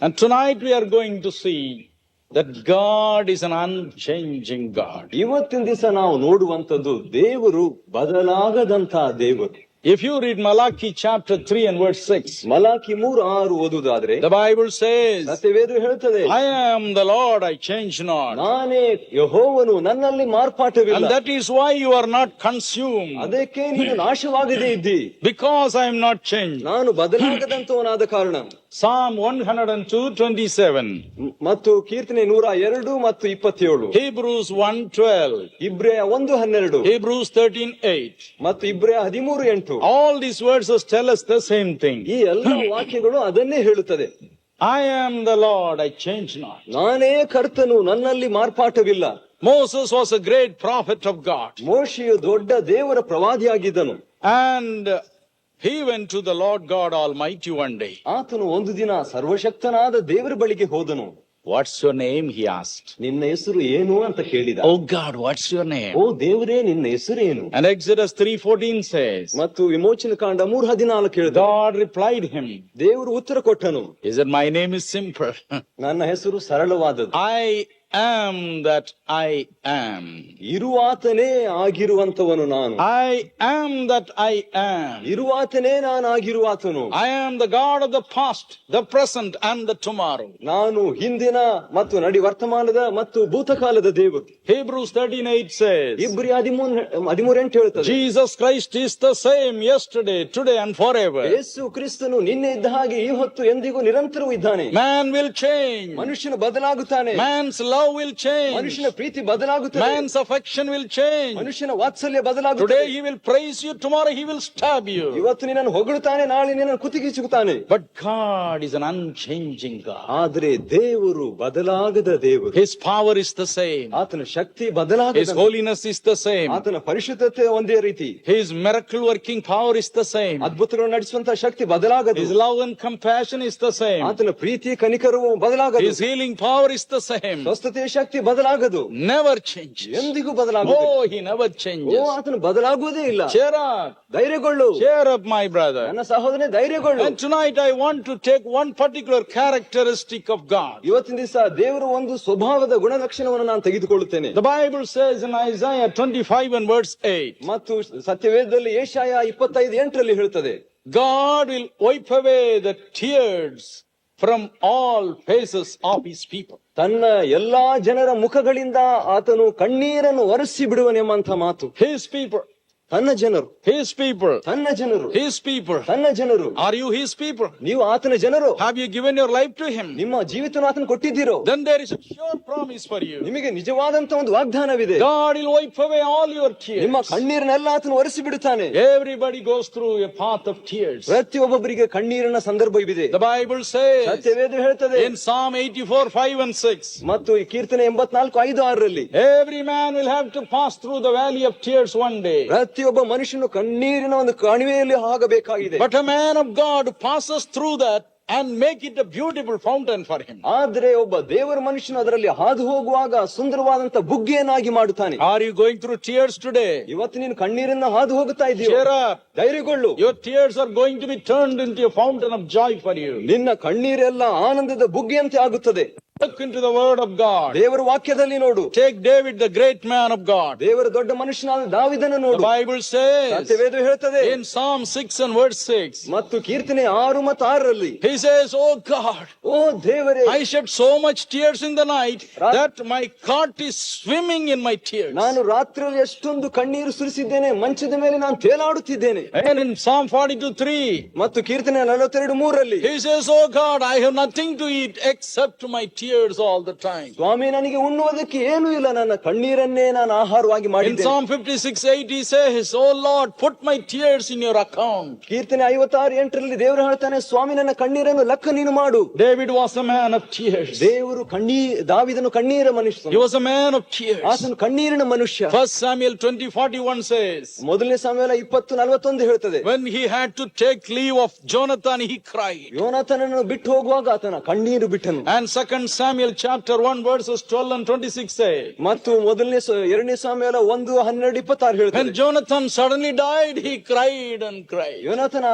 And tonight we are going to see that God is an unchanging God. ಇವತ್ತಿನ ದಿವಸ ನಾವು ನೋಡುವಂತದ್ದು ದೇವರು ಬದಲಾಗದಂತಹ ದೇವರು. If you read Malachi chapter 3 and verse 6, Malachi 3:6 ಓದುವುದಾದ್ರೆ the Bible says, ಸತ್ಯವೇದ ಹೇಳುತ್ತದೆ, I am the Lord, I change not. ನಾನೇ ಯೆಹೋವನು, ನನ್ನಲ್ಲಿ ಮಾರ್ಪಾಟವಿಲ್ಲ. And that is why you are not consumed. ಅದಕ್ಕೆ ನೀನು ನಾಶವಾಗದೇ ಇದ್ದಿ, Because I am not changed. ನಾನು ಬದಲಾಗದಂತವನಾದ ಕಾರಣ. Psalm 102:27. ಮತ್ತು ಕೀರ್ತನೆ 102 ಮತ್ತು 27. Hebrews 1:12. ಇಬ್ರಿಯ 1:12. Hebrews 13:8. ಮತ್ತು ಇಬ್ರಿಯ 13:8. All these verses tell us the same thing. ಈ ಎಲ್ಲ ವಾಕ್ಯಗಳು ಅದನ್ನೇ ಹೇಳುತ್ತದೆ. I am the Lord, I change not. ನಾನೇ ಕರ್ತನು, ನನ್ನಲ್ಲಿ ಮಾರ್ಪಾಟವಿಲ್ಲ. Moses was a great prophet of God. ಮೋಶೆಯು ದೊಡ್ಡ ದೇವರ ಪ್ರವಾದಿಯಾಗಿದ್ದನು. And he went to the Lord God Almighty one day. ಆತನು ಒಂದು ದಿನ ಸರ್ವಶಕ್ತನಾದ ದೇವರ ಬಳಿಗೆ ಹೋದನು. What's your name? He asked. ನಿನ್ನ ಹೆಸರು ಏನು ಅಂತ ಕೇಳಿದ. Oh God, what's your name? ಓ ದೇವರೇ, ನಿನ್ನ ಹೆಸರೇನು? And Exodus 3:14 says, ಮತ್ತು ವಿಮೋಚನ ಕಾಂಡ 3:14 ಕೇಳಿದ. God replied him. ದೇವರು ಉತ್ತರ ಕೊಟ್ಟನು. He said, my name is simple. ನನ್ನ ಹೆಸರು ಸರಳವಾದದ್ದು. I am that I am. ಇರುವಾತನೇ ಆಗಿರುವಂತವನು ನಾನು. I am that I am. ಇರುವಾತನೇ ನಾನಾಗಿರುವಾತನು. I am the God of the past, the present and the tomorrow. ನಾನು ಹಿಂದಿನ ಮತ್ತು ವರ್ತಮಾನದ ಮತ್ತು ಭೂತಕಾಲದ ದೇವರು. Hebrews 13:8 says, ಇಬ್ರಿಯ 13:8 ಹೇಳುತ್ತದೆ, Jesus Christ is the same yesterday, today and forever. ಯೇಸು ಕ್ರಿಸ್ತನು ನಿನ್ನೆ ಇದ್ದ ಹಾಗೆ ಈ ಹೊತ್ತು ಎಂದಿಗೂ ನಿರಂತರವೂ ಇದ್ದಾನೆ. Man will change. ಮನುಷ್ಯನು ಬದಲಾಗುತ್ತಾನೆ. Man's love will change. ಮನುಷ್ಯನ ಪ್ರೀತಿ ಬದಲಾಗುತ್ತದೆ. Man's affection will change. ಮನುಷ್ಯನ ವಾತ್ಸಲ್ಯ ಬದಲಾಗುತ್ತದೆ. Today he will praise you, tomorrow he will stab you. ಇವತ್ತು ನಿನ್ನನ್ನು ಹೊಗಳುತ್ತಾನೆ, ನಾಳೆ ನಿನ್ನನ್ನು ಕುತ್ತಿಗಿಸುತ್ತಾನೆ. But God is an unchanging God. ಆದರೆ ದೇವರು ಬದಲಾಗದ ದೇವರು. His power is the same. ಆತನ ಶಕ್ತಿ ಬದಲಾಗದ. His holiness is the same. ಆತನ ಪರಿಶುದ್ಧತೆ ಒಂದೇ ರೀತಿ. His miracle working power is the same. ಅದ್ಭುತಗಳನ್ನು ನಡೆಸುವಂತಹ ಶಕ್ತಿ ಬದಲಾಗದು. His love and compassion is the same. ಆತನ ಪ್ರೀತಿ ಕನಿಕರವು ಬದಲಾಗದು. His healing power is the same. ಸ್ವಸ್ಥತೆಯ Shakti ಬದಲಾಗದು. Never changes. ಎಂದಿಗೂ ಬದಲಾಗುವುದಿಲ್ಲ. Oh, he never changes. ಓ, ಆತನು ಬದಲಾಗುವುದೇ ಇಲ್ಲ. Cheer up. ಧೈರ್ಯಗೊಳ್ಳು. Cheer up, my brother. ನನ್ನ ಸಹೋದರನೇ, ಧೈರ್ಯಗೊಳ್ಳು. And tonight I want to take one particular characteristic of God. ಇವತ್ತಿನ ದಿವಸ ದೇವರ ಒಂದು ಸ್ವಭಾವದ ಗುಣಲಕ್ಷಣವನ್ನು ನಾನು ತೆಗೆದುಕೊಳ್ಳುತ್ತೇನೆ. The Bible says in Isaiah 25 and verse 8. ಮತ್ತು ಸತ್ಯವೇದದಲ್ಲಿ ಯೆಶಾಯ 25:8 ಹೇಳುತ್ತದೆ, God will wipe away the tears from all faces of his people. ತನ್ನ ಎಲ್ಲಾ ಜನರ ಮುಖಗಳಿಂದ ಆತನು ಕಣ್ಣೀರನ್ನು ಒರೆಸಿ ಬಿಡುವನೆಂಬಂತ ಮಾತು. His people. ತನ್ನ ಜನರು. His people. ತನ್ನ ಜನರು. His people. ತನ್ನ ಜನರು. Are you his people? ನೀವು ಆತನ ಜನರು. Have you given your life to him? ನಿಮ್ಮ ಜೀವಿತವನ್ನು ಆತನ ಕೊಟ್ಟಿದ್ದೀರೋ? Then there is a sure promise for you. ನಿಮಗೆ ನಿಜವಾದಂತ ಒಂದು ವಾಗ್ದಾನವಿದೆ. God will wipe away all your tears. ನಿಮ್ಮ ಕಣ್ಣೀರನ್ನೆಲ್ಲ ಆತನು ಒರೆಸಿ ಬಿಡುತ್ತಾನೆ. Everybody goes through a path of tears. ಪ್ರತಿಯೊಬ್ಬರಿಗೆ ಕಣ್ಣೀರಿನ ಸಂದರ್ಭವಿದೆ. The Bible says ಸತ್ಯವೇದ ಹೇಳುತ್ತದೆ in Psalm 84:5 and 6. ಮತ್ತು ಈ ಕೀರ್ತನೆ 84:5-6 Every man will have to pass through the valley of tears one day. ಪ್ರತಿಯೊಬ್ಬ ಮನುಷ್ಯನು ಕಣ್ಣೀರಿನ ಒಂದು ಕಣಿವೆಯಲ್ಲಿ ಆಗಬೇಕಾಗಿದೆ. But a man of God passes through that and make it a beautiful fountain for him. ಆದರೆ ಒಬ್ಬ ದೇವರ ಮನುಷ್ಯನು ಅದರಲ್ಲಿ ಹಾದು ಹೋಗುವಾಗ ಸುಂದರವಾದಂತ ಬುಗ್ಗೆಯನ್ನಾಗಿ ಮಾಡುತ್ತಾನೆ. Are you going through tears today? ಇವತ್ತು ನೀನು ಕಣ್ಣೀರನ್ನ ಹಾದು ಹೋಗುತ್ತಾ ಇದೀಯ? Cheer up. ಧೈರ್ಯಗೊಳ್ಳು. Your tears are going to be turned into a fountain of joy for you. ನಿನ್ನ ಕಣ್ಣೀರೆಲ್ಲ ಆನಂದದ ಬುಗ್ಗೆಯಂತೆ ಆಗುತ್ತದೆ. Look into the word of God. ದೇವರ ವಾಕ್ಯದಲ್ಲಿ ನೋಡು. Take David, the great man of God. ದೇವರ ದೊಡ್ಡ ಮನುಷ್ಯನಾದ ದಾವೀದನನ್ನು ನೋಡು. The Bible says ಸತ್ಯವೇದ ಹೇಳುತ್ತದೆ in Psalm 6 and verse 6. ಮತ್ತು ಕೀರ್ತನೆ 6 ಮತ್ತು 6 He says, oh God, ಓ ದೇವರೇ, I shed so much tears in the night that my cot is swimming in my tears. ನಾನು ರಾತ್ರಿಯಲ್ಲಿ ಎಷ್ಟೊಂದು ಕಣ್ಣೀರು ಸುರಿಸಿದ್ದೇನೆ, ಮಂಚದ ಮೇಲೆ ನಾನು ತೇಲಾಡುತ್ತಿದ್ದೇನೆ. And in Psalm 42:3 ಮತ್ತು ಕೀರ್ತನೆ 42:3 he says, oh God, I have nothing to eat except my tears all the time. ಸ್ವಾಮಿ, ನನಗೆ ಉಣ್ಣುವುದಕ್ಕೆ ಏನೂ ಇಲ್ಲ, ನನ್ನ ಕಣ್ಣೀರನ್ನೇ ನಾನು ಆಹಾರವಾಗಿ In ಮಾಡಿದ್ದೇನೆ. Psalm 56:8 he says, oh Lord, put my tears in your account. ಕೀರ್ತನೆ 56:8 ದೇವರು ಹೇಳ್ತಾನೆ, ಸ್ವಾಮಿ ನನ್ನ ಕಣ್ಣೀರನ್ನು ಲೆಕ್ಕ ನೀನು ಮಾಡು. David was a man of tears. ದೇವರು ದಾವೀದನು ಕಣ್ಣೀರ ಮನುಷ್ಯ. He was a man of tears. ಆತನು ಕಣ್ಣೀರಿನ ಮನುಷ್ಯ. 1 Samuel 20:41 says, ಮೊದಲನೇ ಸಮುವೇಲ 20:41 ಹೇಳ್ತದೆ, when he had to take leave of Jonathan he cried. ಯೋನಾಥನನ್ನು ಬಿಟ್ಟು ಹೋಗುವಾಗ ಆತನ ಕಣ್ಣೀರು ಬಿಟ್ಟನು. And 2 Samuel chapter 1 verses 12 and 26 say, ಮತ್ತು ಎರಡನೇ ಸಾಮ್ಯಲ 1:12-26 when ಹೇಳ್ತಾರೆ. Jonathan suddenly died, he cried and cried. ಯೋನಾಥನ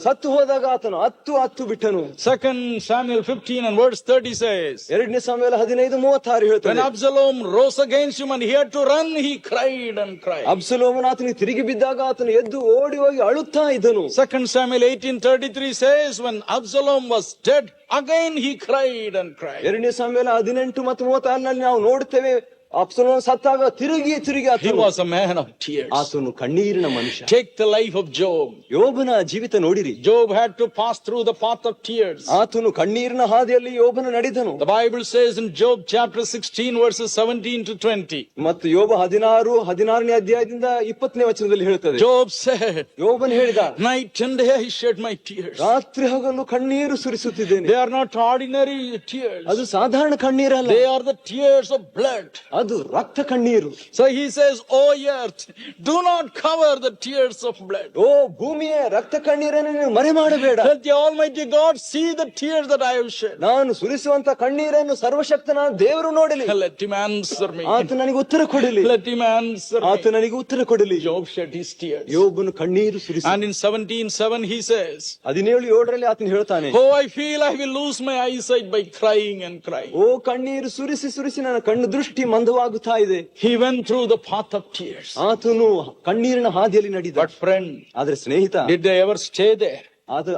ಸತ್ತು ಹೋದಾಗ ಆತನು ಅತ್ತು ಬಿಟ್ಟನು. 2 Samuel 15 and verse 30 says, ಎರಡನೇ ಸಾಮ್ಯಲ 15:36 when ಹೇಳ್ತಾರೆ. Absalom rose against him and he had to run, he cried and cried. ಅಬ್ಸಲೋಮನ ಆತನಿಗೆ ತಿರುಗಿ ಬಿದ್ದಾಗ ಆತನು ಎದ್ದು ಓಡಿ ಹೋಗಿ ಅಳುತ್ತಾ ಇದ್ದನು. 2 Samuel 18:33 says, when Absalom was dead, again he cried and cried. ಎರಡನೇ ಸಾಮ್ಯಲ 18 ಮತ್ತು 36 ನಾವು ನೋಡ್ತೇವೆ, ಅಬ್ಸಲೋಮ ಸತ್ತಾಗ ತಿರುಗಿ He ಆತನು was a man of tears. ಆತನು ಕಣ್ಣೀರಿನ ಮನುಷ್ಯ. Take the life of Job. ಯೋಬನ ಜೀವಿತ ನೋಡಿರಿ. Job had to pass through the path of tears. ಆತನು ಕಣ್ಣೀರಿನ ಹಾದಿಯಲ್ಲಿ ಯೋಬನ ನಡೆದನು. The Bible says in Job chapter 16 verses 17 to 20. ಮತ್ತು ಯೋಬ 16ನೇ ಅಧ್ಯಾಯದಿಂದ 20ನೇ ವಚನದಲ್ಲಿ ಹೇಳುತ್ತದೆ. Job said, ಯೋಬನ್ ಹೇಳಿದ, night and day I shed my tears. ರಾತ್ರಿ ಹಗಲು ಕಣ್ಣೀರು ಸುರಿಸುತ್ತಿದ್ದೇನೆ. They are not ordinary tears. ಅದು ಸಾಧಾರಣ ಕಣ್ಣೀರಲ್ಲ, They are the tears of blood. ಅದು ರಕ್ತ ಕಣ್ಣೀರು. So he says, O earth, do not cover the tears of blood. ಓ ಭೂಮಿಯೇ, ರಕ್ತ ಕಣ್ಣೀರನ್ನು ನೀನು ಮರೆ ಮಾಡಬೇಡ. Let the Almighty God see the tears that I have shed. ನಾನು ಸುರಿಸುವಂತ ಕಣ್ಣೀರನ್ನು ಸರ್ವಶಕ್ತನಾದ ದೇವರು ನೋಡಲಿ. Let him answer me. ಆತ ನನಗೆ ಉತ್ತರ ಕೊಡಲಿ. Let him answer ಆತ me. ನನಗೆ ಉತ್ತರ ಕೊಡಲಿ. Job shed his tears. ಯೋಬನು ಕಣ್ಣೀರು ಸುರಿಸಿ. And in 17:7 he says, 17:7 ಆತನು ಹೇಳ್ತಾನೆ, oh, I feel I will lose my eyesight by crying and crying. ಓ ಕಣ್ಣೀರು ಸುರಿಸಿ ನನ್ನ ಕಣ್ಣು ದೃಷ್ಟಿ ಮಂದವಾಗುತ್ತಾ ಇದೆ. He went through the path of tears. ಆತನು ಕಣ್ಣೀರಿನ ಹಾದಿಯಲ್ಲಿ ನಡೆದ. But friend, ಆದ್ರೆ ಸ್ನೇಹಿತ, did they ever stay there?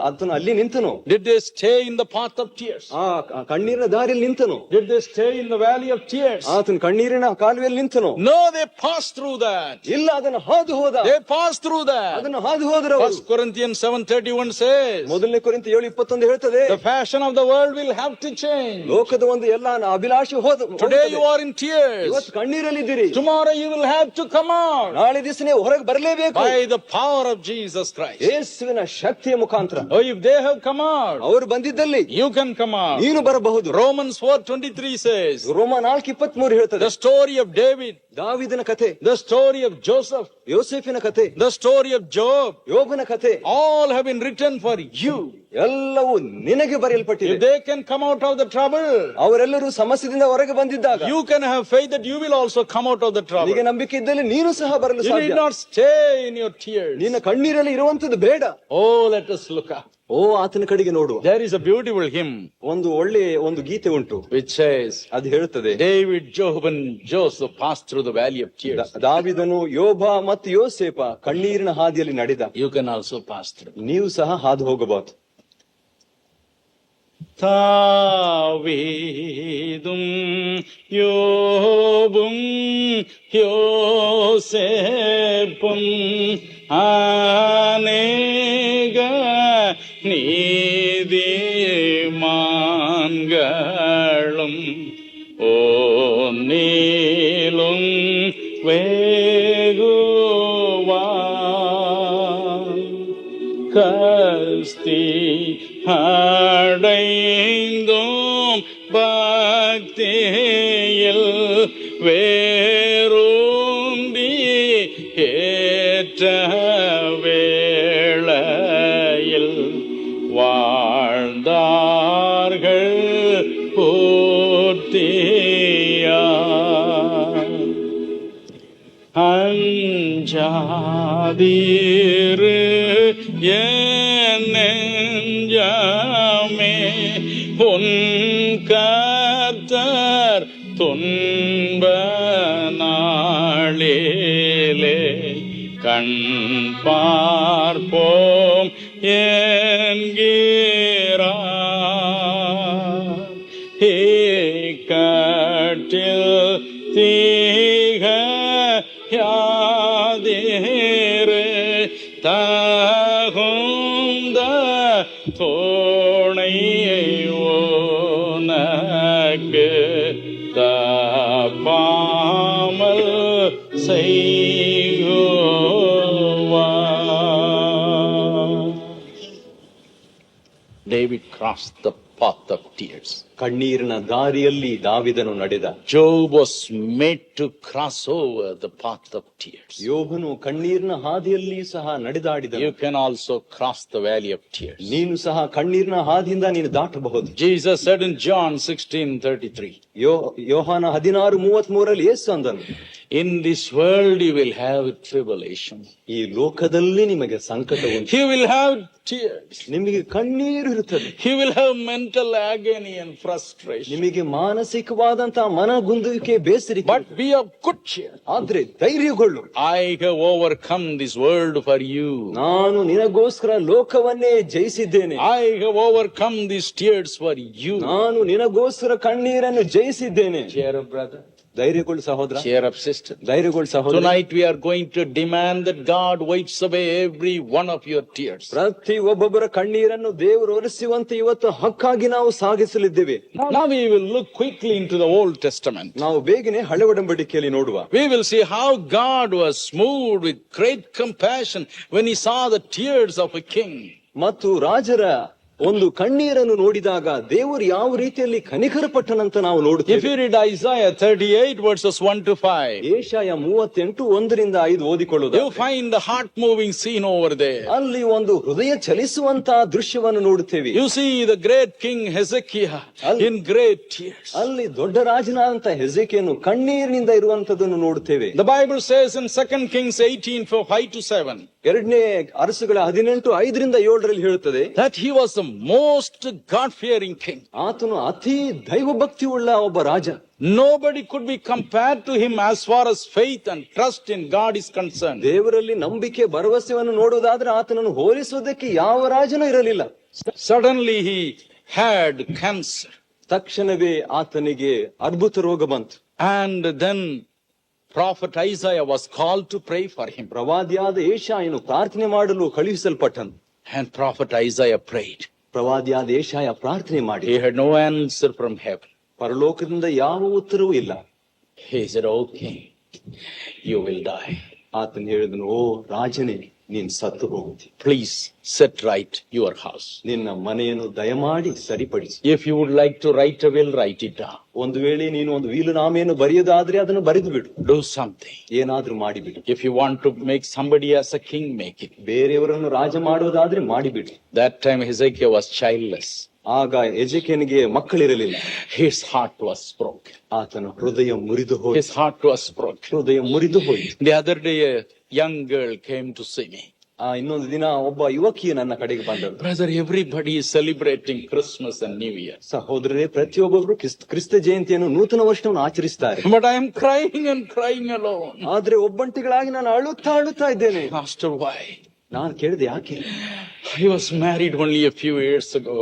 ಆತನು ಅಲ್ಲಿ ನಿಂತನು. Did they stay in the path of tears? ಆ ಕಣ್ಣೀರಿನ ದಾರಿಯಲ್ಲಿ ನಿಂತನು. Did they stay in the valley of tears? ಆತನು ಕಣ್ಣೀರಿನ ಕಾಲುವೆಯಲ್ಲಿ ನಿಂತನು. No, they passed through that. ಇಲ್ಲ, ಅದನ್ನು ಹಾದು ಹೋದ. They passed through that. ಅದನ್ನು ಹಾದು ಹೋದರು. 1 Corinthians 7:31 says, ಮೊದಲನೇ ಕೊರಿಂಥ 7:21 ಹೇಳ್ತದೆ, the fashion of the world will have to change. ಲೋಕದ ಒಂದು ಎಲ್ಲ ಅಭಿಲಾಷೆ Today you are in tears. ಇವತ್ತು ಕಣ್ಣೀರಲ್ಲಿದ್ದೀರಿ. Tomorrow you will have to come out ನಾಳೆ ದಿವಸ ನೀವು ಹೊರಗೆ ಬರಲೇಬೇಕು. by the power of Jesus Christ. ಯೇಸುವಿನ ಶಕ್ತಿಯ ಮುಖಾಂತರ. Oh, if they have come out, ಅವರು ಬಂದಿದ್ದಲ್ಲಿ you can come out. ನೀನು ಬರಬಹುದು. Romans 4:23 says, ರೋಮ 4:23 ಹೇಳ್ತದೆ, the story of David, ದಾವೀದನ ಕಥೆ, the story of Joseph, ಯೋಸೇಫಿನ ಕಥೆ, the story of Job, ಯೋಬನ ಕಥೆ, all have been written for you. ಎಲ್ಲವೂ ನಿನಗೆ ಬರೆಯಲ್ಪಟ್ಟಿದೆ. If they can come out of the trouble, ಅವರೆಲ್ಲರೂ ಸಮಸ್ಯೆಯಿಂದ ಹೊರಗೆ ಬಂದಿದ್ದಾಗ you can have faith that you will also come out of the trouble. ನಿನಗೆ ನಂಬಿಕೆ ಇದ್ದಲ್ಲಿ ನೀನು ಸಹ ಬರಲು You need ಸಾಧ್ಯ. not stay in your tears. ನಿನ್ನ ಕಣ್ಣೀರಲ್ಲಿ ಇರುವಂತದ್ದು ಬೇಡ. Oh, let us look up. ಓ ಆತನ ಕಡೆಗೆ ನೋಡುವ. There is a beautiful hymn ಒಂದು ಗೀತೆ ಉಂಟು, which says, ಅದು ಹೇಳುತ್ತದೆ, David, Job and Joseph passed through the valley of tears. ದಾವೀದನು, ಯೋಬ ಮತ್ತು ಯೋಸೇಫ ಕಣ್ಣೀರಿನ ಹಾದಿಯಲ್ಲಿ ನಡೆದ. You can also pass through. ನೀವು ಸಹ ಹಾದು ಹೋಗಬಹುದು. தாவீதும் யோபும் யோசேப்பும் அநேக நீதிமான்களும் நீலும் வேகுவான் கஸ்தி அடைந்தோம் பக்தியில் வேரூந்தி ஏற்ற வேளையில் வாழ்ந்தார்கள் பூர்த்தியா. அஞ்சாதீரு என் நெஞ்சமே, உன் கர்த்தர் துன்ப நாளிலே கண் பார்ப்போம் என்கிறார். இக்கட்டில் திகையாதீரு, தகுந்த துணை உனக்கு தப்பாமல் செய்குவார். David crossed the path of tears. ಕಣ್ಣೀರಿನ ದಾರಿಯಲ್ಲಿ ದಾವಿದನು ನಡೆದ. Job was made to cross over the path of tears. ಯೋಬನು ಕಣ್ಣೀರಿನ ಹಾದಿಯಲ್ಲಿ ಸಹ ನಡೆದಾಡಿದನು. You can also cross the valley of tears. ನೀನು ಸಹ ಕಣ್ಣೀರಿನ ಹಾದಿಯಿಂದ ನೀನು ದಾಟಬಹುದು. Jesus said in John 16:33, ಯೋಹಾನ 16:33 ಯೇಸು ಅಂದನು, in this world you will have tribulation. ಈ ಲೋಕದಲ್ಲಿ ನಿಮಗೆ ಸಂಕಟ ಉಂಟು. You will have tears. ನಿಮಗೆ ಕಣ್ಣೀರು ಇರುತ್ತದೆ. You will have mental agony and frustration. ನಿಮಗೆ ಮಾನಸಿಕವಾದಂತಹ ಮನಗುಂದುವಿಕೆ, ಬೇಸರಿಕೆ. But be of good cheer. ಆದ್ರೆ ಧೈರ್ಯಗೊಳ್ಳು. I have overcome this world for you. ನಾನು ನಿನಗೋಸ್ಕರ ಲೋಕವನ್ನೇ ಜಯಿಸಿದ್ದೇನೆ. I have overcome these tears for you. ನಾನು ನಿನಗೋಸ್ಕರ ಕಣ್ಣೀರನ್ನು ಜಯಿಸಿದ್ದೇನೆ. Cheer up, brother. ಧೈರ್ಯಗೊಳ್ಳು ಸಹೋದರ. Cheer up, sister. ಧೈರ್ಯಗೊಳ್ಳು ಸಹೋದರ. Tonight we are going to demand that God wipes away every one of your tears. ಪ್ರತಿ ಒಬ್ಬೊಬ್ಬರ ಕಣ್ಣೀರನ್ನು ದೇವರು ಒರೆಸುವಂತೆ ಇವತ್ತು ಹಕ್ಕಾಗಿ ನಾವು ಸಾಗಿಸಲಿದ್ದೇವೆ. Now we will look quickly into the Old Testament. ನಾವು ಬೇಗನೆ ಹಳೆ ಒಡಂಬಡಿಕೆಯಲ್ಲಿ ನೋಡುವ. We will see how God was moved with great compassion when he saw the tears of a king. ಮತ್ತು ರಾಜರ ಒಂದು ಕಣ್ಣೀರನ್ನು ನೋಡಿದಾಗ ದೇವರು ಯಾವ ರೀತಿಯಲ್ಲಿ ಕನಿಕರಪಟ್ಟನಂತ ನಾವು If ನೋಡುತ್ತೇವೆ. you read Isaiah 38 verses 1 to 5, Yeshaya 38 1ರಿಂದ 5 ಓದಿಕೊಳ್ಳುವುದು. you find the heart moving scene over there. ಅಲ್ಲಿ ಒಂದು ಹೃದಯ ಚಲಿಸುವಂತ ದೃಶ್ಯವನ್ನು ನೋಡುತ್ತೇವೆ. You see the great king Hezekiah in great tears. ಅಲ್ಲಿ ದೊಡ್ಡ ರಾಜನಾದಂತ ಹೆಜೆಕೀಯನು ಕಣ್ಣೀರಿನಿಂದ ಇರುವಂತದನ್ನು ನೋಡುತ್ತೇವೆ. The Bible says in 2 Kings 18 for 5 to 7, ಎರಡನೇ ಅರಸುಗಳ 18 5ರಿಂದ 7ರಲ್ಲಿ ಹೇಳುತ್ತದೆ that he was the most God-fearing king. ಆತನು ಅತಿ ದೈವಭಕ್ತಿ ಉಳ್ಳ ಒಬ್ಬ ರಾಜ. Nobody could be compared to him as far as faith and trust in God is concerned. ದೇವರಲ್ಲಿ ನಂಬಿಕೆ ಭರವಸೆಯನ್ನು ನೋಡುವುದಾದ್ರೆ ಆತನನ್ನು ಹೋಲಿಸುವುದಕ್ಕೆ ಯಾವ ರಾಜನೂ ಇರಲಿಲ್ಲ. Suddenly he had cancer. ತಕ್ಷಣವೇ ಆತನಿಗೆ ಅದ್ಭುತ ರೋಗ ಬಂತು. And then prophet Isaiah was called to pray for him. ಪ್ರವಾದಿಯಾದ ಏಷಾಯನು ಪ್ರಾರ್ಥನೆ ಮಾಡಲು ಕಳುಹಿಸಲ್ಪಟ್ಟನು. And prophet Isaiah prayed. ಪ್ರವಾದಿಯಾದ ಏಷಾಯ ಪ್ರಾರ್ಥನೆ ಮಾಡಿ, He had no answer from heaven. ಪರಲೋಕದಿಂದ ಯಾವ ಉತ್ತರವೂ ಇಲ್ಲ. He said, okay, you will die. ಆತನು ಹೇಳಿದನು, ಓ ರಾಜನೇ, ನೀನ್ ಸತ್ತು ಹೋಗುತ್ತಿ. Please set right your house. ನಿನ್ನ ಮನೆಯನ್ನು ದಯಮಾಡಿ ಸರಿಪಡಿಸಿ. If you would like to write a will, write it down. ಒಂದು ವೇಳೆ ನೀನು ಒಂದು ವೀಲುನಾಮೆಯನ್ನು ಬರೆಯೋದಾದ್ರೆ ಅದನ್ನು ಬರೆದು ಬಿಡು. Do something. ಏನಾದ್ರೂ ಮಾಡಿಬಿಡು. If you want to make somebody as a king, make it. ಬೇರೆಯವರನ್ನು ರಾಜ ಮಾಡುವುದಾದ್ರೆ ಮಾಡಿಬಿಡು. That time Hezekiah was childless. ಆಗ ಎಜೆಕೇನಿಗೆ ಮಕ್ಕಳಿರಲಿಲ್ಲ. His heart was broken. ಆತನ ಹೃದಯ ಮುರಿದು ಹೋಯಿತು. His heart was broken. ಹೃದಯ ಮುರಿದು ಹೋಯಿತು. The other day a young girl came to see me. ಇನ್ನೊಂದು ದಿನ ಒಬ್ಬ ಯುವಕಿ ನನ್ನ ಕಡೆಗೆ ಬಂದಳು. Brother, everybody is celebrating Christmas and New Year. ಸಹೋದರರೇ, ಪ್ರತಿಯೊಬ್ಬೊಬ್ರು ಕ್ರಿಸ್ತ ಜಯಂತಿಯನ್ನು ನೂತನ ವರ್ಷವನ್ನು ಆಚರಿಸ್ತಾರೆ. But I am crying and crying alone. ಆದ್ರೆ ಒಬ್ಬಂಟಿಗಳಾಗಿ ನಾನು ಅಳುತ್ತಾ ಇದ್ದೇನೆ. Master, why? ನಾನು ಕೇಳಿದೆ, ಯಾಕೆ? I was married only a few years ago.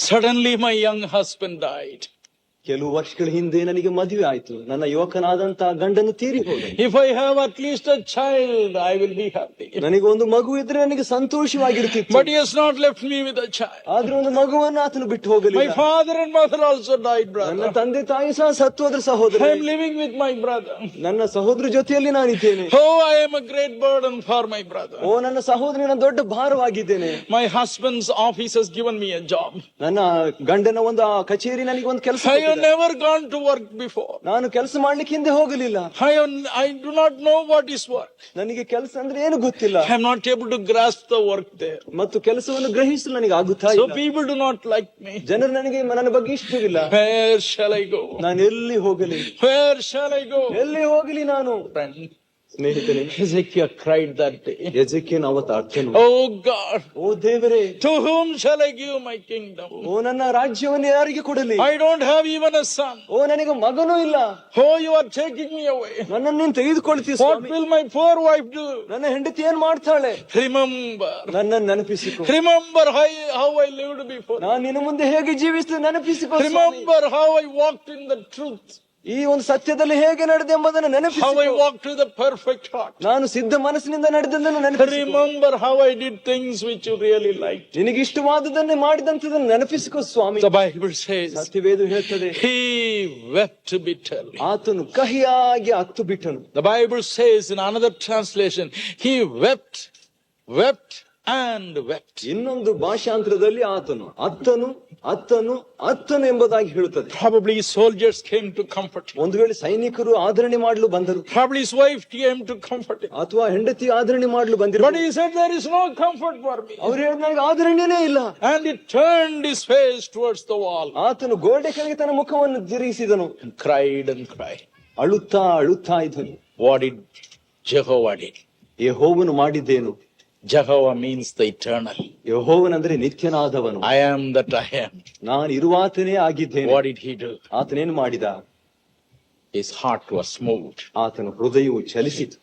Suddenly my young husband died. ಕೆಲವು ವರ್ಷಗಳ ಹಿಂದೆ ನನಗೆ ಮದುವೆ ಆಯ್ತು. ನನ್ನ ಯುವಕನಾದಂತ ಗಂಡನು ತೀರಿ ಹೋದ. If I have at least a child, I will be happy. ನನಗೆ ಒಂದು ಮಗು ಇದ್ರೆ ನನಗೆ ಸಂತೋಷವಾಗಿರ್ತಿತ್ತು. But he has not left me with a child. ಆದ್ರೆ ಒಂದು ಮಗುವನ್ನು ಆತನು ಬಿಟ್ಟು ಹೋಗಲಿಲ್ಲ. My father and mother also died, brother. ನನ್ನ ತಂದೆ ತಾಯಿ ಸಹ ಸತ್ತು ಹೋದ್ರ ಸಹೋದರ. I am living with my brother. ನನ್ನ ಸಹೋದರ ಜೊತೆಯಲ್ಲಿ ನಾನಿದ್ದೇನೆ. Oh, I am a great burden for my brother. ಓ, ನನ್ನ ಸಹೋದರನ ದೊಡ್ಡ ಭಾರವಾಗಿದ್ದೇನೆ. My husband's office has given me a job. ನನ್ನ ಗಂಡನ ಒಂದು ಕಚೇರಿ ನನಗೆ ಒಂದು ಕೆಲಸ. I have never gone to work before. ನಾನು ಕೆಲಸ ಮಾಡ್ಲಿಕ್ಕೆ ಹಿಂದೆ ಹೋಗಲಿಲ್ಲ. I do not know what is work. ನನಗೆ ಕೆಲಸ ಅಂದ್ರೆ ಏನು ಗೊತ್ತಿಲ್ಲ. I am not able to grasp the work there. ಮತ್ತು ಕೆಲಸವನ್ನು ಗ್ರಹಿಸಲು ನನಗೆ ಆಗುತ್ತಾ ಇಲ್ಲ. So people do not like me. ಜನರು ನನಗೆ ನನ್ನ ಬಗ್ಗೆ ಇಷ್ಟವಿಲ್ಲ. Where shall I go? ನಾನು ಎಲ್ಲಿ ಹೋಗಲಿ? Where shall I go? ಎಲ್ಲಿ ಹೋಗಲಿ ನಾನು? Friend, ಸ್ನೇಹಿತರೆ, Hezekiah cried that day. ಎಜೆಕೀಯನು ಅವತ್ತು ಅರ್ಥನು, Oh God, ಓ ದೇವರೇ, to whom shall I give my kingdom? ಓ ನನ್ನ ರಾಜ್ಯವನ್ನು ಯಾರಿಗೆ ಕೊಡಲಿ? I don't have even a son. ಓ ನನಗೆ ಮಗನೂ ಇಲ್ಲ. Oh, you are taking me away. ನನ್ನನ್ನು ನೀನು ತೆಗೆದುಕೊಳ್ತೀಯ What Swami. will my poor wife do? ನನ್ನ ಹೆಂಡತಿ ಏನ್ ಮಾಡ್ತಾಳೆ? Remember. ನನ್ನನ್ನು ನೆನಪಿಸಿಕೊ. Remember how I lived before. ನಾನು ನಿನ್ನ ಮುಂದೆ ಹೇಗೆ ಜೀವಿಸಿದೆ ನೆನಪಿಸಿಕೊ ಸ್ವಾಮಿ. Remember how I walked in the truth. ಈ ಒಂದು ಸತ್ಯದಲ್ಲಿ ಹೇಗೆ ನಡೆದೆ ಎಂಬುದನ್ನು ನೆನಪಿಸಿಕೊ. How I walked with a perfect heart. ನಾನು ಸಿದ್ಧ ಮನಸ್ಸಿನಿಂದ ನಡೆದದ್ದನ್ನು ನೆನಪಿಸಿಕೊ. Remember how I did things which you really liked. ನಿನಗೆ ಇಷ್ಟವಾದದನ್ನೇ ಮಾಡಿದಂತದನ್ನು ನೆನಪಿಸಿಕೊ ಸ್ವಾಮಿ. The Bible says ಸತ್ಯವೇದ ಹೇಳ್ತದೆ, he wept bitterly. ಆತನು ಕಹಿಯಾಗಿ ಅತ್ತು ಬಿಟ್ಟನು. The Bible says in another translation, he wept and wept. ಇನ್ನೊಂದು ಭಾಷಾಂತರದಲ್ಲಿ ಆತನು ಅತ್ತನು ಅತ್ತನು ಅತ್ತನು ಎಂಬುದಾಗಿ ಹೇಳುತ್ತದೆ. Probably soldiers came to comfort him. ಒಂದು ವೇಳೆ ಸೈನಿಕರು ಆದರಣೆ ಮಾಡಲು ಬಂದರು. Probably his wife came to comfort him. ಅಥವಾ ಹೆಂಡತಿ ಆದರಣೆ ಮಾಡಲು ಬಂದಿರು. But he said, there is no comfort for me. ಅವರು ಹೇಳಿದ ನನಗೆ ಆದರಣೆನೇ ಇಲ್ಲ. And he turned his face towards the wall. ಆತನು ಗೋಡೆ ಕಡೆಗೆ ತನ್ನ ಮುಖವನ್ನು ತಿರುಗಿಸಿದನು. And cried and cried. ಅಳುತ್ತಾ ಅಳುತ್ತಾ ಇದ್ದನು. What did Jehovah did? ಯೆಹೋವನು ಮಾಡಿದ್ದೇನು? Jehovah means the eternal. ಯೆಹೋವನಂದ್ರೆ ನಿತ್ಯನಾದವನು. I am that I am. ನಾನು ಇರುವಾತನೇ ಆಗಿದ್ದೇನೆ. What did he do? ಆತನೇನು ಮಾಡಿದ? His heart was moved. ಆತನ ಹೃದಯವು ಚಲಿಸಿತು.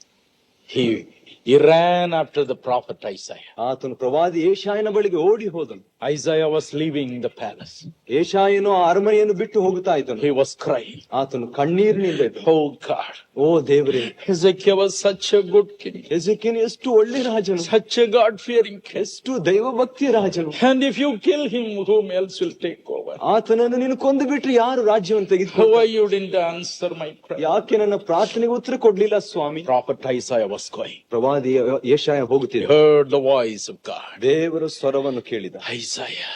He ran after the prophet Isaiah. ಆತನು ಪ್ರವಾದಿ ಏಷಾಯನ ಬಳಿಗೆ ಓಡಿ ಹೋದನು. Isaiah was leaving the palace. ಏಷಾಯನು ಆ ಅರಮನೆಯನ್ನು ಬಿಟ್ಟು ಹೋಗುತ್ತಾ ಇದ್ದನು. He was crying. ಆತನು ಕಣ್ಣೀರಿನಿಂದ ಇದ್ದನು. Oh God. ಓ ದೇವರೇ. Hezekiah was such a good king. ಹೆಜಕೀಯನು ಎಷ್ಟು ಒಳ್ಳೆ ರಾಜನು. Such a God-fearing king. ಎಷ್ಟು ದೈವಭಕ್ತಿಯ ರಾಜನು. And if you kill him, whom else will take over? ಆತನನ್ನು ನೀನು ಕೊಂದು ಬಿಟ್ರೆ ಯಾರು ರಾಜ್ಯವನ್ನು ತೆಗೆದುಕೊಂಡು? Why you didn't answer my prayer? ಯಾಕೆ ನನ್ನ ಪ್ರಾರ್ಥನೆಗೆ ಉತ್ತರ ಕೊಡ್ಲಿಲ್ಲ ಸ್ವಾಮಿ? Prophet Isaiah was going. ಪ್ರವಾದಿ ಏಷಾಯ ಹೋಗುತ್ತಿದ್ದ. Heard the voice of God. ದೇವರ ಸ್ವರವನ್ನು ಕೇಳಿದ. Isaiah.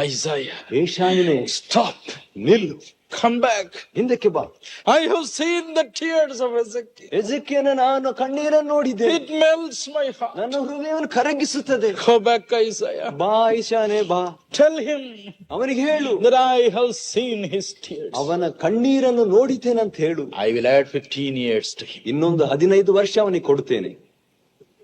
Isaiah. ಏಷಾಯನೇ, stop. ನಿಲ್ಲು. Come back. ಹಿಂದಕ್ಕೆ ಬಾ. I have seen the tears of Hezekiah. ಹೆಜಕೀಯನ ನಾನು ಕಣ್ಣೀರನ್ನು ನೋಡಿದ್ದೇನೆ. It melts my heart. ನನ್ನ ಹೃದಯವನ್ನು ಕರಗಿಸುತ್ತದೆ. Go back, Isaiah. ಬಾ ಐಷಾನೆ ಬಾ. Tell him ಅವನಿಗೆ ಹೇಳು that I have seen his tears. ಅವನ ಕಣ್ಣೀರನ್ನು ನೋಡಿದ್ದೇನಂತ ಹೇಳು. I will add 15 years to him. ಇನ್ನೊಂದು 15 ವರ್ಷ ಅವನಿಗೆ ಕೊಡುತ್ತೇನೆ.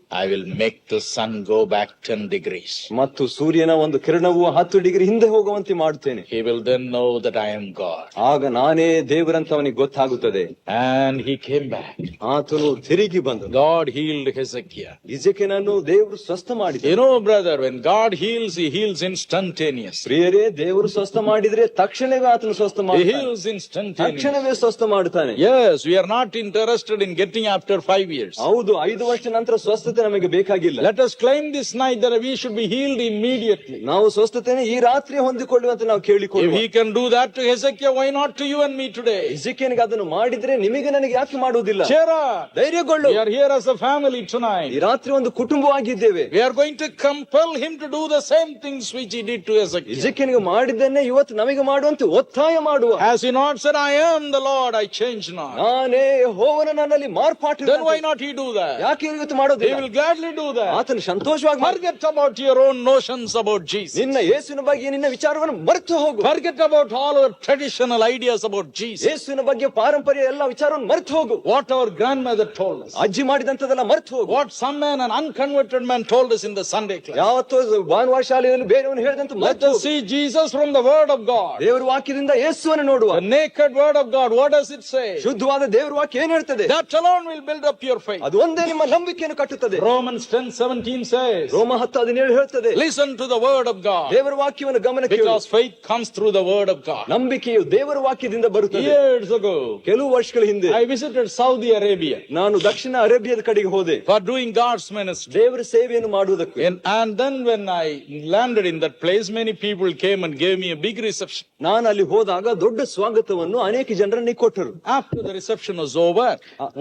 I will make the sun go back 10 degrees. ಮತ್ತು ಸೂರ್ಯನ ಒಂದು ಕಿರಣವು 10 ಡಿಗ್ರಿ ಹಿಂದೆ ಹೋಗುವಂತೆ ಮಾಡುತ್ತೇನೆ. He will then know that I am God. ಆಗ ನಾನೇ ದೇವರಂತ ಅವನಿಗೆ ಗೊತ್ತಾಗುತ್ತದೆ. And he came back. ಆತನು ತಿರುಗಿ ಬಂದನು. God healed Hezekiah. ಹಿಜ್ಕೀಯನನ್ನು ದೇವರು ಸ್ವಸ್ಥ ಮಾಡಿದ. You know, brother, when God heals, he heals instantaneously. ಪ್ರಿಯರೇ, ದೇವರು ಸ್ವಸ್ಥ ಮಾಡಿದ್ರೆ ತಕ್ಷಣವೇ ಆತನು ಸ್ವಸ್ಥ He ಮಾಡ್ತಾನೆ. heals instantaneously. ತಕ್ಷಣವೇ ಸ್ವಸ್ಥ ಮಾಡ್ತಾನೆ. Yes, we are not interested in getting after 5 years. ಹೌದು, 5 ವರ್ಷ ನಂತರ ಸ್ವಸ್ಥತೆ ನಮಗೆ ಬೇಕಾಗಿಲ್ಲ. Let us claim this night that we should be healed immediately. ನಾವು ಸ್ವಸ್ಥತೆಯನ್ನು ಈ ರಾತ್ರಿ ಹೊಂದಿಕೊಳ್ಳುವಂತೆ ನಾವು If ಕೇಳಿಕೊಳ್ಳುವ. he can do that to Hezekiah, why not to you and me today? ಹಿಜ್ಕೀಯನಿಗೆ ಅದನ್ನು ಮಾಡಿದ್ರೆ ನಿಮಗೆ ನನಗೆ ಯಾಕೆ ಮಾಡುವುದಿಲ್ಲ? Cheer up. ಧೈರ್ಯಗೊಳ್ಳು. We are here as a family ಈ tonight. ರಾತ್ರಿ ಒಂದು ಕುಟುಂಬವಾಗಿದ್ದೇವೆ. We are going to compel him to do the same things which he did to Hezekiah. ಹಿಜ್ಕೀಯನಿಗೆ ಮಾಡಿದ್ದನ್ನೇ ಇವತ್ತು ನಮಗೆ ಮಾಡುವಂತೆ ಒತ್ತಾಯ ಮಾಡುವ. Has he not said, I am the Lord, I change not? ನಾನೇ ಯೆಹೋವನು, ನನ್ನಲ್ಲಿ ಮಾರ್ಪಾಟು. Then why not he do that? ಯಾಕೆ ಇವತ್ತು He ಮಾಡೋದಿಲ್ಲ? will gladly do that. ಆತನು ಸಂತೋಷವಾಗಿ Forget about your own notions about Jesus. ನಿನ್ನ ಯೇಸುವಿನ ಬಗ್ಗೆ ನಿನ್ನ ವಿಚಾರವನ್ನು ಮರೆತು ಹೋಗು. Forget about all our traditional ideas about Jesus. ಯೇಸುವಿನ ಬಗ್ಗೆ ಪಾರಂಪರ್ಯ ಎಲ್ಲ ವಿಚಾರವನ್ನು ಮರೆತು ಹೋಗು. What our grandmother told us. ಅಜ್ಜಿ ಮಾಡಿದಂತದೆಲ್ಲ ಮರೆತು ಹೋಗು. What some man, an unconverted man, told us in the Sunday class. ಯಾವತ್ತೋ ಭಾನುವಾರ ಶಾಲೆಯಲ್ಲಿ ಬೇರೆಯವನು ಹೇಳಿದಂತ Let ಮರೆತು us see Jesus from the Word of God. ದೇವರ ವಾಕ್ಯದಿಂದ ಯೇಸುವನ್ನು ನೋಡುವ. The naked Word of God. What does it say? ಶುದ್ಧವಾದ ದೇವರ ವಾಕ್ಯ ಏನ್ ಹೇಳ್ತದೆ? That alone will build up your faith. ಅದು ಒಂದೇ ನಿಮ್ಮ ನಂಬಿಕೆಯನ್ನು ಕಟ್ಟುತ್ತದೆ. Romans 10:17 says, ರೋಮ 10:17 ಹೇಳ್ತದೆ, listen to the Word of God. ದೇವರ ವಾಕ್ಯವನ್ನು ಗಮನಕ್ಕೆ ಇಡು. Because faith comes through the Word of God. ನಂಬಿಕೆಯು ದೇವರ ವಾಕ್ಯದಿಂದ ಬರುತ್ತದೆ. Years ago, ಕೆಲವು ವರ್ಷಗಳ ಹಿಂದೆ I visited Saudi Arabia ನಾನು ದಕ್ಷಿಣ ಅರೇಬಿಯಾದ ಕಡೆಗೆ ಹೋದೆ. for doing God's ministry. ದೇವರ ಸೇವೆಯನ್ನು ಮಾಡುವುದಕ್ಕೆ. And then when I landed in that place, many people came and gave me a big reception. ನಾನು ಅಲ್ಲಿ ಹೋದಾಗ ದೊಡ್ಡ ಸ್ವಾಗತವನ್ನು ಅನೇಕ ಜನರನ್ನು ಕೊಟ್ಟರು. After the reception was over,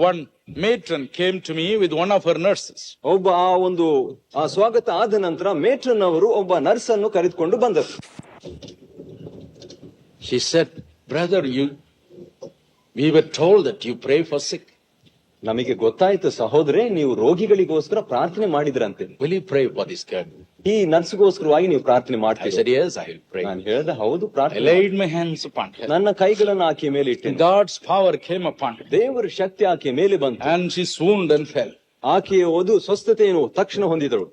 one matron came to me with one of her nurses. ಒಬ್ಬ ಆ ಸ್ವಾಗತ ಆದ ನಂತರ ಮೇಟ್ರನ್ ಅವರು ಒಬ್ಬ ನರ್ಸ್ ಅನ್ನು ಕರೆದುಕೊಂಡು ಬಂದರು. She said, brother, we were told that you pray for sick. ನಮಗೆ ಗೊತ್ತಾಯ್ತು ಸಹೋದರೇ, ನೀವು ರೋಗಿಗಳಿಗೋಸ್ಕರ ಪ್ರಾರ್ಥನೆ ಮಾಡಿದ್ರಂತೆ. Will you pray for this girl? ಈ ನರ್ಸ್ಗೋಸ್ಕರವಾಗಿ ನೀವು ಪ್ರಾರ್ಥನೆ I ಮಾಡ್ತೀರಿ? said, yes, I will pray. ನಾನು ಹೇಳಿದೆ, ಹೌದು I ಪ್ರಾರ್ಥನೆ. laid my hands upon her. ನನ್ನ ಕೈಗಳನ್ನು ಆಕೆಯ ಮೇಲೆ ಇಟ್ಟೆನು. God's power came upon her. ದೇವರ ಶಕ್ತಿ ಆಕೆಯ ಮೇಲೆ ಬಂತು. And she swooned and fell. ಆಕೆಯ ಸ್ವಸ್ಥತೆಯನ್ನು ತಕ್ಷಣ ಹೊಂದಿದಳು.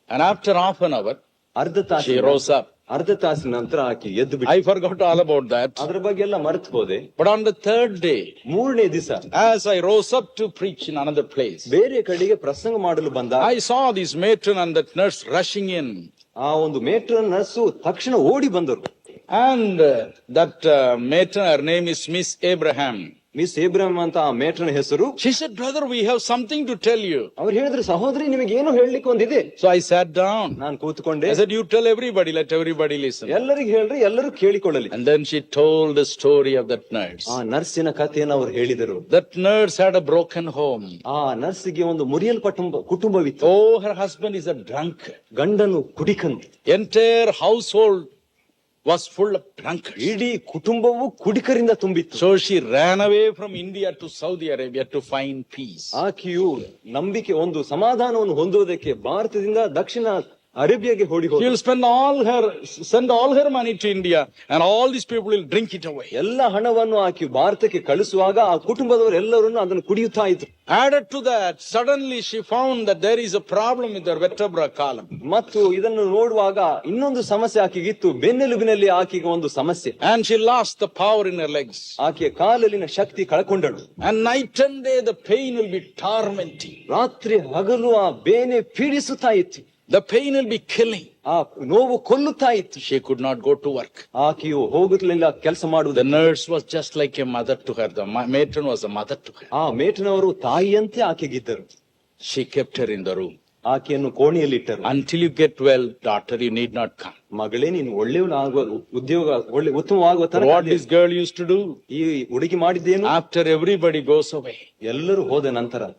And after half an hour, she rose up. ಅರ್ಧ ತಾಸಿನ ನಂತರ ಆಕೆ ಎದ್ದು ಬಿಟ್ಟು. I forgot all about that. ಅದರ ಬಗ್ಗೆ ಎಲ್ಲ ಮರೆತು ಹೋದೆ. But on the third day, 3ನೇ ದಿವಸ, as I rose up to preach in another place, ಬೇರೆ ಕಡೆಗೆ ಪ್ರಸಂಗ ಮಾಡಲು ಬಂದಾಗ I saw this matron and that nurse rushing in. ಆ ಒಂದು ಮೇಟ್ರನ್ ನರ್ಸು ತಕ್ಷಣ ಓಡಿ ಬಂದರು. And that matron, her name is Miss Abraham. Miss Abraham ಅಂತ ಆ ಮೇಟ್ರನ ಹೆಸರು. She said, brother, we have something to tell you. ಅವ್ರು ಹೇಳಿದ್ರು, ಸಹೋದರಿ ನಿಮಗೆ ಏನು ಹೇಳಲಿಕ್ಕೆ ಒಂದಿದೆ. So I sat down. ನಾನು ಕೂತ್ಕೊಂಡೆ. I said, you tell everybody, let everybody listen. ಎಲ್ಲರಿಗೂ ಹೇಳ್ರಿ, ಎಲ್ಲರೂ ಕೇಳಿಕೊಳ್ಳಲಿ. And then she told the story of that nurse. ಆ ನರ್ಸಿನ ಕಥೆಯನ್ನು ಅವ್ರು ಹೇಳಿದರು. That nurse had a broken home. ಆ ನರ್ಸಿಗೆ ಒಂದು ಮುರಿಯಲ್ಪಟ್ಟ ಕುಟುಂಬವಿತ್ತು. Oh, her husband is a drunkard. ಗಂಡನು ಕುಡಿಕನು. Entire household was full of drunkards. ಇಡೀ ಕುಟುಂಬವು ಕುಡಿಕರಿಂದ ತುಂಬಿತ್ತು. So she ran away from India to Saudi Arabia to find peace. ಆಕೆಯು ನಂಬಿಕೆ ಒಂದು ಸಮಾಧಾನವನ್ನು ಹೊಂದುವುದಕ್ಕೆ ಭಾರತದಿಂದ ದಕ್ಷಿಣ ಅರೇಬಿಯಾಗೆ ಓಡಿ She will send all her money to India, and all these people will drink it away. ಎಲ್ಲ ಹಣವನ್ನು ಆಕೆ ಭಾರತಕ್ಕೆ ಕಳಿಸುವಾಗ ಆ ಕುಟುಂಬದವರೆಲ್ಲರೂ ಅದನ್ನು ಕುಡಿಯುತ್ತಾ ಇದ್ರು. Added to that, suddenly she found that there is a problem with her vertebra column. ಮತ್ತು ಇದನ್ನು ನೋಡುವಾಗ ಇನ್ನೊಂದು ಸಮಸ್ಯೆ ಆಕೆಗಿತ್ತು, ಬೆನ್ನೆಲುಬಿನಲ್ಲಿ ಆಕೆಗೆ ಒಂದು ಸಮಸ್ಯೆ. And she lost the power in her legs. ಆಕೆಯ ಕಾಲಲ್ಲಿನ ಶಕ್ತಿ ಕಳ್ಕೊಂಡಳು. And night and day the pain will be tormenting. ರಾತ್ರಿ ಹಗಲು ಆ ಬೇನೆ ಪೀಡಿಸುತ್ತಾ ಇತ್ತು. The pain will be killing. ಆ ನೋವು ಕೊಲ್ಲುತ್ತಾ ಇತ್ತು. She could not go to work. ಆಕೆಯು ಹೋಗುತ್ತಲಿಲ್ಲ ಕೆಲಸ ಮಾಡುವುದು. The nurse was just like a mother to her. The matron was a mother to her. ಆ ಮೇಟ್ನವರು ತಾಯಿಯಂತೆ ಆಕೆಗಿದ್ದರು. She kept her in the room. ಆಕೆಯನ್ನು ಕೋಣೆಯಲ್ಲಿಟ್ಟರು. Until you get well, daughter, you need not come. ಮಗಳೇ, ನೀನು ಒಳ್ಳೆಯವನಾಗುವ ಉದ್ಯೋಗ ಉತ್ತಮವಾಗುವ ತನಕ. What this girl used to do? ಈ ಹುಡುಗಿ ಮಾಡಿದ್ದೇನು? After everybody goes away, ಎಲ್ಲರೂ ಹೋದ ನಂತರ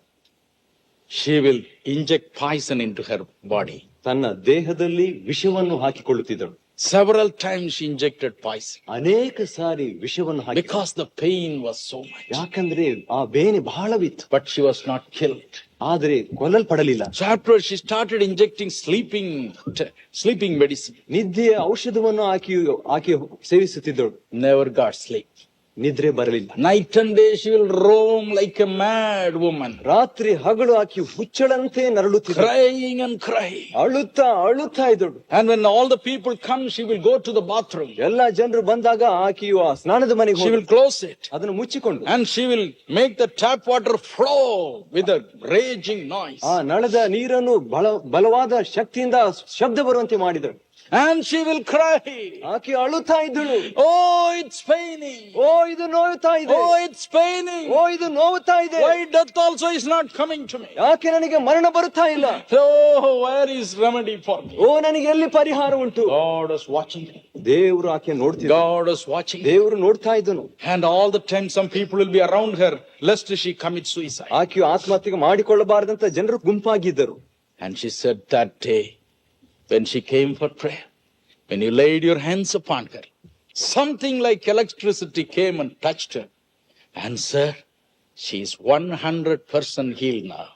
she will inject poison into her body. ತನ್ನ ದೇಹದಲ್ಲಿ ವಿಷವನ್ನು ಹಾಕಿಕೊಳ್ಳುತ್ತಿದ್ದಳು. Several times she injected poison. ಅನೇಕ ಸಾರಿ ವಿಷವನ್ನು ಹಾಕಿ. Because the pain was so much. ಯಾಕಂದ್ರೆ ಆ ಬೇನೆ ಬಹಳವಿತ್ತು. But she was not killed. ಆದರೆ ಕೊಲ್ಲಲ್ಪಡಲಿಲ್ಲ. So after she started injecting sleeping medicine. ನಿದ್ದೆಯ ಔಷಧವನ್ನು ಆಕೆ ಸೇವಿಸುತ್ತಿದ್ದಳು. Never got sleep. ನಿದ್ರೆ ಬರಲಿಲ್ಲ. Night and day she will roam like a mad woman. ರಾತ್ರಿ ಹಗಲು ಆಕೆ ಹುಚ್ಚಳಂತೆ ನರಳುತ್ತಿದ್ದಳು. Crying and crying. ಅಳುತ್ತಾ ಇದ್ದಳು. And when all the people come, she will go to the bathroom. ಎಲ್ಲ ಜನರು ಬಂದಾಗ ಆಕೆಯು ಆ ಸ್ನಾನದ ಮನೆಗೆ She will close it. ಅದನ್ನು ಮುಚ್ಚಿಕೊಂಡು. And she will make the tap water flow with a raging noise. ಆ ನಳದ ನೀರನ್ನು ಬಲವಾದ ಶಕ್ತಿಯಿಂದ ಶಬ್ದ ಬರುವಂತೆ ಮಾಡಿದಳು. And she will cry. ಆಕೆ ಅಳುತ್ತಾ ಇದ್ದಳು. Oh, it's paining. ಓ, ಇದು ನೋವುತ್ತಾ ಇದೆ. Oh, it's paining. ಓ, ಇದು ನೋವುತ್ತಾ ಇದೆ. Why death also is not coming to me? ಯಾಕೆ ನನಗೆ ಮರಣ ಬರುತ್ತಾ ಇಲ್ಲ? Oh, where is remedy for me? ಓ, ನನಗೆ ಎಲ್ಲಿ ಪರಿಹಾರ ಉಂಟು? God was watching. ದೇವರು ಆಕೆ ನೋಡ್ತಿದ್ದ. God was watching. ದೇವರು ನೋಡ್ತಾ ಇದ್ದನು. And all the time some people will be around her lest she commit suicide. ಆಕೆಯು ಆತ್ಮಹತ್ಯೆ ಮಾಡಿಕೊಳ್ಳಬಾರದಂತ ಜನರು ಗುಂಪಾಗಿದ್ದರು. And she said that day, when she came for prayer, when you laid your hands upon her, something like electricity came and touched her. And sir, she is 100% healed now.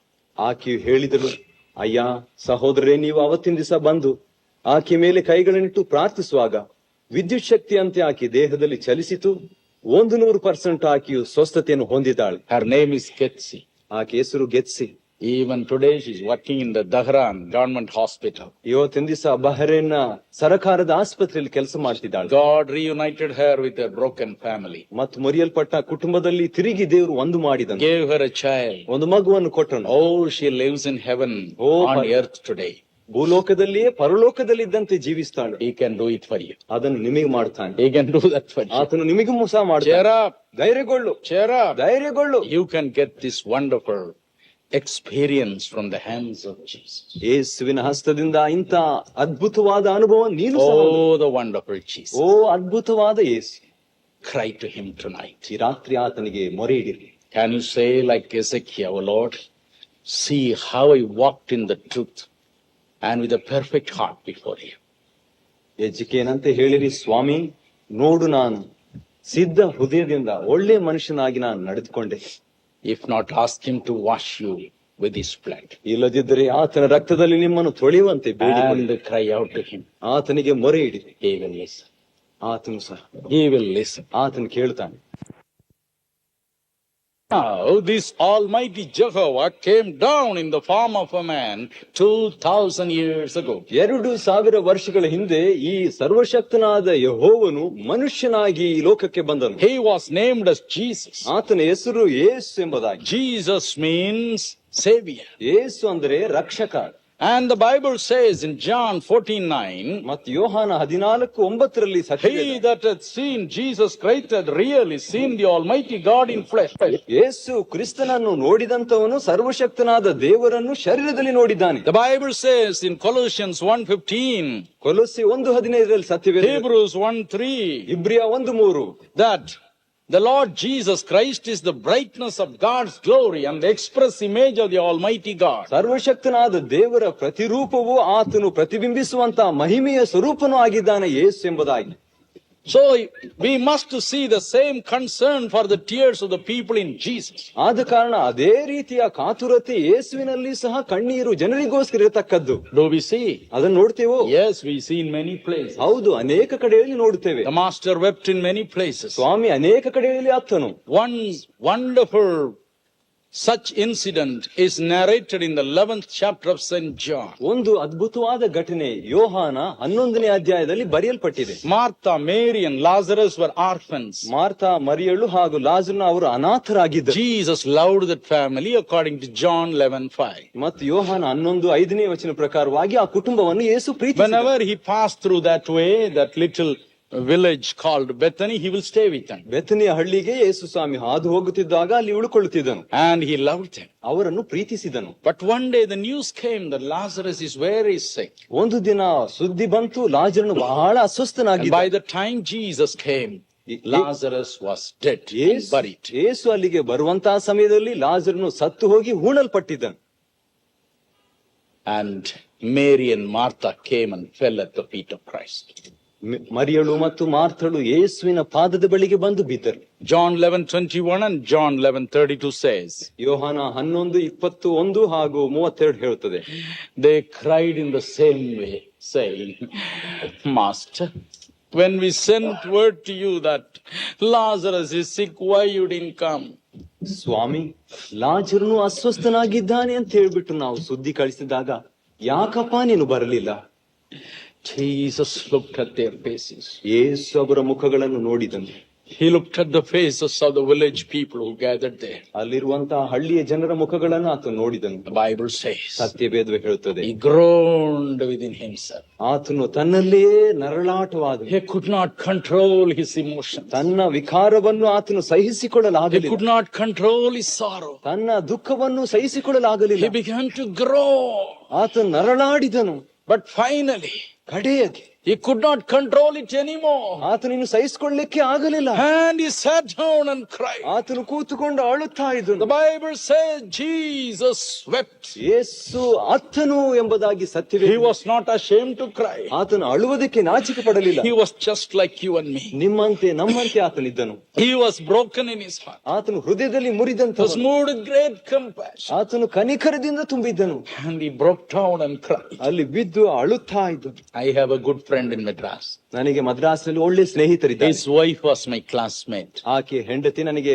ಆಕೆಯು ಹೇಳಿದಳು, ಅಯ್ಯ ಸಹೋದರೇ, ನೀವು ಅವತ್ತಿನ ದಿವಸ ಬಂದು ಆಕೆ ಮೇಲೆ ಕೈಗಳನ್ನಿಟ್ಟು ಪ್ರಾರ್ಥಿಸುವಾಗ ವಿದ್ಯುತ್ ಶಕ್ತಿಯಂತೆ ಆಕೆ ದೇಹದಲ್ಲಿ ಚಲಿಸಿತು. 100% ಆಕೆಯು ಸ್ವಸ್ಥತೆಯನ್ನು ಹೊಂದಿದ್ದಾಳೆ. Her name is Getsi. ಆಕೆ ಹೆಸರು ಗೆತ್ಸಿ. Even today she is working in the Dahran government hospital. ಇವತ್ತಿನ ದಿವಸ ಬಹರೇನ್ನ ಸರಕಾರದ ಆಸ್ಪತ್ರೆಯಲ್ಲಿ ಕೆಲಸ ಮಾಡ್ತಿದ್ದಾಳೆ. God reunited her with her broken family. ಮತ್ತು ಮುರಿಯಲ್ಪಟ್ಟ ಕುಟುಂಬದಲ್ಲಿ ತಿರುಗಿ ದೇವರು ಒಂದು ಮಾಡಿದನು. Gave her a child. ಒಂದು ಮಗುವನ್ನು ಕೊಟ್ಟನು. Oh, she lives in heaven on earth today. ಭೂಲೋಕದಲ್ಲಿಯೇ ಪರಲೋಕದಲ್ಲಿದ್ದಂತೆ ಜೀವಿಸ್ತಾಳೆ. He can do it for you. ಅದನ್ನು ನಿಮಗೆ ಮಾಡ್ತಾನೆ. He can do that for you. ಆತನು ನಿಮಗೂ ಸಹ ಮಾಡ್ತಾನೆ. Cheer up. ಧೈರ್ಯಗೊಳ್ಳು. Cheer up. ಧೈರ್ಯಗೊಳ್ಳು. You can get this wonderful experience from the hands of Jesus. ಯೇಸುವಿನ ಹಸ್ತದಿಂದ ಇಂಥ ಅದ್ಭುತವಾದ ಅನುಭವ ನೀನು ಸಹ. Oh, the wonderful Jesus. ಓ ಅದ್ಭುತವಾದ ಯೇಸು. Cry to him tonight. ಈ ರಾತ್ರಿ ಆತನಿಗೆ ಮೊರೆ ಇಡಿರಿ. Can you say like Ezekiel, O Lord, see how I walked in the truth and with a perfect heart before you. ಎಜ್ಜಿಕೇನಂತೆ ಹೇಳಿರಿ, ಸ್ವಾಮಿ ನೋಡು, ನಾನು ಸಿದ್ಧ ಹೃದಯದಿಂದ ಒಳ್ಳೆ ಮನುಷ್ಯನಾಗಿ ನಾನು ನಡೆದುಕೊಂಡೆ. If not, ask him to wash you with his blood. ಇಲ್ಲದಿದ್ದರೆ ಆತನ ರಕ್ತದಲ್ಲಿ ನಿಮ್ಮನ್ನು ತೊಳೆಯುವಂತೆ ಬೇಡಿಕೊಳ್ಳಿ. And cry out to him. ಆತನಿಗೆ ಮೊರೆ ಇಡಿರಿ. He will listen. ಆತನು ಸಹ He will listen. ಆತನು ಕೇಳ್ತಾನೆ. Now this Almighty Jehovah came down in the form of a man 2000 years ago. 2000 ವರ್ಷಗಳ ಹಿಂದೆ ಈ ಸರ್ವಶಕ್ತನಾದ ಯೆಹೋವನು ಮನುಷ್ಯನಾಗಿ ಈ ಲೋಕಕ್ಕೆ ಬಂದನು. He was named as Jesus. ಆತನ ಹೆಸರು ಯೇಸು ಎಂಬುದಾಗಿ. Jesus means savior. ಯೇಸು ಅಂದರೆ ರಕ್ಷಕ. And the Bible says in John 14:9, ಮತ್ತು ಯೋಹಾನ 14:9 ಸತ್ಯವೇದ, he that hath seen Jesus Christ hath really seen the Almighty God in flesh. ಯೇಸು ಕ್ರಿಸ್ತನನ್ನು ನೋಡಿದಂತವನು ಸರ್ವಶಕ್ತನಾದ ದೇವರನ್ನು ಶರೀರದಲ್ಲಿ ನೋಡಿದ್ದಾನೆ. The Bible says in Colossians 1:15, ಕೊಲೊಸ್ಸೆ 1:15 Satyaveda, Hebrews 1:3, ಇಬ್ರಿಯ 1:3, that the Lord Jesus Christ is the brightness of God's glory and the express image of the Almighty God. ಸರ್ವಶಕ್ತನಾದ ದೇವರ ಪ್ರತಿರೂಪವು ಆತನು ಪ್ರತಿಬಿಂಬಿಸುವಂತಹ ಮಹಿಮೆಯ ಸ್ವರೂಪನೂ ಆಗಿದ್ದಾನೆ ಯೇಸು ಎಂಬುದಾಗಿ. So we must see the same concern for the tears of the people in Jesus. ಆದ ಕಾರಣ ಅದೇ ರೀತಿಯ ಕಾತುರತೆ ಯೇಸುವಿನಲ್ಲಿ ಸಹ ಕಣ್ಣೀರು ಜನರಿಗೋಸ್ಕರ ಇರತಕ್ಕದ್ದು. Do we see? ಅದನ್ನು ನೋಡ್ತೇವೋ? Yes, we see in many places. ಹೌದು, ಅನೇಕ ಕಡೆಯಲ್ಲಿ ನೋಡುತ್ತೇವೆ. The master wept in many places. ಸ್ವಾಮಿ ಅನೇಕ ಕಡೆಯಲ್ಲಿ ಅತ್ತನು. One wonderful such incident is narrated in the 11th chapter of St. John. ಒಂದು ಅದ್ಭುತವಾದ ಘಟನೆ ಯೋಹಾನ 11ನೇ ಅಧ್ಯಾಯದಲ್ಲಿ ಬರೆಯಲ್ಪಟ್ಟಿದೆ. Martha, Mary and Lazarus were orphans. ಮಾರ್ತಾ, ಮರಿಯಳು ಹಾಗೂ ಲಾಜರನ ಅವರು ಅನಾಥರಾಗಿದ್ದರು. Jesus loved that family according to John 11:5. ಮತ್ತು ಯೋಹಾನ 11:5 ಪ್ರಕಾರವಾಗಿ ಆ ಕುಟುಂಬವನ್ನು ಯೇಸು ಪ್ರೀತಿಸಿದನು. Whenever he passed through that way, that little village called Bethany, he will stay with them. ಬೆಥನಿಯ ಹಳ್ಳಿಗೆ ಯೇಸು ಸ್ವಾಮಿ ಹಾದು ಹೋಗುತ್ತಿದ್ದಾಗ ಅಲ್ಲಿ ಉಳಿಕೊಳ್ಳುತ್ತಿದ್ದನು. And he loved them. ಅವರನ್ನು ಪ್ರೀತಿಸಿದನು. But one day the news came that Lazarus is very sick. ಒಂದು ದಿನ ಸುದ್ದಿ ಬಂತು, ಲಾಜರನು ಬಹಳ ಅಸ್ವಸ್ಥನಾಗಿದ್ದ. By the time Jesus came, Lazarus was dead and buried. ಯೇಸು ಅಲ್ಲಿಗೆ ಬರುವಂತಹ ಸಮಯದಲ್ಲಿ ಲಾಜರನು ಸತ್ತು ಹೋಗಿ ಹೂಣಲ್ಪಟ್ಟಿದ್ದನು. And Mary and Martha came and fell at the feet of Christ. ಮರಿಯಳು ಮತ್ತು ಮಾರ್ಥಳು ಯೇಸುವಿನ ಪಾದದ ಬಳಿಗೆ ಬಂದು ಬಿದ್ದರು. John 11:21 and John 11:32 says, ಯೋಹಾನ 11:21 ಹಾಗೂ 32 ಹೇಳುತ್ತದೆ, they cried in the same way, saying, Master, when we sent word to you that Lazarus is sick, why you didn't come? ಸ್ವಾಮಿ, ಲಾಜರನು ಅಸ್ವಸ್ಥನಾಗಿದ್ದಾನೆ ಅಂತ ಹೇಳ್ಬಿಟ್ಟು ನಾವು ಸುದ್ದಿ ಕಳಿಸಿದಾಗ ಯಾಕಪ್ಪ ನೀನು ಬರಲಿಲ್ಲ? Jesus looked at their faces. ಯೇಸು ಅವರ ಮುಖಗಳನ್ನು ನೋಡಿದನು. He looked at the faces of the village people who gathered there. ಅಲ್ಲಿರುವಂತಹ ಹಳ್ಳಿಯ ಜನರ ಮುಖಗಳನ್ನು ಆತನು ನೋಡಿದನು. The Bible says, ಸತ್ಯವೇದವೇ ಹೇಳುತ್ತದೆ, he groaned within himself. ಆತನು ತನ್ನಲ್ಲೇ ನರಳಾಟವಾದನು. He could not control his emotions. ತನ್ನ ವಿಕಾರವನ್ನು ಆತನು He ಸಹಿಸಿಕೊಳ್ಳಲಾಗಲಿಲ್ಲ. could not control his sorrow. ತನ್ನ ದುಃಖವನ್ನು ಸಹಿಸಿಕೊಳ್ಳಲಾಗಲಿಲ್ಲ. He began to groan. ಆತನು ನರಳಾಡಿದನು. But finally, ಕಡೆಯಾಗಿ he could not control it anymore. ಆತನಿನ್ನು ಸಹಿಸಿಕೊಳ್ಳಲಿಕ್ಕೆ ಆಗಲಿಲ್ಲ. And he sat down and cried. ಆತನು ಕೂತುಕೊಂಡು ಅಳುತ್ತಾ ಇದ್ದನು. The Bible says Jesus wept. ಯೇಸು ಅತ್ತನು ಎಂಬುದಾಗಿ ಸತ್ಯವೇ. He was not ashamed to cry. ಆತನು ಅಳುವುದಕ್ಕೆ ನಾಚಿಕೆ ಪಡಲಿಲ್ಲ. He was just like you and me. ನಿಮ್ಮಂತೆ ನಮ್ಮಂತೆ ಆತನಿದ್ದನು. He was broken in his heart. ಆತನು ಹೃದಯದಲ್ಲಿ ಮುರಿದಂತ, Was moved with great compassion. ಆತನು ಕನಿಕರದಿಂದ ತುಂಬಿದ್ದನು. And he broke down and cried. ಅಲ್ಲಿ ಬಿದ್ದು ಅಳುತ್ತಾ ಇದ್ದನು. I have a good friend in Madras. ನನಗೆ ಮದ್ರಾಸ್ನಲ್ಲಿ ಒಳ್ಳೆ ಸ್ನೇಹಿತರಿದ್ದಾರೆ. His wife was my classmate. ಆಕೆ ಹೆಂಡತಿ ನನಗೆ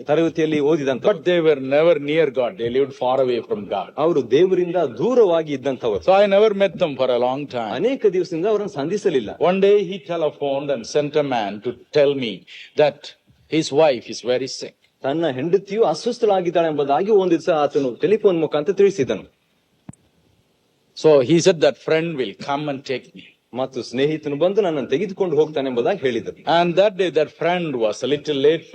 ತರಗತಿಯಲ್ಲಿ ಓದಿದಂತ. But they were never near God. They lived far away from God. ಅವರು ದೇವರಿಂದ ದೂರವಾಗಿ ಇದ್ದಂತವರು. So I never met them for a long time. ಅನೇಕ ದಿವಸದಿಂದ ಅವರನ್ನು ಸಂಧಿಸಲಿಲ್ಲ. One day he telephoned and sent a man to tell me that his wife is very sick. ತನ್ನ ಹೆಂಡತಿಯು ಅಸ್ವಸ್ಥಳಾಗಿದ್ದಾಳೆ ಎಂಬುದಾಗಿ ಒಂದು ದಿವಸ ಆತನು ಟೆಲಿಫೋನ್ ಮುಖಾಂತರ ತಿಳಿಸಿದನು. So he said that friend will come and take me. ಮತ್ತು ಸ್ನೇಹಿತನು ಬಂದು ನನ್ನನ್ನು ತೆಗೆದುಕೊಂಡು ಹೋಗ್ತಾನೆ ಎಂಬುದಾಗಿ ಹೇಳಿದರು. And that day that friend was a little late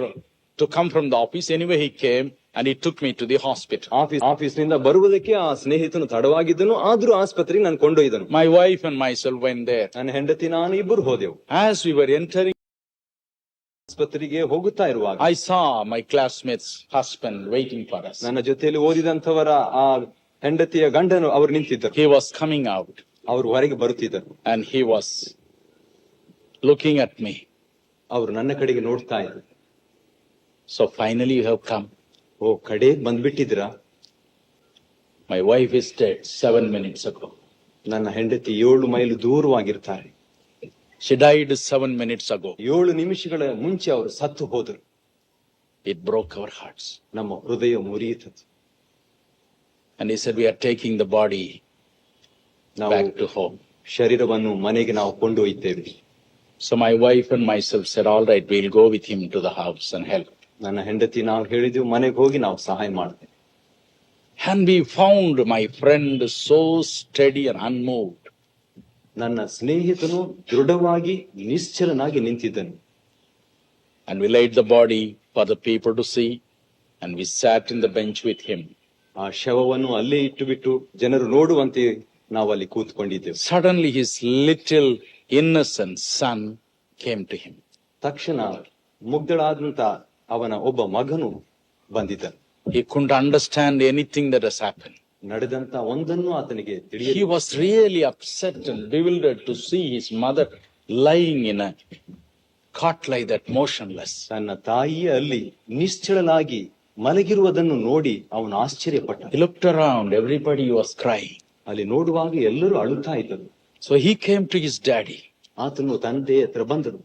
to come from the office. Anyway, he came and he took me to the hospital. ಆಫೀಸ್ನಿಂದ ಬರುವುದಕ್ಕೆ ಆ ಸ್ನೇಹಿತನು ತಡವಾಗಿದ್ದನು. ಆದ್ರೂ ಆಸ್ಪತ್ರೆಗೆ ನಾನು ಕೊಂಡೊಯ್ದನು. My wife and myself went there. ನನ್ನ ಹೆಂಡತಿ ನಾನು ಇಬ್ಬರು ಹೋದೆವು. As we were entering ಆಸ್ಪತ್ರೆಗೆ ಹೋಗುತ್ತಾ ಇರುವಾಗ I saw my classmate's husband waiting for us. ನನ್ನ ಜೊತೆಯಲ್ಲಿ ಓದಿದಂತವರ ಆ ಹೆಂಡತಿಯ ಗಂಡನು ಅವರು ನಿಂತಿದ್ದರು. He was coming out. ಅವರು ಹೊರಗೆ ಬರುತ್ತಿದ್ದರು. And he was looking at me. ಅವರು ನನ್ನ ಕಡೆಗೆ ನೋಡ್ತಾ ಇದ್ರು. So finally you have come. ಓ, ಕಡೆಗೆ ಬಂದ್ಬಿಟ್ಟಿದ್ದೀರಾ? My wife is dead 7 minutes ago. ನನ್ನ ಹೆಂಡತಿ 7 mile ದೂರವಾಗಿರ್ತಾರೆ. She died 7 minutes ago. 7 ನಿಮಿಷಗಳ ಮುಂಚೆ ಅವರು ಸತ್ತು ಹೋದರು. It broke our hearts. ನಮ್ಮ ಹೃದಯ ಮುರಿಯಿತು. And he said, we are taking the body back to home. ಶರೀರವನ್ನು ಮನೆಗೆ ನಾವು ಕೊಂಡೊಯ್ತೇವೆ. So my wife and myself said, all right, we'll go with him to the house and help. ನನ್ನ ಹೆಂಡತಿ ನಾವು ಹೇಳಿದ್ವಿ, ಮನೆಗೆ ಹೋಗಿ ನಾವು ಸಹಾಯ ಮಾಡ್ತೇವೆ. And we found my friend so steady and unmoved. ನನ್ನ ಸ್ನೇಹಿತನು ದೃಢವಾಗಿ ನಿಶ್ಚಲನಾಗಿ ನಿಂತಿದ್ದನು. And we laid the body for the people to see, and we sat in the bench with him. ಆ ಶವವನ್ನು ಅಲ್ಲೇ ಇಟ್ಟು ಬಿಟ್ಟು ಜನರು ನೋಡುವಂತೆ ನಾವು ಅಲ್ಲಿ ಕೂತ್ಕೊಂಡಿದ್ದೆವು. Suddenly his little innocent son came to him. ತಕ್ಷಣ ಮುಗ್ಧಳಾದಂತ ಅವನ ಒಬ್ಬ ಮಗನು ಬಂದಿದ್ದನು. He couldn't understand anything that has happened. ನಡೆದಂತ ಒಂದನ್ನು ಆತನಿಗೆ He ತಿಳಿಯಲಿಲ್ಲ. was really upset and bewildered to see his mother lying in a cot like that, motionless. ತನ್ನ ತಾಯಿಯ ಅಲ್ಲಿ ನಿಶ್ಚಳನಾಗಿ ಮಲಗಿರುವುದನ್ನು ನೋಡಿ ಅವನು ಆಶ್ಚರ್ಯಪಟ್ಟ. He looked around, everybody was crying. ಅಲ್ಲಿ ನೋಡುವಾಗ ಎಲ್ಲರೂ ಅಳುತ್ತಾ ಇದ್ದರು. So he came to his daddy. ಆತನು ತಂದೆ ಹತ್ರ ಬಂದನು.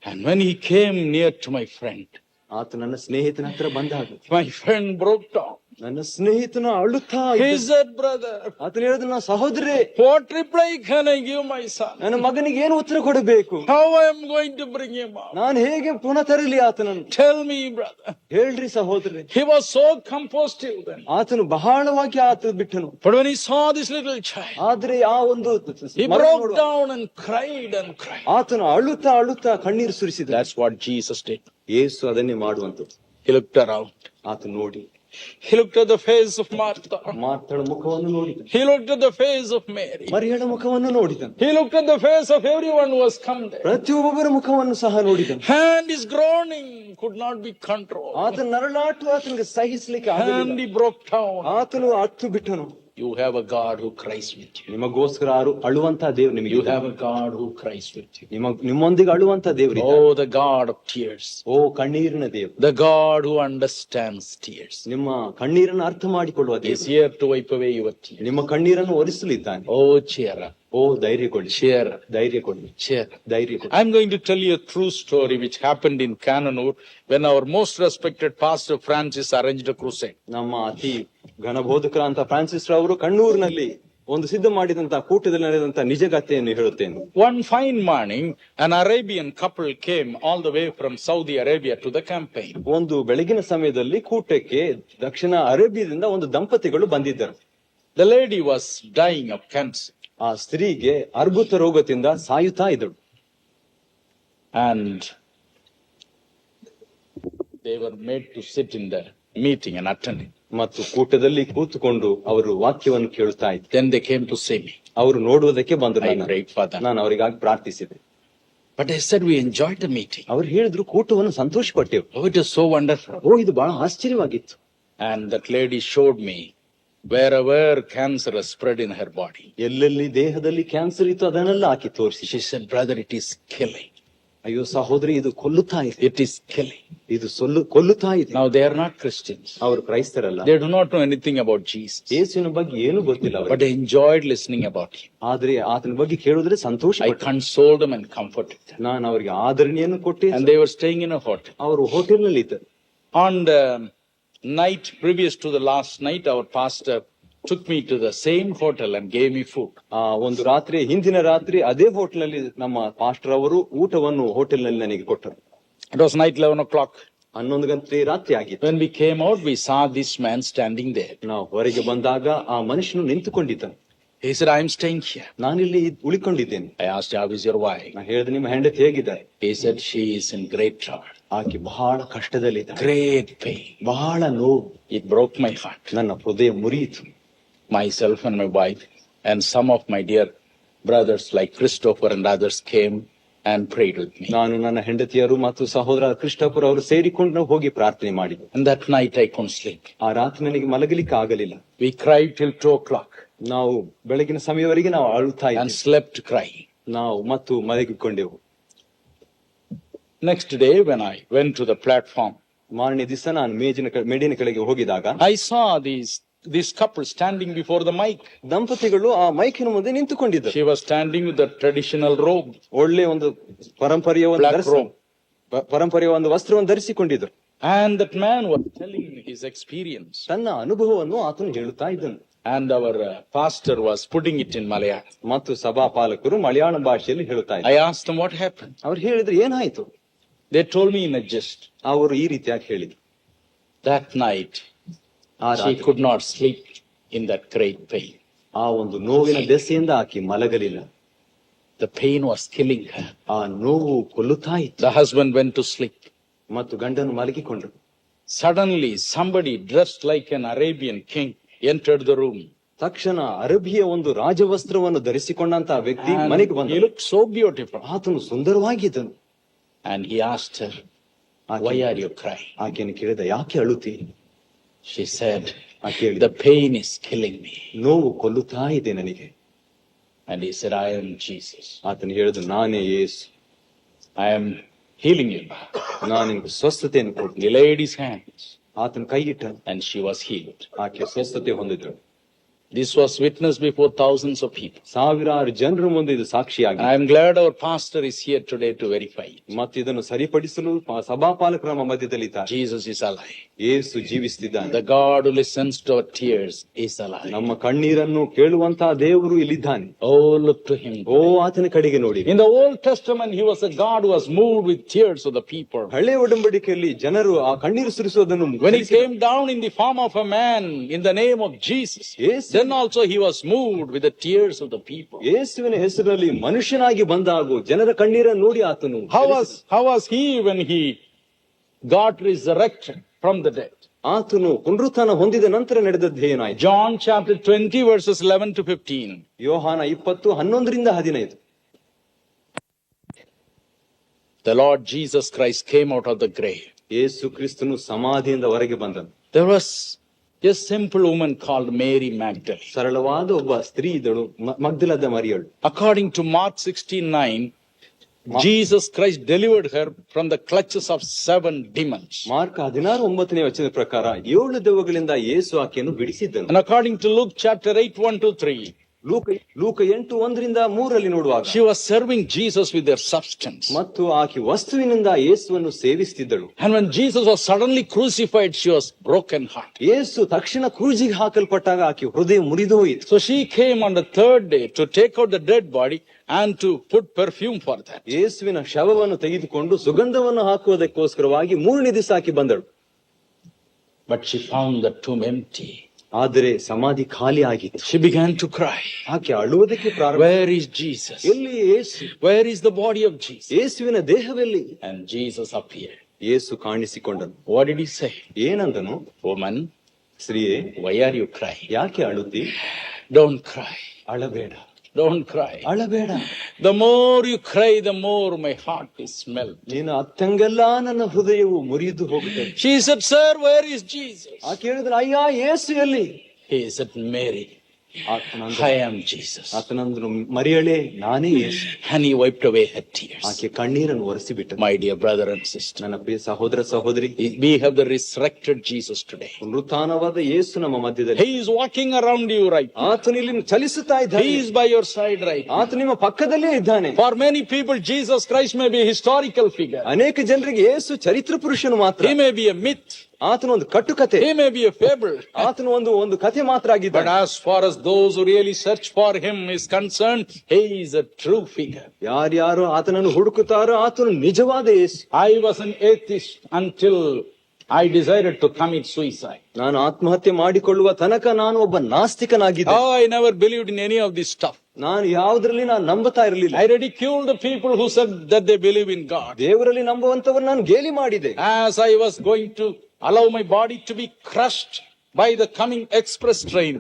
And when he came near to my friend, ಆತ ನನ್ನ ಸ್ನೇಹಿತನ ಹತ್ರ ಬಂದಾಗ my friend broke down. ನನ್ನ ಸ್ನೇಹಿತನ ಅಳುತ್ತಾ He ಇದ್ದ. said, brother, ಆತನು ಹೇಳಿದ ನನ್ನ ಸಹೋದರೇ, what reply can I give my son? ನನ್ನ ಮಗನಿಗೆ ಏನು ಉತ್ತರ ಕೊಡಬೇಕು? How I am going to bring him up? ನಾನು ಹೇಗೆ ಪುನಃ ತರಲಿ ಆತನನ್ನು? Tell me, brother. ಹೇಳ್ರಿ ಸಹೋದರೇ. He was so compostive then. ಆತನು ಬಹಳವಾಗಿ ಆತ ಬಿಟ್ಟನು. But when he saw this little child, ಆದ್ರೆ ಆ ಒಂದು he ಮಗನ broke ನೋಡುವ- down and cried and cried. ಆತನು ಅಳುತ್ತಾ ಅಳುತ್ತಾ ಕಣ್ಣೀರು ಸುರಿಸಿದ. That's what Jesus did. ಯೇಸು ಅದನ್ನೇ ಮಾಡುವಂತದ್ದು. He looked around. ಆತನು ನೋಡಿ He looked at the face of Martha. ಮಾರ್ತಳ ಮುಖವನ್ನು ನೋಡಿದನು. He looked at the face of Mary. ಮರಿಯಳ ಮುಖವನ್ನು ನೋಡಿದನು. He looked at the face of everyone who was come there. ಪ್ರತಿಯೊಬ್ಬರ ಮುಖವನ್ನು ಸಹ ನೋಡಿದನು. And his groaning could not be controlled. ಆತನ ನರಳಾಟು ಆತನಿಗೆ ಸಹಿಸಲಿಕ್ಕೆ And ಆಗಲಿಲ್ಲ. he broke down. ಆತನು ಅತ್ತು ಬಿಟ್ಟನು. You have a God who cries with you. ನಿಮಗೋಸ್ಕರ ಅಳುವಂತ ದೇವರು ನಿಮಗೆ You have a God who cries with you. ನಿಮ್ಮೊಂದಿಗೆ ಅಳುವಂತ ದೇವರು. Oh, the God of tears. ಓ ಕಣ್ಣೀರಿನ ದೇವರು. The God who understands tears. ನಿಮ್ಮ ಕಣ್ಣೀರನ್ನು ಅರ್ಥ ಮಾಡಿಕೊಳ್ಳುವ He is ದೇವರು. here to wipe away your tears. ನಿಮ್ಮ ಕಣ್ಣೀರನ್ನು ಒರೆಸಲಿದ್ದಾನೆ. Oh, cheer up. O ಧೈರ್ಯಗೊಳ್ಳಿ, Cheer up. ಧೈರ್ಯಗೊಳ್ಳಿ, Cheer up. ಧೈರ್ಯಗೊಳ್ಳಿ. I'm going to tell you a true story which happened in Kannanur when our most respected pastor Francis arranged a crusade. ನಮ್ಮ ಅತಿ ಘನಬೋಧಕರ ಅಂತ Francis ರವರು ಕಣ್ಣೂರಿನಲ್ಲಿ ಒಂದು ಸಿದ್ಧ ಮಾಡಿದಂತ ಕೂಟದಲ್ಲಿ ನಡೆದಂತ ನಿಜಗಾಥೆಯನ್ನು ಹೇಳುತ್ತೇನೆ. One fine morning, an Arabian couple came all the way from Saudi Arabia to the campaign. ಒಂದು ಬೆಳಗಿನ ಸಮಯದಲ್ಲಿ ಕೂಟಕ್ಕೆ ದಕ್ಷಿಣ ಅರೇಬಿಯಾದಿಂದ ಒಂದು ದಂಪತಿಗಳು ಬಂದಿದ್ದರು. The lady was dying of cancer. ಆ ಸ್ತ್ರೀಗೆ ಅರ್ಬುತ ರೋಗದಿಂದ ಸಾಯುತ್ತಾ ಇದ್ದಳು. And they were made to sit in the meeting and attend it. ಮತ್ತು ಕೂಟದಲ್ಲಿ ಕೂತುಕೊಂಡು ಅವರು ವಾಕ್ಯವನ್ನು ಕೇಳುತ್ತಾ ಇದ್ರು. Then they came to see me. ಅವರು ನೋಡುವುದಕ್ಕೆ ಬಂದರು. I prayed for them. ನಾನು ಅವರಿಗಾಗಿ ಪ್ರಾರ್ಥಿಸಿದೆ. But they said we enjoyed the meeting. ಅವ್ರು ಹೇಳಿದ್ರು ಕೂಟವನ್ನು ಸಂತೋಷ ಪಟ್ಟೆವು. Oh, it was so wonderful. ಓ ಇದು ಬಹಳ ಆಶ್ಚರ್ಯವಾಗಿತ್ತು. And that lady showed me wherever cancer has spread in her body. ಎಲ್ಲೆಲ್ಲಿ ದೇಹದಲ್ಲಿ ಕ್ಯಾನ್ಸರ್ ಇತ್ತು ಅದನ್ನೆಲ್ಲ ಆಕಿ ತೋರಿಸಿ. She said, brother, it is killing. ಅಯ್ಯೋ ಸಹೋದರಿ, ಇದು ಕೊಲ್ಲುತ್ತಾ ಇದೆ. It is killing. ಇದು ಕೊಲ್ಲುತ್ತಾ ಇದೆ. Now they are not Christians. ಅವರು ಕ್ರೈಸ್ತರಲ್ಲ. They do not know anything about Jesus. ಯೇಸುವಿನ ಬಗ್ಗೆ ಏನು ಗೊತ್ತಿಲ್ಲ But ಅವರಿಗೆ. they enjoyed listening about him. ಆದ್ರೆ ಆತನ ಬಗ್ಗೆ ಕೇಳಿದ್ರೆ ಸಂತೋಷ I ಪಟ್ಟರು. consoled them and comforted them. ನಾನು ಅವರಿಗೆ ಆದರಣೆಯನ್ನು ಕೊಟ್ಟೆ. And they were staying in a hotel. ಅವರು ಹೋಟೆಲ್ ನಲ್ಲಿ ಇದ್ದರು. On the night previous to the last night, our pastor took me to the same hotel and gave me food. ಒಂದು ರಾತ್ರಿ, ಹಿಂದಿನ ರಾತ್ರಿ ಅದೇ ಹೋಟೆಲ್ ನಲ್ಲಿ ನಮ್ಮ ಪಾಸ್ಟರ್ ಅವರು ಊಟವನ್ನು ಹೋಟೆಲ್ ನಲ್ಲಿ ನನಗೆ ಕೊಟ್ಟರು. It was night 11 o'clock. 11 ಗಂಟೆ ರಾತ್ರಿ ಆಗಿತ್ತು. When we came out, we saw this man standing there. ನಾವು ಹೊರಗೆ ಬಂದಾಗ ಆ ಮನುಷ್ಯನು ನಿಂತುಕೊಂಡಿದ್ದನು. He said, I am staying here. ನಾನಿಲ್ಲಿ ಉಳಿಕೊಂಡಿದ್ದೇನೆ. I asked, how is your wife? ನಾನು ಹೇಳಿದೆ, ನಿಮ್ಮ ಹೆಂಡತಿ ಹೇಗಿದ್ದಾರೆ? He said, she is in great trouble. ಆಕೆ ಬಹಳ ಕಷ್ಟದಲ್ಲಿದ್ದಾರೆ. Great pain. ಬಹಳ ನೋವು. It broke my heart. ನನ್ನ ಹೃದಯ ಮುರಿಯಿತು. Myself and my wife and some of my dear brothers like Christopher and others came and prayed with me. ನಾನು, ನನ್ನ ಹೆಂಡತಿಯರು ಮತ್ತು ಸಹೋದರ ಕ್ರಿಸ್ಟೋಫರ್ ಅವರು ಸೇರಿಕೊಂಡು ನಾವು ಹೋಗಿ ಪ್ರಾರ್ಥನೆ ಮಾಡಿದ್ವಿ. And that night I couldn't sleep. ಆ ರಾತ್ರಿ ನನಗೆ ಮಲಗಲಿಕ್ಕೆ ಆಗಲಿಲ್ಲ. We cried till 2 o'clock. ನಾವು ಬೆಳಗಿನ ಸಮಯವರೆಗೆ ನಾವು ಅಳುತ್ತಾ and ಇದ್ವಿ. slept crying. ನಾವು ಮತ್ತು ಮಲಗಿಕೊಂಡೆವು. Next day when I went to the platform, ಮಾರನೇ ದಿವಸ ನಾನು ಮೇಡಿನ ಕೆಳಗೆ ಹೋಗಿದಾಗ I saw this couple standing before the mic. ದಂಪತಿಗಳು ಆ ಮೈಕಿನ ಮುಂದೆ ನಿಂತುಕೊಂಡಿದ್ದರು. She was standing with the traditional robe. ಒಳ್ಳೆ ಒಂದು ಪರಂಪರೆಯ Black robe. ಒಂದು ವಸ್ತ್ರವನ್ನು ಧರಿಸಿಕೊಂಡಿದ್ದರು. And that man was telling his experience. ತನ್ನ ಅನುಭವವನ್ನು ಆತನು ಹೇಳುತ್ತಾ ಇದ್ದನು. And our pastor was putting it in Malayalam. ಮತ್ತು ಸಭಾಪಾಲಕರು ಮಲಯಾಳಂ ಭಾಷೆಯಲ್ಲಿ ಹೇಳುತ್ತಾ ಇದ್ದರು. I asked them what happened. ಅವ್ರು ಹೇಳಿದ್ರು, ಏನಾಯ್ತು? They told me in a gist. ಅವರು ಈ ರೀತಿಯಾಗಿ ಹೇಳಿದ್ರು, that night She could not sleep in that great pain. ಆ ಒಂದು ನೋವಿನ ದೆಸೆಯಿಂದ ಆಕೆ ಮಲಗಲಿಲ್ಲ. The pain was killing her. ಆ ನೋವು ಕೊಲ್ಲುತ್ತಾ ಇತ್ತು. The husband went to sleep. ಮತ್ತು ಗಂಡನು ಮಲಗಿಕೊಂಡರು. Suddenly somebody dressed like an Arabian king entered the room. ತಕ್ಷಣ ಅರಬಿಯ ಒಂದು ರಾಜವಸ್ತ್ರವನ್ನು ಧರಿಸಿಕೊಂಡಂತಹ ವ್ಯಕ್ತಿ ಮನೆಗೆ ಬಂದ. He looked so beautiful. ಆತನು ಸುಂದರವಾಗಿದ್ದನು. And he asked her, why are you crying? ಆಕೆಯನ್ನು ಕೇಳಿದ, ಯಾಕೆ ಅಳುತ್ತಿ? She said, ಆಕೆ the pain is killing me. ನೋವು ಕೊಲ್ಲುತ್ತಾ ಇದೆ ನನಗೆ. And he said, I am Jesus. ಆತನು ಹೇಳಿದ, ನಾನೇ ಯೇಸು. I am healing you. ನಾನು ನಿನಗೆ ಸ್ವಸ್ಥತೆಯನ್ನು ಕೊಡ್ತೀನಿ. He laid his hands. ಆತನ ಕೈ ಇಟ್ಟ. And she was healed. ಆಕೆ ಸ್ವಸ್ಥತೆ ಹೊಂದಿದಳು. This was witnessed before thousands of people. ಸಾವಿರಾರು ಜನರ ಮುಂದೆ ಇದು ಸಾಕ್ಷಿಯಾಗಿದೆ. I am glad our pastor is here today to verify it. ಮತ್ತು ಇದನ್ನು ಸರಿಪಡಿಸಲು ಸಭಾಪಾಲಕರು ನಮ್ಮ ಮಧ್ಯದಲ್ಲಿದ್ದಾರೆ. Jesus is alive. Yesu ಜೀವಿಸುತ್ತಿದ್ದಾನೆ. The God who listens to our tears is alive. ನಮ್ಮ ಕಣ್ಣೀರನ್ನು ಕೇಳುವಂತಹ ದೇವರು ಇಲ್ಲಿದ್ದಾನೆ. Oh, look to him. ಓ, ಆತನ ಕಡೆಗೆ ನೋಡಿ. In the Old Testament, he was a God who was moved with tears of the people. ಹಳೆ ಒಡಂಬಡಿಕೆಯಲ್ಲಿ ಜನರು ಆ ಕಣ್ಣೀರು ಸುರಿಸುವುದನ್ನು When he came down in the form of a man in the name of Jesus, then also he was moved with the tears of the people. ಯೇಸುವಿನ ಹೆಸರಿನಲ್ಲಿ ಮನುಷ್ಯನಾಗಿ ಬಂದಾಗ ಜನರ ಕಣ್ಣೀರನ್ನು ನೋಡಿ ಆತನು. How was he when he got resurrected from the dead? ಆತನು ಪುನರುತ್ಥಾನ ಹೊಂದಿದ ನಂತರ ನಡೆದದ್ದು ಏನಾಯಿತು? John chapter 20 verses 11 to 15. ಯೋಹಾನ 20:11-15. The Lord Jesus Christ came out of the grave. ಯೇಸು ಕ್ರಿಸ್ತನು ಸಮಾಧಿಯಿಂದ ಹೊರಗೆ ಬಂದನು. There was a simple woman called Mary Magdalene. ಸರಳವಾದ ಒಬ್ಬ ಸ್ತ್ರೀ ಇದ್ದಳು, ಮಗ್ದಲದ ಮರಿಯಳು. According to Mark 16:9, Jesus Christ delivered her from the clutches of 7 demons. Mark 16:9 ವಚನದ ಪ್ರಕಾರ 7 ದೆವ್ವಗಳಿಂದ ಯೇಸು ಆಕೆಯನ್ನು ಬಿಡಿಸಿದ್ದನು. And according to Luke chapter 8:1-3, ಲೂಕ 8:1-3 ನೋಡುವಾಗ she was serving Jesus with their substance. ಮತ್ತು ಆಕೆ ವಸ್ತುವಿನಿಂದ ಯೇಸುವನ್ನು ಸೇವಿಸುತ್ತಿದ್ದಳು. And when Jesus was suddenly crucified, she was broken heart. ಯೇಸು ತಕ್ಷಣ ಕ್ರೂಜಿಗೆ ಹಾಕಲ್ಪಟ್ಟಾಗ ಆಕೆ ಹೃದಯ ಮುರಿದು ಹೋಯಿತು. So she came on the 3rd day to take out the dead body and to put perfume for that. ಯೇಸುವಿನ ಶವವನ್ನು ತೆಗೆದುಕೊಂಡು ಸುಗಂಧವನ್ನು ಹಾಕುವುದಕ್ಕೋಸ್ಕರವಾಗಿ 3ನೇ ದಿವಸ ಆಕೆ ಬಂದಳು. But she found the tomb empty. ಆದರೆ ಸಮಾಧಿ ಖಾಲಿ ಆಗಿತ್ತು. She began to cry. ಆಕೆ ಅಳುವುದಕ್ಕೆ ಪ್ರಾರಂಭ. Where is Jesus? ಎಲ್ಲಿ ಯೇಸು? Where is the body of Jesus? ಯೇಸುವಿನ ದೇಹವೆಲ್ಲಿ? And Jesus appeared. Yesu ಕಾಣಿಸಿಕೊಂಡನು. What did he say? ಏನಂದನು? Woman, ಸ್ತ್ರೀಯೇ, why are you crying? ಯಾಕೆ ಅಳುತ್ತಿ? Don't cry. ಅಳಬೇಡ. Don't cry. ಅಳಬೇಡ. The more you cry, the more my heart is melt. ನೀನು ಅತ್ತಂಗೆಲ್ಲ ನನ್ನ ಹೃದಯವು ಮುರಿದು ಹೋಗುತ್ತದೆ. She said, Sir, where is Jesus? ಆಕೆ ಹೇಳಿದಳು, ಅಯ್ಯ ಯೇಸು ಎಲ್ಲಿ? He said, Mary. I am Jesus. ಆತನಂದನು, ಮರಿಯಳೇ, ನಾನೇ ಯೇಸು. And he wiped away her tears. ಆಕೆ ಕಣ್ಣೀರನ್ನು ಒರೆಸಿಬಿಟ್ಟನು. My dear brother and sister, ನನ್ನ ಪ್ರಿಯ ಸಹೋದರ ಸಹೋದರಿ, we have the resurrected Jesus today. ಪುನರುತ್ಥಾನವಾದ ಯೇಸು ನಮ್ಮ ಮಧ್ಯದಲ್ಲಿ. He is walking around you right now. ಆತನು ಇಲ್ಲಿ ಚಲಿಸುತ್ತಾ ಇದ್ದಾನೆ. He is by your side right now. ಆತ ನಿಮ್ಮ ಪಕ್ಕದಲ್ಲೇ ಇದ್ದಾನೆ. For many people, Jesus Christ may be a historical figure. ಅನೇಕ ಜನರಿಗೆ ಯೇಸು ಚರಿತ್ರ ಪುರುಷನು ಮಾತ್ರ. He may be a myth. ಆತನ ಒಂದು ಕಟ್ಟುಕತೆ. He may be a fable. ಆತನ ಒಂದು ಕಥೆ ಮಾತ್ರ ಆಗಿದ್ದಾನೆ. But as far as those who really search for him is concerned, he is a true figure. ಯಾರ್ಯಾರು ಆತನನ್ನು ಹುಡುಕುತ್ತಾರೋ ಆತನು ನಿಜವಾದ ಯೇಸು. I was an atheist until I decided to commit suicide. ನಾನು ಆತ್ಮಹತ್ಯೆ ಮಾಡಿಕೊಳ್ಳುವ ತನಕ ನಾನು ಒಬ್ಬ ನಾಸ್ತಿಕನಾಗಿದ್ದೆ. Oh, I never believed in any of this stuff. ನಾನು ಯಾವುದರಲ್ಲಿ ನಾನು ನಂಬುತ್ತಾ ಇರಲಿಲ್ಲ. I ridiculed the people who said that they believe in God. ದೇವರಲ್ಲಿ ನಂಬುವಂತವರು ನಾನು ಗೇಲಿ ಮಾಡಿದೆ. As I was going to allow my body to be crushed by the coming express train,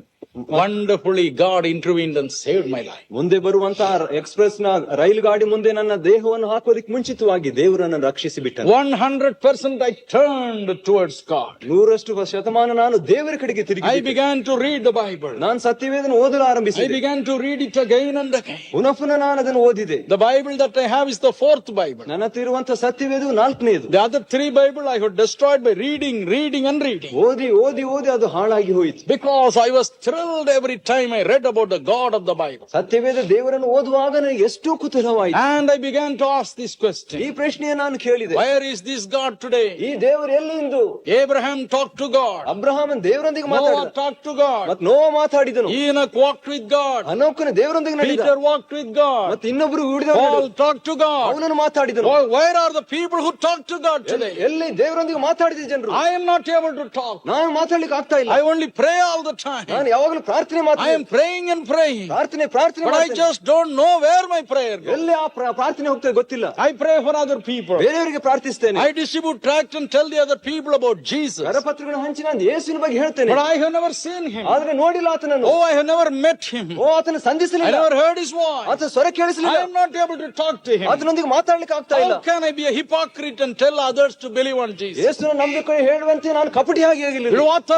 wonderfully God intervened and saved my life. ಮುಂದೆ ಬರುವಂತಹ express ನ ರೈಲು ಗಾಡಿ ಮುಂದೆ ನನ್ನ ದೇಹವನ್ನು ಹಾಕೋದಕ್ಕೆ ಮುಂಚಿತವಾಗಿ ದೇವರನ್ನು ರಕ್ಷಿಸಿ ಬಿಟ್ಟನು. 100% I turned towards God. 100% ನಾನು ದೇವರ ಕಡೆಗೆ ತಿರುಗಿ. I began to read the Bible. ನಾನು ಸತ್ಯವೇದನ ಓದಲು ಆರಂಭಿಸಿದೆ. I began to read it again and again. ಪುನಃ ನಾನು ಅದನ್ನು ಓದಿದೆ. The Bible that I have is the 4th Bible. ನನ್ನ ಹತ್ರ ಇರುವಂತಹ ಸತ್ಯವೇದವು 4ನೇದು. The other 3 Bible I had destroyed by reading and reading. ಓದಿ ಅದು ಹಾಳಾಗಿ ಹೋಯಿತು. Because I was thrilled thrilled every time I read about the God of the Bible. ಸತ್ಯವೇದ ದೇವರನ್ನು ಓದುವಾಗ ನನಗೆ ಎಷ್ಟು ಕುತೂಹಲವಾಯಿತು. And I began to ask this question. ಈ ಪ್ರಶ್ನೆಯನ್ನು ನಾನು ಕೇಳಿದೆ. Where is this God today? ಈ ದೇವರು ಎಲ್ಲಿ ಇಂದು? Abraham talked to God. ಅಬ್ರಹಾಮನ್ ದೇವರೊಂದಿಗೆ Noah ಮಾತಾಡಿದ. talked to God. ಮತ್ತು ನೋಹ ಮಾತಾಡಿದನು. Enoch walked with God. ಹನೋಕನು ದೇವರೊಂದಿಗೆ ನಡೆದ. Peter walked with God. ಮತ್ತು ಇನ್ನೊಬ್ಬರು Paul talked to God. ಅವನನ್ನು ಮಾತಾಡಿದನು. Where are the people who talk to God today? ಎಲ್ಲಿ ದೇವರೊಂದಿಗೆ ಮಾತಾಡಿದ ಜನರು? I am not able to talk. ನಾನು ಮಾತಾಡ್ಲಿಕ್ಕೆ ಆಗ್ತಾ ಇಲ್ಲ. I only pray all the time. ನಾನು ಯಾವಾಗಲೂ ಪ್ರಾರ್ಥನೆ I ಮಾಡ್ತೀನಿ. am praying and praying. ಪ್ರಾರ್ಥನೆ But I just don't know where my prayer goes. ಎಲ್ಲಿ ಆ ಪ್ರಾರ್ಥನೆ ಹೋಗ್ತದೆ ಗೊತ್ತಿಲ್ಲ. I pray for other people. ಬೇರೆಯವರಿಗೆ ಪ್ರಾರ್ಥಿಸ್ತೇನೆ. I distribute tract and tell the other people about Jesus. ಕರಪತ್ರಗಳನ್ನು ಹಂಚಿ ನಾನು ಯೇಸುವಿನ ಬಗ್ಗೆ ಹೇಳ್ತೇನೆ. But I have never seen him. ಆದ್ರೆ ನೋಡಿಲ್ಲ ಆತನನ್ನು. Oh, I have never met him. ಆತನ I ಸಂಧಿಸಲಿಲ್ಲ. never heard his voice. ಆತನ ಸ್ವರ ಕೇಳಿಸಲಿಲ್ಲ. I am not able to talk to him. ಆತನೊಂದಿಗೆ ಮಾತಾಡ್ಲಿಕ್ಕೆ ಆಗ್ತಾ ಇಲ್ಲ. How can I be a hypocrite and tell others to believe on Jesus? ಯೇಸುವನ್ನು ನಂಬಿಕೊಂಡು ಹೇಳುವಂತೆ ನಾನು ಕಪಟಿ ಆಗಿ ಆಗಿಲ್ಲ. What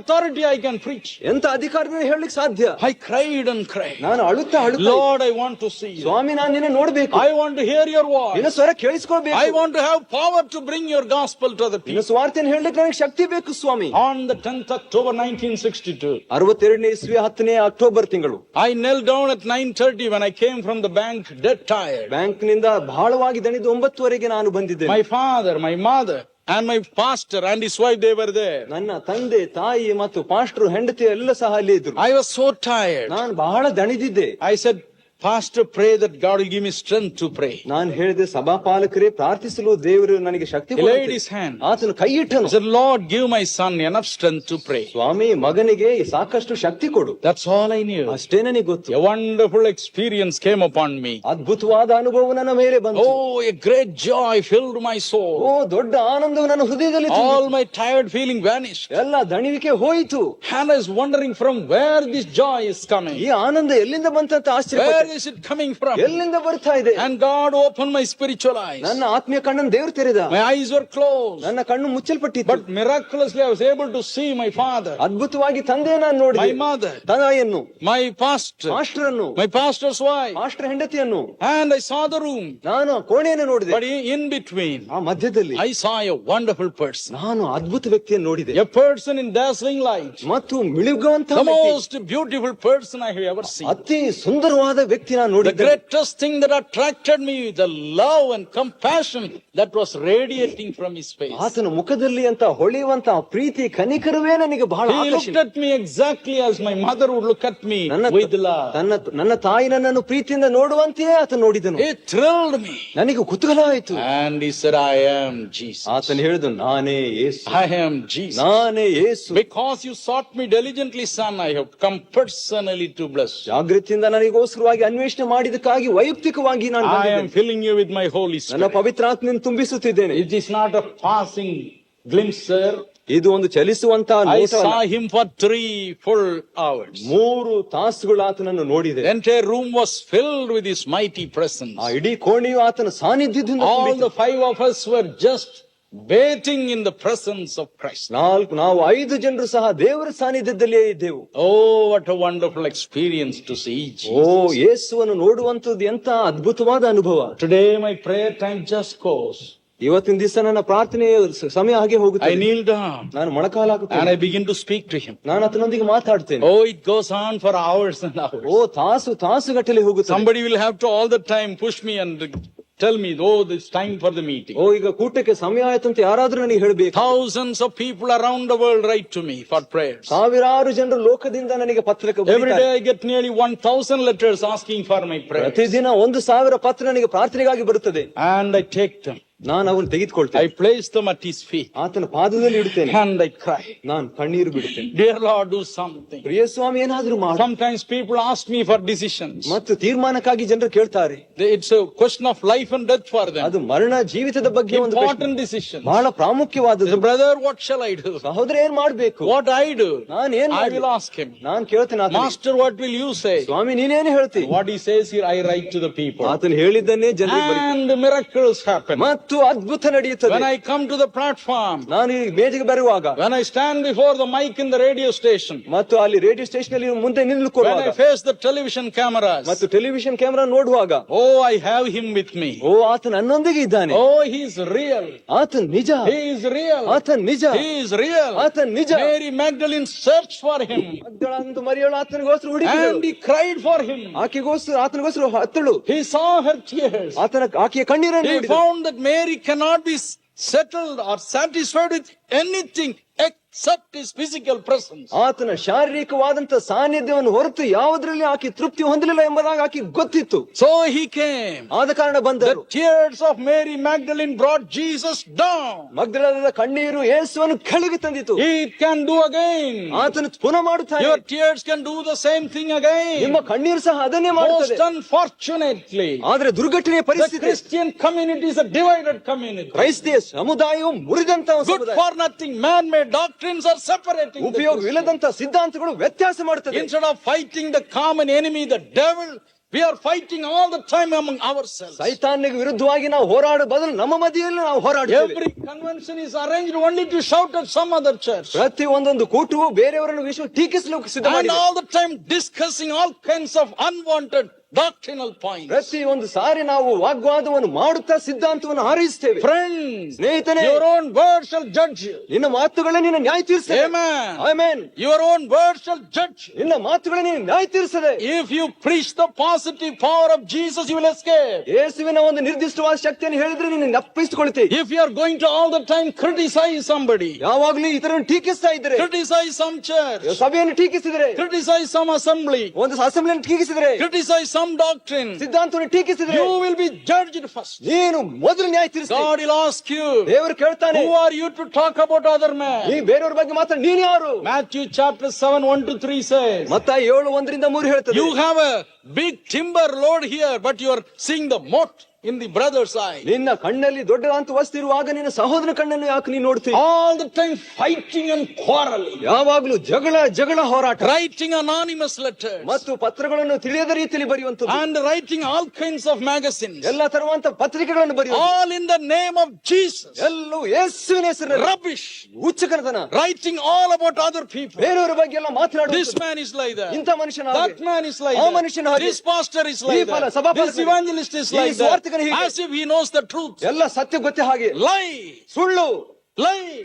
authority I can preach? ಎಂತ ಅಧಿಕಾರದಿಂದ ಹೇಳಲಿಕ್ಕೆ ಸಾಧ್ಯ? I cried and cried. ನಾನು ಅಳುತ್ತಾ Lord, I want to see you. ಸ್ವಾಮಿ ನಾನು ನಿನ್ನ ನೋಡ್ಬೇಕು. I want to hear your ನಿನ್ನ voice. ಸ್ವರ ಕೇಳಿಸ್ಕೊಳ್ಬೇಕು. I want to have power to bring your gospel to the ನಿನ್ನ people. ಸ್ವಾರ್ಥೆಯನ್ನು ಹೇಳಲಿಕ್ಕೆ ನನಗೆ ಶಕ್ತಿ ಬೇಕು ಸ್ವಾಮಿ. On the 10th October 1962, 62ನೇ ಇಸ್ವಿ 10ನೇ ಅಕ್ಟೋಬರ್ ತಿಂಗಳು I knelt down at 9:30 when I came from the bank, dead tired. Bank ನಿಂದ ಬಹಳವಾಗಿ ದಣಿದು 9:00 ನಾನು ಬಂದಿದ್ದೆ. My father, my mother, and my pastor and his wife, they were there. ನನ್ನ ತಂದೆ, ತಾಯಿ ಮತ್ತು ಪಾಸ್ಟರ್ ಹೆಂಡತಿ ಎಲ್ಲ ಸಹ ಅಲ್ಲಿ ಇದ್ರು. I was so tired. ನಾನು ಬಹಳ ದಣಿದಿದ್ದೆ. I said, Pastor, pray that God will give me strength to pray. ನಾನು ಹೇಳಿದೆ ಸಭಾಪಾಲಕರೇ ಪ್ರಾರ್ಥಿಸಲು ದೇವರು ನನಗೆ ಶಕ್ತಿ He laid his hand. ಆತನು ಕೈ ಇಟ್ಟನು. I said, Lord, give my son enough strength to pray. ಸ್ವಾಮಿ ಮಗನಿಗೆ ಸಾಕಷ್ಟು ಶಕ್ತಿ ಕೊಡು. That's all I knew. ಅಷ್ಟೇ ನನಗೆ ಗೊತ್ತು. A wonderful experience came upon me. ಅದ್ಭುತವಾದ ಅನುಭವ ನನ್ನ ಮೇಲೆ ಬಂತು. Oh, a great joy filled my soul. ಓ ದೊಡ್ಡ ಆನಂದವು ನನ್ನ ಹೃದಯದಲ್ಲಿ All my tired feeling vanished. ಎಲ್ಲ ದಣಿವಿಕೆ ಹೋಯಿತು. And I was wondering from where this joy is coming. ಈ ಆನಂದ ಎಲ್ಲಿಂದ ಬಂತಂತ ಆಶ್ಚರ್ಯ. Where is it coming from? ಎಲ್ಲಿಂದ ಬರ್ತಾ ಇದೆ? And God opened my spiritual eyes. ನನ್ನ ಆತ್ಮೀಯ ಕಣ್ಣನ್ನು ದೇವರು ತೆರೆದ. My eyes were closed. ನನ್ನ ಕಣ್ಣು ಮುಚ್ಚಲ್ಪಟ್ಟಿತ್ತು. But miraculously I was able to see my father, ಅದ್ಭುತವಾಗಿ ತಂದೆಯನ್ನು ನಾನು ನೋಡಿದೆ. my mother, ತಾಯಿಯನ್ನು, my pastor, ಮಾಸ್ಟರನ್ನು, my pastor's wife, master ಹೆಂಡತಿಯನ್ನು. and I saw the room. ನಾನು ಕೋಣೆಯನ್ನು ನೋಡಿದೆ. But in between, ಆ ಮಧ್ಯದಲ್ಲಿ I saw a wonderful person. ನಾನು ಅದ್ಭುತ ವ್ಯಕ್ತಿಯನ್ನು ನೋಡಿದೆ. A person in dazzling light. ಮತ್ತು ಮಿಳುಗುವಂತಹ The ವ್ಯಕ್ತಿ. most beautiful person I have ever seen. ಅತಿ ಸುಂದರವಾದ ವ್ಯಕ್ತಿ ನಾನು The ನೋಡಿದ್ದೆ. greatest thing that attracted me, the love and compassion that was radiating from his face. ಆತನ ಮುಖದಲ್ಲಿ ಅಂತ ಹೊಳೆಯುವಂತ ಪ್ರೀತಿ ಕನಿಕರವೇ ನನಗೆ ಬಹಳ He looked ಆಕರ್ಷಣೆ. at me exactly as my mother would look at me with love. ನನ್ನ ತಾಯಿ ನನ್ನನ್ನು ಪ್ರೀತಿಯಿಂದ ನೋಡುವಂತೆಯೇ ಆತ ನೋಡಿದನು. It thrilled me. ನನಗೆ ಕುತೂಹಲ ಆಯಿತು. And he said, I am Jesus. ಆತನು ಹೇಳಿದ ನಾನೇ ಯೇಸು. I am Jesus. ನಾನೇ ಯೇಸು. Because you sought me diligently, son, I have come personally to bless you. ಜಾಗೃತಿಯಿಂದ ನನಗೋಸ್ಕರವಾಗಿ ಅನ್ವೇಷಣೆ ಮಾಡಿದಕ್ಕಾಗಿ ವೈಯಕ್ತಿಕವಾಗಿ ನಾನು I am ಬಂದಿದ್ದೇನೆ. filling you with my Holy ನನ್ನ Spirit. ಪವಿತ್ರಾತ್ಮನ ತುಂಬಿಸುತ್ತಿದ್ದೇನೆ. It is not a passing glimpse, sir. ಇದು ಒಂದು ಚಲಿಸುವಂತ I saw him for 3 full hours. 3 ತಾಸುಗಳು ಆತನನ್ನು ನೋಡಿದೆ. The entire room was filled with his mighty presence. ಆ ಇಡೀ ಕೋಣೆಯು ಆತನ ಸಾನ್ನಿಧ್ಯದಿಂದ All ತುಂಬಿತ್ತು. the 5 of us were just bathing in the presence of Christ. ನಾವು 5 ಜನರು ಸಹ ದೇವರ ಸಾನ್ನಿಧ್ಯದಲ್ಲಿಯೇ ಇದ್ದೆವು. Oh, what a wonderful experience to see Jesus. ಓ ಯೇಸುವನ್ನು ನೋಡುವಂತದ್ದು ಎಂತ ಅದ್ಭುತವಾದ ಅನುಭವ. Today my prayer time just goes. ಇವತ್ತಿನ ದಿವಸ ನನ್ನ ಪ್ರಾರ್ಥನೆ ಸಮಯ ಹಾಗೆ I ಹೋಗುತ್ತೆ. kneel down ನಾನು ಮೊಣಕಾಲು and ಹಾಕುತ್ತೇನೆ. I begin to speak to him. ನಾನು ಆತನೊಂದಿಗೆ ಮಾತಾಡ್ತೇನೆ. Oh, it goes on for hours and hours. ಓ ತಾಸುಗಟ್ಟಲೆ ಹೋಗುತ್ತೆ. Somebody will have to all the time push me and tell me, oh, it's time for the meeting. ಓ ಈಗ ಕೂಟಕ್ಕೆ ಸಮಯ ಆಯ್ತಂತ ಯಾರಾದ್ರೂ ನನಗೆ ಹೇಳಬೇಕು. Thousands of people around the world write to me for prayers. ಸಾವಿರಾರು ಜನರು ಲೋಕದಿಂದ ನನಗೆ ಪತ್ರಕ್ಕೆ Every ಬರೀತಾರೆ. day I get nearly 1,000 letters asking for my prayers. ಪ್ರತಿದಿನ 1,000 ಪತ್ರ ನನಗೆ ಪ್ರಾರ್ಥನೆಗಾಗಿ ಬರುತ್ತದೆ. And I take them. ನಾನು ಅವನು ತೆಗೆದುಕೊಳ್ತೇನೆ. I place them at his feet. ಆತನ ಪಾದದಲ್ಲಿ ಇಡುತ್ತೇನೆ. And I cry. ನಾನು ಕಣ್ಣೀರು ಬಿಡುತ್ತೇನೆ. Dear Lord, do something. ಪ್ರಿಯ ಸ್ವಾಮಿ ಏನಾದ್ರೂ ಮಾಡು. Sometimes people ask me for decisions. ಮತ್ತು ತೀರ್ಮಾನಕ್ಕಾಗಿ ಜನರು ಕೇಳ್ತಾರೆ. It's a question of life and death for them. ಅದು ಮರಣ ಜೀವಿತದ ಬಗ್ಗೆ ಒಂದು Important decisions. ಬಹಳ ಪ್ರಾಮುಖ್ಯವಾದದ್ದು. Brother, what shall I do? ಸಹೋದರ ಏನ್ ಮಾಡ್ಬೇಕು? What I do? ನಾನು ಏನ್ I will ask him. ನಾನು ಕೇಳ್ತೇನೆ ಆತನಿಗೆ. Master, what will you say? ಸ್ವಾಮಿ ನೀನೇನು ಹೇಳ್ತಿ? What he says here, I write to the people. ಆತನು ಹೇಳಿದ್ದನ್ನೇ ಜನರಿಗೆ ಬರೀ And miracles happen. ಮತ್ತು ಮತ್ತು ಅದ್ಭುತ ನಡೆಯುತ್ತದೆ. When I come to the platform, ನಾನು ಈ ಮೇಜಿಗೆ ಬರುವಾಗ, when I stand before the mic in the radio station, ಮತ್ತು ಅಲ್ಲಿ ರೇಡಿಯೋ ಸ್ಟೇಷನ್ ಅಲ್ಲಿ ಮುಂದೆ when ನಿಲ್ಲುಕೊಳ್ಳುವಾಗ, I face the television cameras, ಮತ್ತು ಟೆಲಿವಿಷನ್ ಕ್ಯಾಮೆರಾ ನೋಡುವಾಗ, oh, I have him with me. ಓ ಆತ ನನ್ನೊಂದಿಗೆ ಇದ್ದಾನೆ. Oh, he is real. ಆತ ನಿಜ. He is real. ಆತ ನಿಜ. He is real. ಆತ ನಿಜ. Mary Magdalene searched for him. ಮಗ್ದಲಳಾದ ಮರಿಯಳು ಆತನಿಗೋಸ್ಕರ ಹುಡುಕಿದಳು. And he cried for him. ಆತನಿಗೋಸ್ಕರ ಹತ್ತಳು. He saw her tears. ಆಕೆಯ ಕಣ್ಣೀರನ್ನು He ನೋಡಿದನು. found that Mary cannot be settled or satisfied with anything except his physical presence. ಆತನ ಶಾರೀರಿಕವಾದಂತ ಸಾನ್ನಿಧ್ಯವನ್ನು ಹೊರತು ಯಾವುದರಲ್ಲಿ ಆಕೆ ತೃಪ್ತಿ ಹೊಂದಲಿಲ್ಲ ಎಂಬುದಾಗಿ ಆಕೆ ಗೊತ್ತಿತ್ತು. So he came. ಆದ ಕಾರಣ ಬಂದರು. The tears of Mary Magdalene brought Jesus down. ಮಗ್ದಲಳಾದ ಕಣ್ಣೀರು ಯೇಸುವನ್ನು ಕೆಳಗೆ ತಂದಿತು. He can do again. ಆತನು ಪುನಃ ಮಾಡುತ್ತಾನೆ. Your tears can do the same thing again. ನಿಮ್ಮ ಕಣ್ಣೀರು ಸಹ ಅದನ್ನೇ ಮಾಡುತ್ತದೆ. Most unfortunately, ಆದ್ರೆ ದುರ್ಘಟನೆಯ the ಪರಿಸ್ಥಿತಿ, Christian community is a divided community. ಕ್ರೈಸ್ತಿಯ ಸಮುದಾಯವು ಮುರಿದಂತ Good ಸಮುದಾಯ. for nothing man-made doctrines are separating the ಉಪಯೋಗವಿಲ್ಲದಂತ ಸಿದ್ಧಾಂತಗಳು ವ್ಯತ್ಯಾಸ ಮಾಡುತ್ತದೆ. Instead of fighting the common enemy, the devil, we are fighting all the time among ourselves. ಸೈತಾನ್ನಿಗೆ ವಿರುದ್ಧವಾಗಿ ನಾವು ಹೋರಾಡೋ ಬದಲು ನಮ್ಮ ಮಧ್ಯೆಯಲ್ಲಿ ನಾವು ಹೋರಾಡುತ್ತೇವೆ. Every convention is arranged only to shout at some other church. ಪ್ರತಿ ಒಂದೊಂದು ಕೂಟವು ಬೇರೆಯವರನ್ನು ಟೀಕಿಸಲು ಸಿದ್ಧ And ಮಾಡಿದೆ. all the time discussing all kinds of unwanted doctrinal points. ಪ್ರತಿ ಒಂದು ಸಾರಿ ನಾವು ವಾಗ್ವಾದವನ್ನು ಮಾಡುತ್ತಾ ಸಿದ್ಧಾಂತವನ್ನು ಹಾರೈಸುತ್ತೇವೆ. Friends, ಸ್ನೇಹಿತನೇ, your own word shall judge you. ನಿನ್ನ ಮಾತುಗಳೇ ನಿನ್ನ ನ್ಯಾಯ ತೀರಿಸುತ್ತದೆ. Amen. Amen. Your own word shall judge you. ನಿನ್ನ ಮಾತುಗಳೇ ನಿನ್ನ ನ್ಯಾಯ ತೀರಿಸುತ್ತದೆ. If you preach the positive power of Jesus, you will escape. ಯೇಸುವಿನ ಒಂದು ನಿರ್ದಿಷ್ಟವಾದ ಶಕ್ತಿಯನ್ನು ಹೇಳಿದ್ರೆ ನೀನು ತಪ್ಪಿಸಿಕೊಳ್ಳುತ್ತೆ. If you are going to all the time criticize somebody, ಯಾವಾಗಲೂ ಇತರನ್ನು ಟೀಕಿಸ್ತಾ ಇದ್ರೆ, criticize some church, ಸಭೆಯನ್ನು ಟೀಕಿಸಿದ್ರೆ, criticize some assembly, ಒಂದು ಅಸೆಂಬ್ಲಿಯನ್ನು ಟೀಕಿಸಿದ್ರೆ, criticize some doctrine, ಸಿದ್ಧಾಂತವನ್ನು ಟೀಕಿಸಿದ್ರೆ, you will be judged first. ನೀನು ಮೊದಲು ನ್ಯಾಯ ತೀರಿಸುತ್ತೀಯ. God will ask you, ದೇವರು ಕೇಳ್ತಾನೆ, who are you to talk about other men? ನೀ ಬೇರೆಯವರ ಬಗ್ಗೆ ಮಾತ್ರ ನೀನು ಯಾರು? Matthew chapter 7 1-3 says, ಮತ್ತಾಯ 7:1-3 ಹೇಳ್ತದೆ, you have a big timber load here, but you are seeing the mote in the brother's eye. ನಿನ್ನ ಕಣ್ಣಲ್ಲಿ ದೊಡ್ಡದಾಂತ ವಸ್ತು ಇರುವಾಗ ನಿನ್ನ ಸಹೋದರನ ಕಣ್ಣನ್ನು ಯಾಕೆ ನೀನು ನೋಡ್ತೀಯ? All the time fighting and quarreling, ಯಾವಾಗಲೂ ಜಗಳ ಹೋರಾಟ, writing anonymous letters, ಮತ್ತು ಪತ್ರಗಳನ್ನು ತಿಳಿಯದ ರೀತಿಯಲ್ಲಿ ಬರೆಯುವಂತದ್ದು, and writing all kinds of magazines, ಎಲ್ಲ ತರುವಂತ ಪತ್ರಿಕೆಗಳನ್ನು ಬರೆಯುವುದು, all in the name of Jesus. ಎಲ್ಲವೂ ಯೇಸುವಿನ ಹೆಸರಿನಲ್ಲಿ. Rubbish. ಹುಚ್ಚುಕನತನ, Writing all about other people. ಬೇರೆಯವರ ಬಗ್ಗೆ ಎಲ್ಲ This ಮಾತನಾಡುವುದು. man is like that. ಇಂಥ ಮನುಷ್ಯನ That ಹಾಗೆ, man is like ಆ that. ಮನುಷ್ಯನ ಹಾಗೆ, This pastor is like that. This evangelist is like that. As if he knows the truth. ಎಲ್ಲ ಸತ್ಯ ಗೊತ್ತೇ ಹಾಗೆ. Lie. ಸುಳ್ಳು,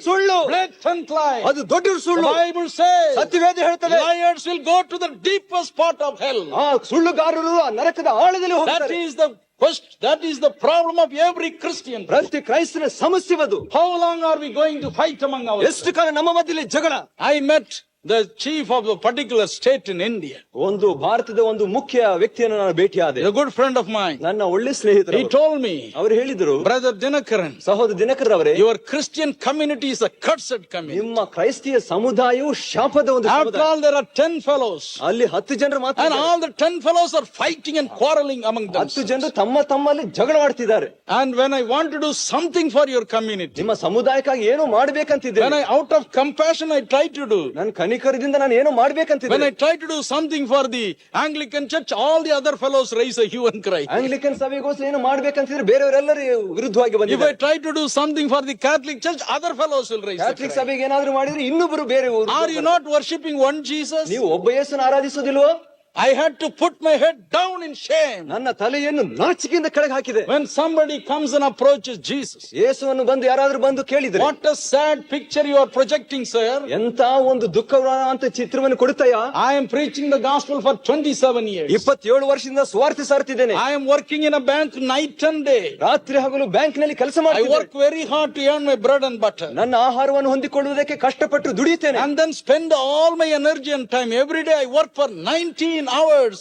ಸುಳ್ಳು, Blatant lie. ಅದು ದೊಡ್ಡ The ಸುಳ್ಳು. Bible says ಸತ್ಯವೇದ ಹೇಳ್ತದೆ, liars will go to the deepest part of hell. ಆ ಸುಳ್ಳುಗಾರರು ಆ ನರಕದ ಆಳದಲ್ಲಿ That ಹೋಗ್ತಾರೆ. is the question. That is the problem of every Christian. ಪ್ರತಿ ಕ್ರೈಸ್ತನ ಸಮಸ್ಯೆ ಅದು. How long are we going to fight among ourselves? ಎಷ್ಟು ಕಾಲ ನಮ್ಮ ಮಧ್ಯದಲ್ಲಿ ಜಗಳ? I met the chief of a particular state in India. ಒಂದು ಭಾರತದ ಒಂದು ಮುಖ್ಯ ವ್ಯಕ್ತಿಯನ್ನು ನಾನು ಭೇಟಿಯಾದೆ. A good friend of mine. ನನ್ನ ಒಳ್ಳೆ ಸ್ನೇಹಿತರು. He told me, ಅವರು ಹೇಳಿದರು, Brother Dinakaran, ಸಹೋದರ ದಿನಕರ್ ಅವರೇ, your Christian community is a cursed community. ನಿಮ್ಮ ಕ್ರೈಸ್ತಿಯ ಸಮುದಾಯವು ಶಾಪದ ಒಂದು After ಸಮುದಾಯ. all, there are 10 fellows. ಅಲ್ಲಿ 10 ಜನರು ಮಾತ್ರ And ಇದ್ದಾರೆ. all the 10 fellows are fighting and quarreling among 10 themselves. ಜನರು ತಮ್ಮಲ್ಲಿ ಜಗಳ ಆಡ್ತಿದ್ದಾರೆ. And when I want to do something for your community, ನಿಮ್ಮ ಸಮುದಾಯಕ್ಕಾಗಿ ಏನೋ ಮಾಡ್ಬೇಕಂತಿದ್ದೇನೆ. when I out of compassion I try to do, ನನ್ನ ಕನಿಕರದಿಂದ ನಾನು ಏನೋ when ಮಾಡ್ಬೇಕಂತಿದ್ದೇನೆ. I try to do something for the Anglican church, all the other fellows raise a hue and cry. Anglican ಸಭೆಗೋಸ್ಕರ ಏನೋ ಮಾಡ್ಬೇಕಂತಿದ್ರೆ ಬೇರೆಯವರೆಲ್ಲರೂ ವಿರುದ್ಧವಾಗಿ If I ಬಂದಿದ್ದಾರೆ. try to do something for the Catholic church, other fellows will raise a Catholic cry. ಸಭೆಗೆ ಏನಾದ್ರೂ ಮಾಡಿದ್ರೆ ಇನ್ನೊಬ್ಬರು ಬೇರೆ Are you not worshipping one Jesus? ನೀವು ಒಬ್ಬ ಯೇಸುವನ್ನು ಆರಾಧಿಸೋದಿಲ್ವೋ? I had to put my head down in shame ನನ್ನ ತಲೆಯನ್ನು ನಾಚಿಕೆಯಿಂದ ಕೆಳಗೆ ಹಾಕಿದೆ. when somebody comes and approaches Jesus. ಯೇಸುವನ್ನು ಬಂದು ಯಾರಾದ್ರೂ ಬಂದು ಕೇಳಿದ್ರೆ, What a sad picture you are projecting, sir. ಎಂತ ಒಂದು ದುಃಖವಾದಂತ ಚಿತ್ರವನ್ನು ಕೊಡುತ್ತೀಯಾ? I am preaching the gospel for 27 years. 27 ವರ್ಷದಿಂದ ಸ್ವಾರ್ಥ ಸಾರ್ತಿದ್ದೇನೆ. I am working in a bank night and day. ರಾತ್ರಿ ಹಗಲು ಬ್ಯಾಂಕ್ ನಲ್ಲಿ ಕೆಲಸ I ಮಾಡ್ತಿದ್ದೇನೆ. work very hard to earn my bread and butter. ನನ್ನ ಆಹಾರವನ್ನು ಹೊಂದಿಕೊಳ್ಳುವುದಕ್ಕೆ ಕಷ್ಟಪಟ್ಟು ದುಡಿಯುತ್ತೇನೆ. And then spend all my energy and time. Every day I work for 19 hours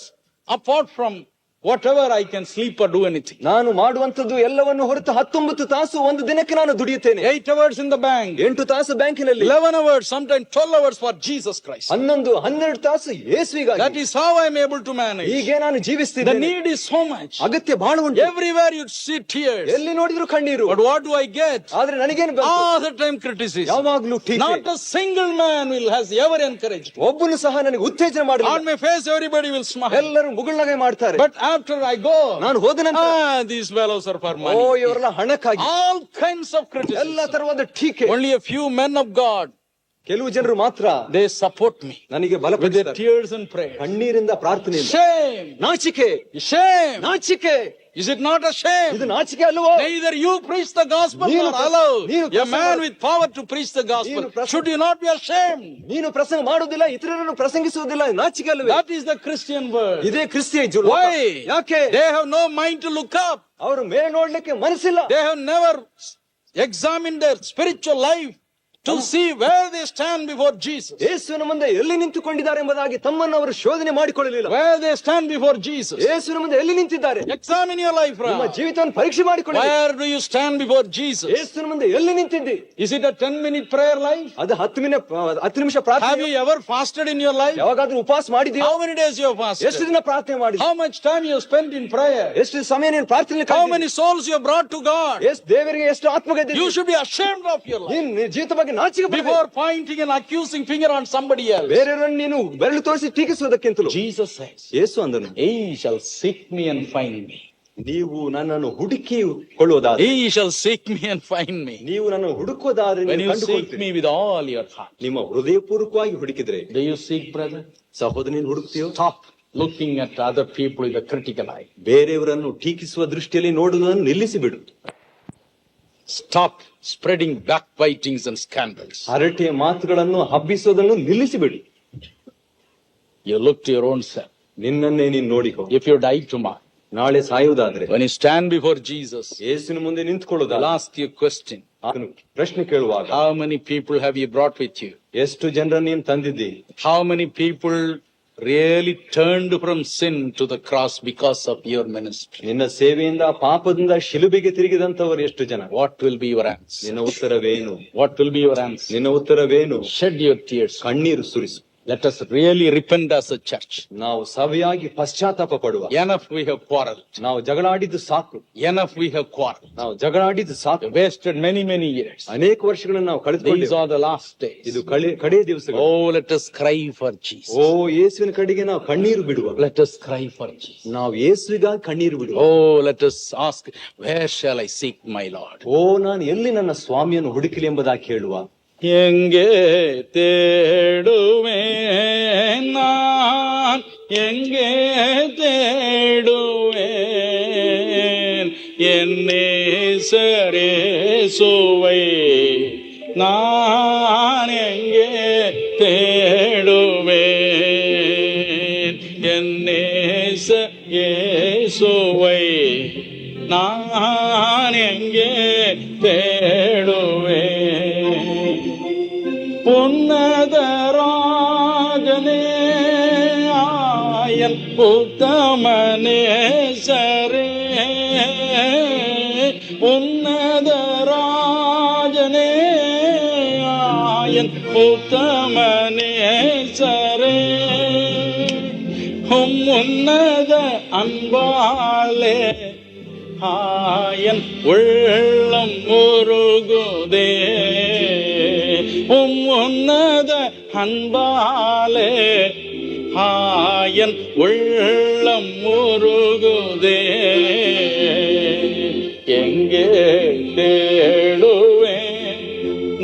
apart from whatever I can sleep or do anything. ನಾನು ಮಾಡುವಂತದ್ದು ಎಲ್ಲವನ್ನು ಹೊರತು 19 ತಾಸು ಒಂದು ದಿನಕ್ಕೆ ನಾನು ದುಡಿಯುತ್ತೇನೆ. 8 hours in the bank. 8 ತಾಸು ಬ್ಯಾಂಕಿನಲ್ಲಿ, 11 hours, sometimes 12 hours for Jesus Christ. 12 ತಾಸು ಯೇಸುವಿಗಾಗಿ. That is how I am able to manage. ಹೀಗೆ ನಾನು The ಜೀವಿಸ್ತಿದ್ದೇನೆ. need is so much. ಅಗತ್ಯ ಬಹಳ ಉಂಟು. Everywhere you see tears. ಎಲ್ಲಿ ನೋಡಿದ್ರು ಕಣ್ಣೀರು. But what do I get? ಆದ್ರೆ ನನಗೇನು ಬಂತು? All the time criticism. ಯಾವಾಗ್ಲೂ ಟೀಕೆ. Not a single man has ever encouraged me. ಒಬ್ಬನು ಸಹ ನನಗೆ ಉತ್ತೇಜನ ಮಾಡಲಿಲ್ಲ. On my face everybody will smile. ಎಲ್ಲರೂ ಮುಗುಳ್ನಗೆ ಮಾಡ್ತಾರೆ. But after I go, ನಾನು ಹೋದ ನಂತರ these fellows are for O money. ಇವರೆಲ್ಲ ಹಣಕ್ಕಾಗಿ All kinds of ಎಲ್ಲ criticism. ತರವಾದ ಟೀಕೆ. Only a few men of God, ಕೆಲವು ಜನರು ಮಾತ್ರ they support me ನನಗೆ with their ಬಲಪಡಿಸುತ್ತಾರೆ tears and prayers. ಕಣ್ಣೀರಿಂದ ಪ್ರಾರ್ಥನೆಯಿಂದ. Shame! ನಾಚಿಕೆ, Shame! ನಾಚಿಕೆ. Is it not a shame? ಇದು ನಾಚಿಕೆ ಅಲ್ವೋ? Neither you preach the gospel ನೀನು nor allow ನೀನು a man ಪ್ರಸಂಗ- with power to preach the gospel. ನೀನು ಪ್ರಸಂಗ- Should you not be ashamed? ನೀನು ಪ್ರಸಂಗ ಮಾಡುವುದಿಲ್ಲ, ಇತರರನ್ನು ಪ್ರಸಂಗಿಸುವುದಿಲ್ಲ, ನಾಚಿಕೆ ಅಲ್ವೇ? That is the Christian word. ಇದೇ ಕ್ರಿಸ್ತಿಯ ಜೀವನ. Why? ಯಾಕೆ? They have no mind to look up. ಅವರು ಮೇಲೆ ನೋಡ್ಲಿಕ್ಕೆ ಮನಸ್ಸಿಲ್ಲ. They have never examined their spiritual life to see where they stand before Jesus. ಯೇಸುವಿನ ಮುಂದೆ ಎಲ್ಲಿ ನಿಂತುಕೊಂಡಿದ್ದಾರೆ ಎಂಬುದಾಗಿ ತಮ್ಮನ್ನು ಅವರು ಶೋಧನೆ ಮಾಡಿಕೊಳ್ಳಲಿಲ್ಲ. Where they stand before Jesus. ಯೇಸುವಿನ ಮುಂದೆ ಎಲ್ಲಿ ನಿಂತಿದ್ದಾರೆ? Examine your life, ನಿಮ್ಮ brother. ಜೀವಿತವನ್ನು ಪರೀಕ್ಷೆ ಮಾಡಿಕೊಳ್ಳಿ. Where do you stand before Jesus? ಯೇಸುವಿನ ಮುಂದೆ ಎಲ್ಲಿ ನಿಂತಿದ್ದಿ? Is it a 10-minute prayer life? ಅದು 10 ನಿಮಿಷ Have ಪ್ರಾರ್ಥನೆ. you ever fasted in your life? ಯಾವಾಗಾದ್ರೂ ಉಪವಾಸ ಮಾಡಿದ್ಯಾ? How many days you have ಎಷ್ಟು fasted? ದಿನ ಪ್ರಾರ್ಥನೆ ಮಾಡಿದ್ಯಾ? How much time you have spent in prayer? ಎಷ್ಟು ಸಮಯ ನೀನು ಪ್ರಾರ್ಥನೆ? How many souls you have brought to God? ಎಷ್ಟು ದೇವರಿಗೆ ಎಷ್ಟು ಆತ್ಮಗತಿ? You should be ashamed of your life ನೀನು ಜೀವಿತ ಬಗ್ಗೆ ನಾಚಿಕೆ ಪಡಬೇಕು. before pointing an accusing finger on somebody else. ಬೇರೆಯವರನ್ನು ನೀನು ಬೆರಳು ತೋರಿಸಿ ಟೀಕಿಸುವುದಕ್ಕಿಂತಲೂ Jesus says, ಯೇಸು ಅಂದನು, "He shall seek me and find me." ನೀವು ನನ್ನನ್ನು ಹುಡುಕಿಕೊಳ್ಳುವುದಾದರೆ, He shall seek me and find me. ನೀವು ನನ್ನನ್ನು ಹುಡುಕುವುದಾದರೆ When ನೀವು you seek ಕಂಡುಕೊಳ್ಳುತ್ತೀರಿ. me with all your heart. ನಿಮ್ಮ ಹೃದಯಪೂರ್ವಕವಾಗಿ ಹುಡುಕಿದ್ರೆ, Do you seek, brother? ಸಹೋದರ ನೀನು ಹುಡುಕ್ತೀಯೋ? Stop looking at other people with a critical eye. ಬೇರೆಯವರನ್ನು ಟೀಕಿಸುವ ದೃಷ್ಟಿಯಲ್ಲಿ ನೋಡುವುದನ್ನು ನಿಲ್ಲಿಸಿ ಬಿಡು. Stop spreading backbitings and scandals. ಹರಟೆಯ ಮಾತುಗಳನ್ನು ಹಬ್ಬಿಸೋದನ್ನು ನಿಲ್ಲಿಸಿ ಬಿಡು. You look to your own self. ನಿನ್ನನ್ನೇ ನೀನು ನೋಡಿಕೋ. If you die tomorrow, ನಾಳೆ ಸಾಯುವುದಾದ್ರೆ, when you stand before Jesus, ಯೇಸುವಿನ ಮುಂದೆ I'll ನಿಂತುಕೊಳ್ಳುವುದಲ್ಲ, ask you a question. ಆತನು ಪ್ರಶ್ನೆ ಕೇಳುವಾಗ, How many people have you brought with you? ಎಷ್ಟು ಜನರನ್ನು ನೀನು ತಂದಿದ್ದಿ? How many people really turned from sin to the cross because of your ministry? ನಿನ್ನ ಸೇವೆಯಿಂದ ಪಾಪದಿಂದ ಶಿಲುಬೆಗೆ ತಿರುಗಿದಂತವರು ಎಷ್ಟು ಜನ? What will be your answer? ನಿನ್ನ ಉತ್ತರವೇನು? What will be your answer? ನಿನ್ನ ಉತ್ತರವೇನು? Shed your tears. ಕಣ್ಣೀರು ಸುರಿಸು. Let us really repent as a church. ನಾವು ಸಭೆಯಾಗಿ ಪಶ್ಚಾತ್ತಾಪ ಪಡುವ. Enough we have quarreled. ನಾವು ಜಗಳಾಡಿದ್ದು ಸಾಕು. Enough we have quarreled. ನಾವು ಜಗಳಾಡಿದ್ದು ಸಾಕು. We wasted many years. ಅನೇಕ ವರ್ಷಗಳನ್ನು ನಾವು These ಕಳೆದುಕೊಂಡಿದ್ದೇವೆ. are the last days. ಇದು ಕಡೆಯ ದಿವಸಗಳು. Oh, let us cry for Jesus. ಓ ಯೇಸುವಿನ ಕಡೆಗೆ ನಾವು ಕಣ್ಣೀರು ಬಿಡುವ. Let us cry for Jesus. ನಾವು ಯೇಸುವಿಗಾಗಿ ಕಣ್ಣೀರು ಬಿಡುವ. Oh, let us ask, where shall I seek my Lord? ಓ ನಾನು ಎಲ್ಲಿ ನನ್ನ ಸ್ವಾಮಿಯನ್ನು ಹುಡುಕಲಿ ಎಂಬುದಾಗಿ ಕೇಳುವ. எங்கே தேடுவேன் நான், எங்கே தேடுவேன் என் நேசரேசுவை நான், எங்கே தேடுவேன் என் நேசரேசுவை நான், எங்கே தேடுவேன் உன்னதராஜனே ஆயன் உத்தமனேசரே, உன்னதராஜனே ஆயன் உத்தமனேசரே, உன்னத அன்பாலே ஆயன் உள்ளம் முருகுதே, உன்னத அன்பாலே ஆயன் உள்ளம் முருகுதே, எங்கே தேடுவேன்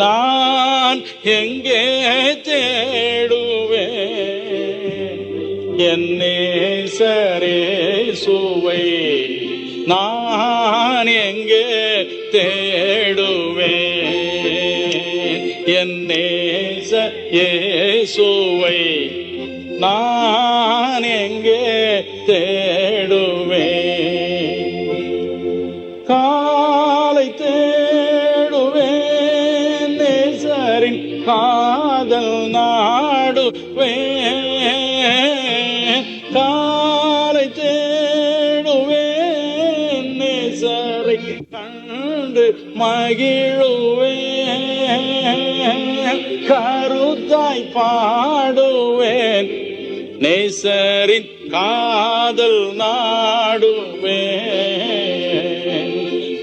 நான், எங்கே தேடுவேன் என் நேசரேசுவை நான், எங்கே தேடுவேன் என் நேசரேசுவை நான், எங்கே தேடுவேன். காலை தேடுவேன், நேசரின் காதல் நாடுவேன். காலை தேடுவேன், நேசரை கண்டு மகிழுவேன். கருத்தாய் பாடுவேன், நேசரின் காதல் நாடுவேன்.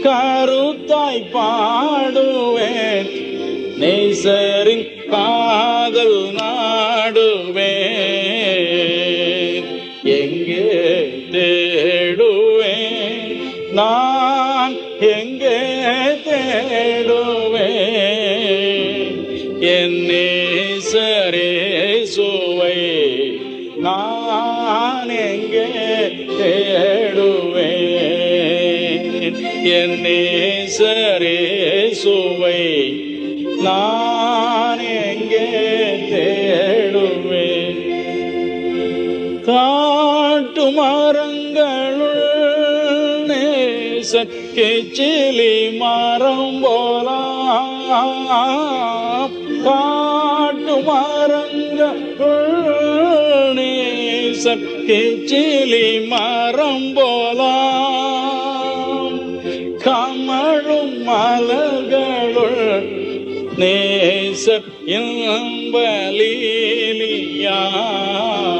கருத்தாய் பாடுவேன், நேசரின் காதல் நாடுவேன். எங்கே என்னேசரேசுவை நான் எங்கே தேடுவேன்? என்னேசரேசுவை நான் எங்கே தேடுவேன்? காட்டு மரங்களுள் நேசன் கெச்சிலி மரம் போலாம். காட்டு மரங்களுள் நேசன் கெச்சிலி மரம் போலாம். கமழும் மலர்களுள் நேசர்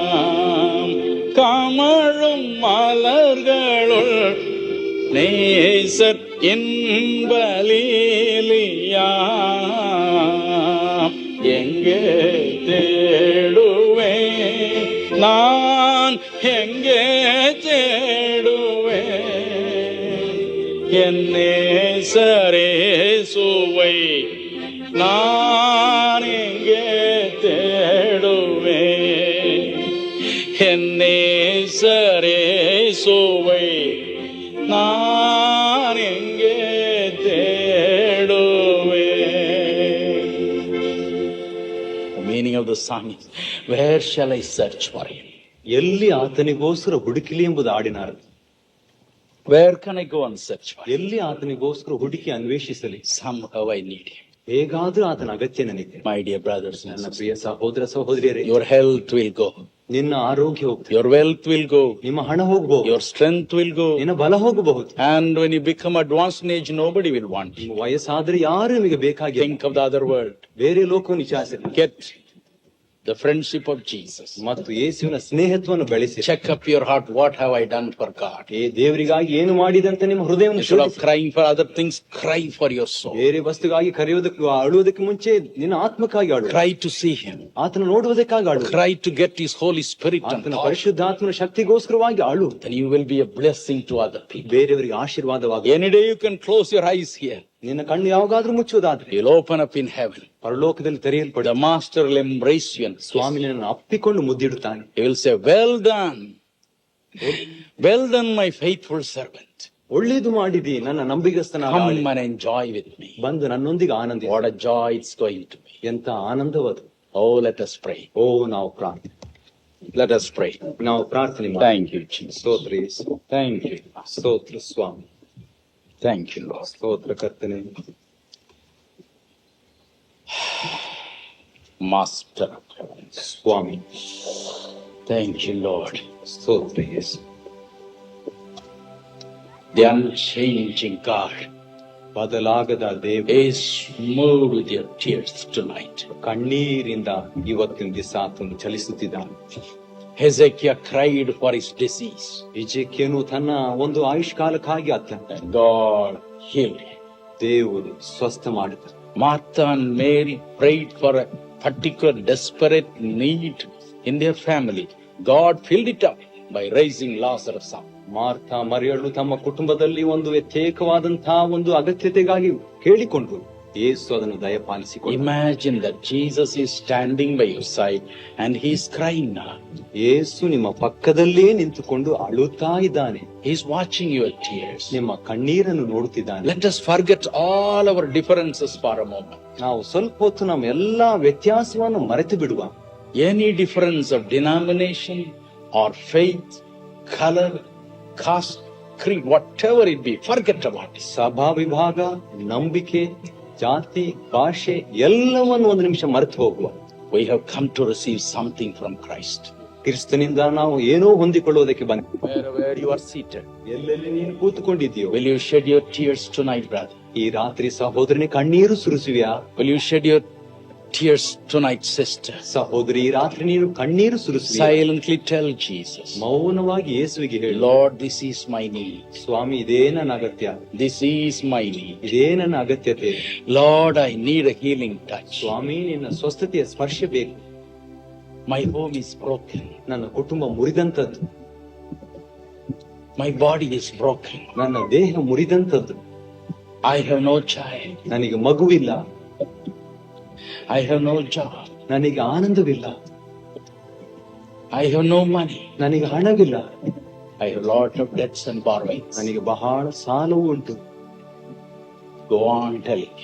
இன்பலீலியாம். கமழும் மலர்களுள் நேசர் இன்பலீலியாம். எங்கே தேடுவேன் நான், எங்கே தேடுவேன்? என்னேசரேசுவை நான் எங்கே தேடுவேன்? என்னேசரேசுவை நான் எங்கே தேடுவேன்? The meaning of the song is, where shall I search for him? ಎಲ್ಲಿ ಆತನಿಗೋಸ್ಕರ ಹುಡುಕಿಲಿ ಎಂಬುದು ಹಾಡಿನ ಅರ್ಥ. Where can I go and search for him? ಎಲ್ಲಿ ಆತನಿಗೋಸ್ಕರ ಹುಡುಕಿ ಅನ್ವೇಷಿಸಲಿ? Somehow I need him. ಹೇಗಾದ್ರೂ ಆತನ ಅಗತ್ಯ ನನಗೆ. My dear brothers and ನನ್ನ sisters, ಪ್ರಿಯ ಸಹೋದರ ಸಹೋದರಿಯರೇ, your health will go, ನಿನ್ನ ಆರೋಗ್ಯ ಹೋಗ್ತದೆ, your wealth will go, ನಿಮ್ಮ ಹಣ ಹೋಗಬಹುದು, your strength will go, ನಿನ್ನ ಬಲ ಹೋಗಬಹುದು. and when you become advanced in age, nobody will want you. ವಯಸ್ಸಾದ್ರೆ ಯಾರು ನಿಮಗೆ ಬೇಕಾಗಿಲ್ಲ. Think of the other world. ಬೇರೆ ಲೋಕವನ್ನು ವಿಚಾರಿಸಿ, Get the friendship of Jesus. ಮತ್ತು ಯೇಸುವಿನ ಸ್ನೇಹತ್ವವನ್ನು ಬೆಳೆಸಿ. Check up your heart. What have I done for God? ದೇವರಿಗಾಗಿ ಏನು ಮಾಡಿದಂತ ನಿಮ್ಮ ಹೃದಯವನ್ನು Instead of crying for other things, cry for your soul. ಬೇರೆ ವಸ್ತುಗಾಗಿ ಕರೆಯುವುದಕ್ಕೆ ಅಳುವುದಕ್ಕೆ ಮುಂಚೆ ನಿನ್ನ ಆತ್ಮಕ್ಕಾಗಿ ಆಡು. Cry to see him. ಆತನ ನೋಡುವುದಕ್ಕಾಗಿ ಆಡು. Cry to get his Holy Spirit and ಆತನ power. ಪರಿಶುದ್ಧಾತ್ಮನ ಶಕ್ತಿಗೋಸ್ಕರವಾಗಿ ಆಳು. Then you will be a blessing to other people. ಬೇರೆಯವರಿಗೆ ಆಶೀರ್ವಾದವಾಗು. Any day you can close your eyes here. ನಿನ್ನ ಕಣ್ಣು ಯಾವಾಗಾದ್ರೂ ಮುಚ್ಚುವುದಾದ್ರೆ You'll open up in heaven. ಪರಲೋಕದಲ್ಲಿ ತೆರೆಯಲ್ಪಡ The Master will embrace you and ಸ್ವಾಮಿ ನಿನ್ನನ್ನು ಅಪ್ಪಿಕೊಂಡು ಮುದ್ದಿಡುತ್ತಾನೆ. he will say, well done. Well done, my faithful servant. ಒಳ್ಳೇದು ಮಾಡಿದಿ ನನ್ನ ನಂಬಿಗಸ್ತನ. Come and enjoy with me. ಬಂದು ನನ್ನೊಂದಿಗೆ Anandi. What a joy it's going to be. ಎಂತ ಆನಂದವದು. Oh, let us pray. ನಾವು ಪ್ರಾರ್ಥನೆ. Let us pray. ನಾವು ಪ್ರಾರ್ಥನೆ ಮಾಡಿ. Thank you, Jesus. ಸ್ತೋತ್ರ ಯೇಸು. Thank you. ಸ್ತೋತ್ರ ಸ್ವಾಮಿ. Thank you, Lord. ಸ್ತೋತ್ರ ಕರ್ತನೆ. Master of heaven. Swami. Thank you, Lord. ಸ್ತೋತ್ರ ಯೇಸು. The unchanging God ಬದಲಾಗದ ದೇವ is moved with your tears tonight. ಕಣ್ಣೀರಿಂದ ಇವತ್ತಿನ ದಿವಸ ಆತನು ಚಲಿಸುತ್ತಿದ್ದಾನೆ. Hezekiah cried for his disease. ಹಿಜ್ಕೀಯನು ತನ್ನ ಒಂದು ಆಯುಷ್ಕಾಲಕ್ಕಾಗಿ ಅತ್ತ. And God healed him. ದೇವರು ಸ್ವಸ್ಥ ಮಾಡಿದ. Martha and Mary prayed for a particular desperate need in their family. God filled it up by raising Lazarus up. ಮಾರ್ಥ ಮರಿಯಳು ತಮ್ಮ ಕುಟುಂಬದಲ್ಲಿ ಒಂದು ವ್ಯತ್ಯೇಕವಾದಂತಹ ಒಂದು ಅಗತ್ಯತೆಗಾಗಿ ಕೇಳಿಕೊಂಡ್ರು. ಯೇಸು ಅದನ್ನು ದಯಪಾಲಿಸಿಕೊಂಡರು. Imagine that Jesus is standing by your side and he is crying now. ಯೇಸು ನಿಮ್ಮ ಪಕ್ಕದಲ್ಲೇ ನಿಂತುಕೊಂಡು ಅಳುತ್ತಾ ಇದ್ದಾನೆ. He is watching your tears. ನಿಮ್ಮ ಕಣ್ಣೀರನ್ನು ನೋಡುತ್ತಿದ್ದಾನೆ. Let us forget all our differences for a moment. ನಾವು ಸ್ವಲ್ಪ ಹೊತ್ತು ನಮ್ಮ ಎಲ್ಲಾ ವ್ಯತ್ಯಾಸವನ್ನು ಮರೆತು ಬಿಡುವ. Any difference of denomination or faith, color, caste, creed, whatever it be, forget about it. ಸಭಾ ವಿಭಾಗ, ನಂಬಿಕೆ, ಜಾತಿ, ಭಾಷೆ ಎಲ್ಲವನ್ನು ಒಂದು ನಿಮಿಷ ಮರೆತು ಹೋಗುವ. We have come to receive something from Christ. ಕ್ರಿಸ್ತನಿಂದ ನಾವು ಏನೋ ಹೊಂದಿಕೊಳ್ಳುವುದಕ್ಕೆ ಬಂದ. Wherever you are seated, ಎಲ್ಲೆಲ್ಲಿ ನೀನು ಕೂತುಕೊಂಡಿದ್ದೀಯೋ, will you shed your tears tonight, brother? ಈ ರಾತ್ರಿ ಸಹೋದರನೇ ಕಣ್ಣೀರು ಸುರಿಸುವಿಯಾ? Will you shed your tears tonight, sister? ಸಹೋದರಿ, ಈ ರಾತ್ರಿ ನೀನು ಕಣ್ಣೀರು ಸುರಿಸುವಿಯಾ? Silently tell Jesus, ಮೌನವಾಗಿ ಯೇಸುವಿಗೆ ಹೇಳು, Lord, this is my need. ಸ್ವಾಮಿ, ಇದೇ ನನ್ನ ಅಗತ್ಯ, This is my need. ಇದೇ ನನ್ನ ಅಗತ್ಯತೆ. Lord, I need a healing touch. ಸ್ವಾಮಿ, ನಿನ್ನ ಸ್ವಸ್ಥತೆಯ ಸ್ಪರ್ಶ ಬೇಕು. My home is broken. ನನ್ನ ಕುಟುಂಬ ಮುರಿದಂತದ್ದು. My body is broken. ನನ್ನ ದೇಹ ಮುರಿದಂತದ್ದು. I have no child. ನನಗೆ ಮಗುವಿಲ್ಲ. I have no job. ನನಗೆ ಆನಂದವಿಲ್ಲ, I have no money. ನನಗೆ ಹಣವಿಲ್ಲ, I have lot of debts and borrowings. ನನಗೆ ಬಹಳ ಸಾಲವೂ ಉಂಟು. Go on telling.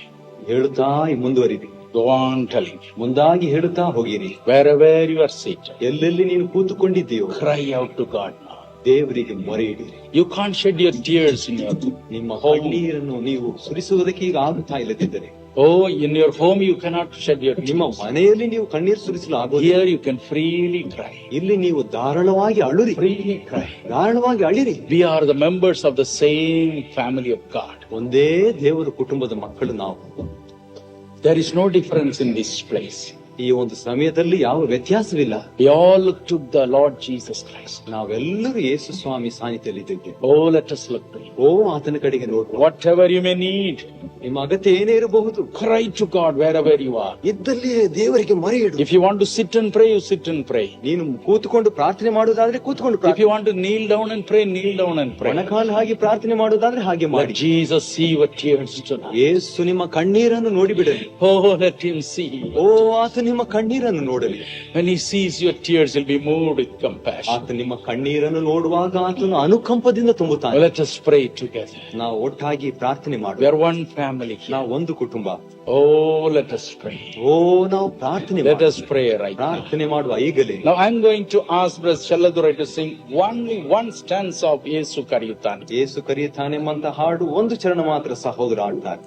ಹೇಳುತ್ತಾ ಮುಂದುವರಿರಿ, Go on telling. ಮುಂದಾಗಿ ಹೇಳುತ್ತಾ ಹೋಗಿರಿ. Wherever you are seated, ಎಲ್ಲೆಲ್ಲಿ ನೀನು ಕೂತುಕೊಂಡಿದ್ದೀಯೋ cry out to God now. ದೇವರಿಗೆ ಮೊರೆ ಇಡಿರಿ. You can't shed your tears in your ನಿಮ್ಮ home. ಕಣ್ಣೀರನ್ನು ನೀವು ಸುರಿಸುವುದಕ್ಕೆ ಈಗ ಆಗುತ್ತಾ ಇಲ್ಲದಿದ್ದರೆ, Oh, in your home you cannot shed your ನಿಮ್ಮ tears. ಮನೆಯಲ್ಲಿ ನೀವು ಕಣ್ಣೀರು ಸುರಿಸಲು ಆಗೋದಿಲ್ಲ. Here you can freely cry. ಇಲ್ಲಿ ನೀವು ಧಾರಾಳವಾಗಿ ಅಳುರಿ, Freely cry. ಧಾರಾಳವಾಗಿ ಅಳಿರಿ. We are the members of the same family of God. ಒಂದೇ ದೇವರ ಕುಟುಂಬದ ಮಕ್ಕಳು ನಾವು. There is no difference in this place. ಈ ಒಂದು ಸಮಯದಲ್ಲಿ ಯಾವ ವ್ಯತ್ಯಾಸವಿಲ್ಲ. We all look to the Lord Jesus Christ. ನಾವೆಲ್ಲರೂ ಯೇಸು ಸ್ವಾಮಿ ಸಾನ್ನಿಧ್ಯದಲ್ಲಿದ್ದೇವೆ. Oh, let us look to Him. ಓ ಆತನ ಕಡೆಗೆ ನೋಡುವ. Whatever you may need, ನಿಮ್ಮ ಅಗತ್ಯ ಏನೇ ಇರಬಹುದು, cry to God wherever you are. ಇದ್ದಲ್ಲಿಯೇ ದೇವರಿಗೆ ಮೊರೆ ಇಡು. If you want to sit and pray, you sit and pray. ನೀನು ಕೂತ್ಕೊಂಡು ಪ್ರಾರ್ಥನೆ ಮಾಡುವುದಾದ್ರೆ ಕೂತ್ಕೊಂಡು If ಪ್ರಾರ್ಥನೆ, you want to kneel down and pray, kneel down and pray. ಮೊಣಕಾಲು ಹಾಗೆ ಪ್ರಾರ್ಥನೆ ಮಾಡುವುದಾದ್ರೆ ಹಾಗೆ Let ಮಾಡಿ. Jesus see your tears tonight. ಯೇಸು ನಿಮ್ಮ ಕಣ್ಣೀರನ್ನು ನೋಡಿಬಿಡಲಿ. Oh, let Him see. ಓ ಆತ ನಿಮ್ಮ ಕಣ್ಣೀರನ್ನು ನೋಡಲಿ. When He sees your tears, He'll be moved with compassion. ಆತ ನಿಮ್ಮ ಕಣ್ಣೀರನ್ನು ನೋಡುವಾಗ ಆತನು ಅನುಕಂಪದಿಂದ ತುಂಬುತ್ತಾನೆ. Let us pray together. ನಾವು ಒಟ್ಟಾಗಿ ಪ್ರಾರ್ಥನೆ We ಮಾಡುವ. are one family here. ನಾವು ಒಂದು ಕುಟುಂಬ. Oh, let us pray. ಓ ನಾವು ಪ್ರಾರ್ಥನೆ Let ಮಾಡುವ. us pray right now. ಪ್ರಾರ್ಥನೆ ಮಾಡುವ ಈಗಲೇ. Now I'm going to ask Brother Shalladurai to sing only one stanza of Yesu Kariyuttane. ಯೇಸು ಕರೆಯುತ್ತಾನೆಂಬಂತ ಹಾಡು ಒಂದು ಚರಣ ಮಾತ್ರ ಸಹೋದರ ಆಡ್ತಾರೆ.